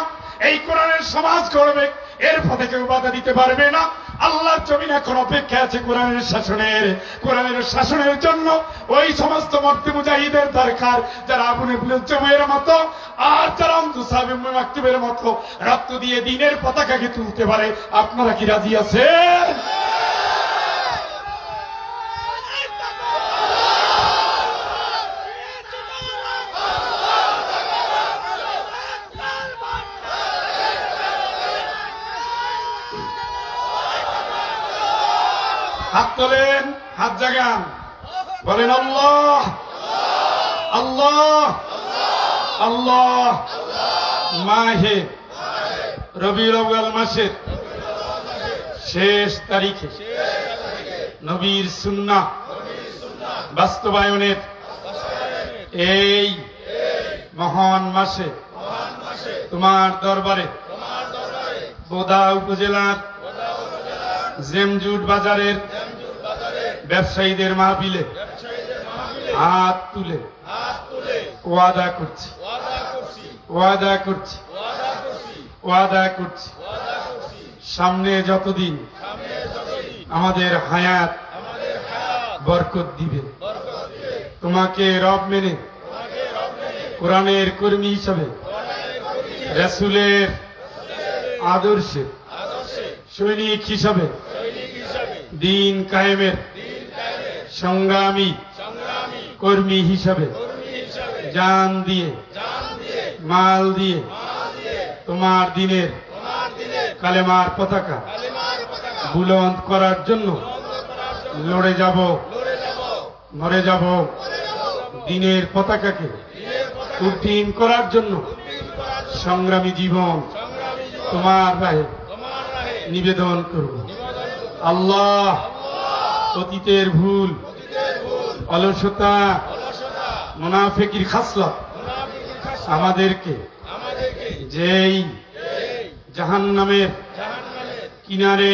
এই কোরআনের সমাজ করবে, এর পথে কেউ বাধা দিতে পারবে না। আল্লাহর জমিন এখন অপেক্ষা আছে কোরআনের শাসনের, কোরআনের শাসনের জন্য ওই সমস্ত মর্তে মুজাহিদের দরকার যারা আবু ইবনুল জামুহের মতো আর যারা অন্ধ সাহাবী উম্মে মাকতুমের মতো রক্ত দিয়ে দ্বীনের পতাকাকে তুলতে পারে। আপনারা কি রাজি আছেন? হাত তোলেন, হাত জাগান, বলেন আল্লাহ আল্লাহ আল্লাহ। মাহে রবিউল আউয়াল মাসের শেষ তারিখে নবীর সুন্নাহ বাস্তবায়নের এই মহান মাসে তোমার দরবারে বোদা উপজেলার জেমজুট বাজারের ব্যবসায়ীদের মাহফিলে হাত তুলে ওয়াদা করছি, ওয়াদা করছি, ওয়াদা করছি, সামনে যতদিন আমাদের হায়াত বরকত দিবে, তোমাকে রব মেনে কোরআনের কর্মী হিসাবে রাসূলের আদর্শে সৈনিক হিসাবে দিন কায়েমের সংগ্রামী কর্মী হিসাবে জান দিয়ে মাল দিয়ে তোমার দিনের কালেমার পতাকা বুলন্দ করার জন্য লড়ে যাব, মরে যাব। দিনের পতাকাকে উড্ডীন করার জন্য সংগ্রামী জীবন তোমার রাহে নিবেদন করব। আল্লাহ অতীতের ভুল, অলসতা, মুনাফিকির খাসলত আমাদেরকে যেই জাহান্নামের কিনারে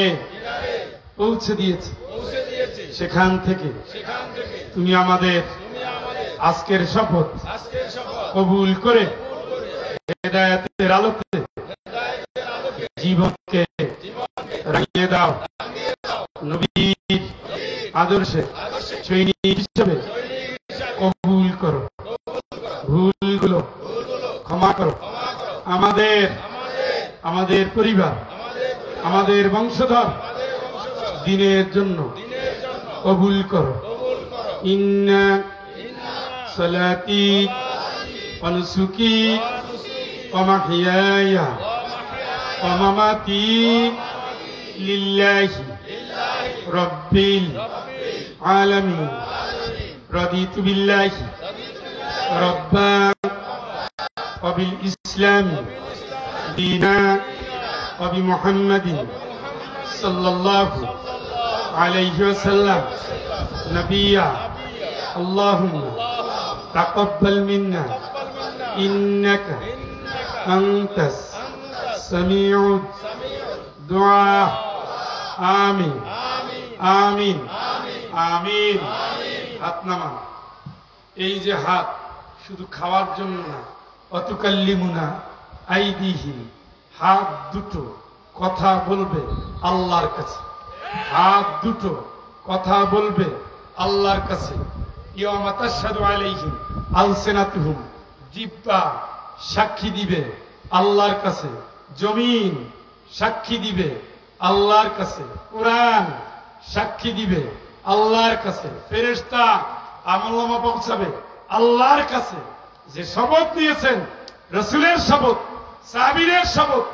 পৌঁছে দিয়েছে, সেখান থেকে তুমি আমাদের আজকের শপথ কবুল করে হেদায়েতের আলোতে জীবনকে রাঙিয়ে দাও। নবীর আদর্শে সৈনিক হিসেবে কবুল করো, ভুলগুলো ক্ষমা করো। আমাদের আমাদের পরিবার, আমাদের বংশধর দিনের জন্য কবুল করো। ইন্না صلاتي ونسكي ومحياي ومماتي لله رب العالمين رضيت بالله ربا وبالإسلام دينا وبمحمد صلى الله عليه وسلم نبيا اللهم تقبل منا إنك أنت السميع الدعاء آمين آمين آمين হাত নামান। এই যে হাত শুধু খাওয়ার জন্য না, অতুকাল্লিমুনা আইদিহিম, হাত দুটো কথা বলবে আল্লাহর কাছে, হাত দুটো কথা বলবে আল্লাহর কাছে। ইয়াওমা তাশহাদু আলাইহিম আলসিনাতুহুম, জিহ্বা সাক্ষী দিবে আল্লাহর কাছে, জমিন সাক্ষী দিবে আল্লাহর কাছে, কোরআন সাক্ষী দিবে আল্লাহর কাছে, ফেরেশতা আমলনামা পৌঁছাবে আল্লাহর কাছে। যে শপথ নিয়েছেন, রাসূলের শপথ, সাহাবীদের শপথ,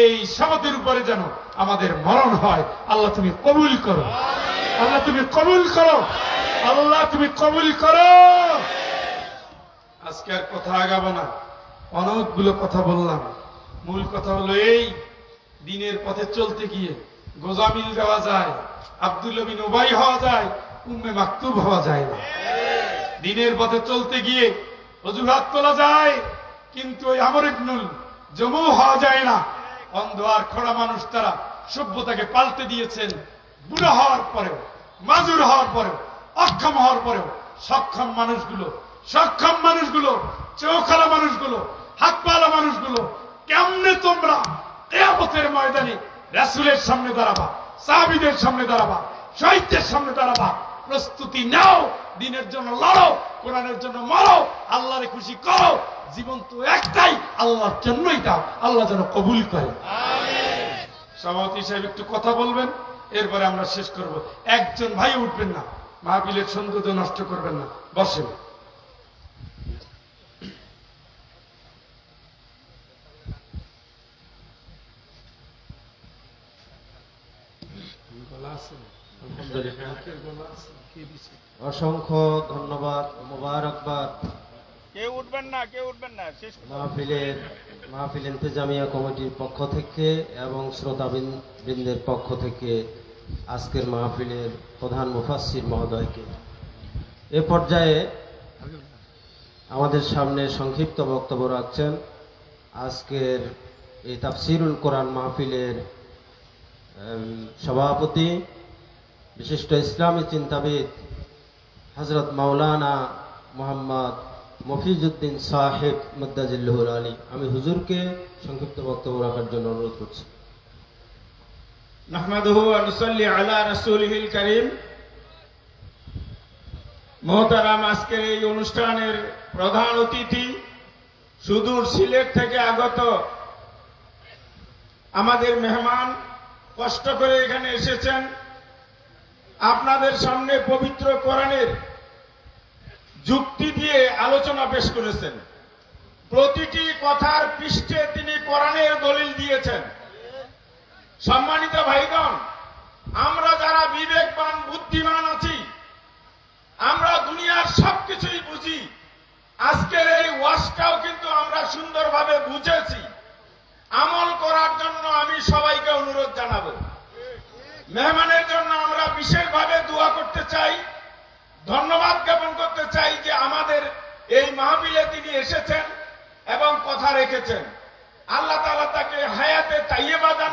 এই শপথের উপরে যেন আমাদের মরণ হয়। আল্লাহ তুমি কবুল করো, আল্লাহ তুমি কবুল করো, আল্লাহ তুমি কবুল করো। আজকে আর কথা আগাবো না, অনেকগুলো কথা বললাম। মূল কথা হলো এই, দিনের পথে চলতে গিয়ে গোজামিল দেওয়া যায়, আব্দুল্লাহ বিন উবাই হওয়া যায়, উম্মে মাকতুব হওয়া যায় না। দিনের পথে চলতে গিয়ে অজুহাত তোলা যায়, কিন্তু ওই আমর ইবনুল জমু হওয়া যায় না। অন্ধ আর খোড়া মানুষ তারা সভ্যতাকে পাল্টে দিয়েছেন। বুড়া হওয়ার পরেও, মাজুর হওয়ার পরেও, অক্ষম হওয়ার পরেও সক্ষম মানুষগুলো, চোখালা মানুষগুলো, হাতপালা মানুষগুলো, কেমনে তোমরা কিয়ামতের ময়দানে রাসূলের সামনে দাঁড়াবা, সাহাবীদের সামনে দাঁড়াবা, শহীদদের সামনে দাঁড়াবা? প্রস্তুতি নাও, দিনের জন্য লড়ো, কোরআনের জন্য মরো, আল্লাহরে খুশি করো। জীবন তো একটাই, আল্লাহর জন্যই দাও, আল্লাহ যেন কবুল করে। সভাপতি সাহেব একটু কথা বলবেন, এরপরে আমরা শেষ করব। একজন ভাই উঠবেন না, মাহফিলের সৌন্দর্য নষ্ট করবেন না, বসেন। অসংখ্য ধন্যবাদ, মোবারকবাদ। কেউ উঠবেন না, শেষ মাহফিল ইন্তেজামিয়া কমিটির পক্ষ থেকে এবং শ্রোতাবৃন্দের পক্ষ থেকে আজকের মাহফিলের প্রধান মুফাসসির মহোদয়কে। এ পর্যায়ে আমাদের সামনে সংক্ষিপ্ত বক্তব্য রাখছেন আজকের এই তাফসিরুল কোরআন মাহফিলের সভাপতি, বিশিষ্ট ইসলামী চিন্তাবিদ হযরত মাওলানা মোহাম্মদ মফিজউদ্দিন সাহেব মুদ্দাজিল্লাহুল আলী। আমি হুজুরকে সংক্ষিপ্ত বক্তব্য রাখার জন্য অনুরোধ করছি। নাহমাদুহু ওয়া নুসাল্লি আলা রাসূলিহিল কারীম। মুহতারাম, আজকের এই অনুষ্ঠানের প্রধান অতিথি, সুদূর সিলেট থেকে আগত আমাদের মেহমান, কষ্ট করে এখানে এসেছেন, আপনাদের সামনে পবিত্র কোরআনের যুক্তি দিয়ে আলোচনা পেশ করেছেন। প্রতিটি কথার পৃষ্ঠে তিনি কোরআনের দলিল দিয়েছেন। সম্মানিত ভাইগণ, আমরা যারা বিবেকবান, বুদ্ধিমান আছি, আমরা দুনিয়ার সবকিছুই বুঝি। আজকের এই ওয়াজটাও কিন্তু আমরা সুন্দরভাবে বুঝেছি। আমল করার জন্য আমি সবাইকে অনুরোধ জানাবো। মেহমানের জন্য আমরা বিশেষভাবে দোয়া করতে চাই, ধন্যবাদ জ্ঞাপন করতে চাই যে আমাদের এই মাহফিলে তিনি এসেছেন এবং কথা রেখেছেন। আল্লাহ তাআলা তাকে হায়াতে তাইয়্যিবা দান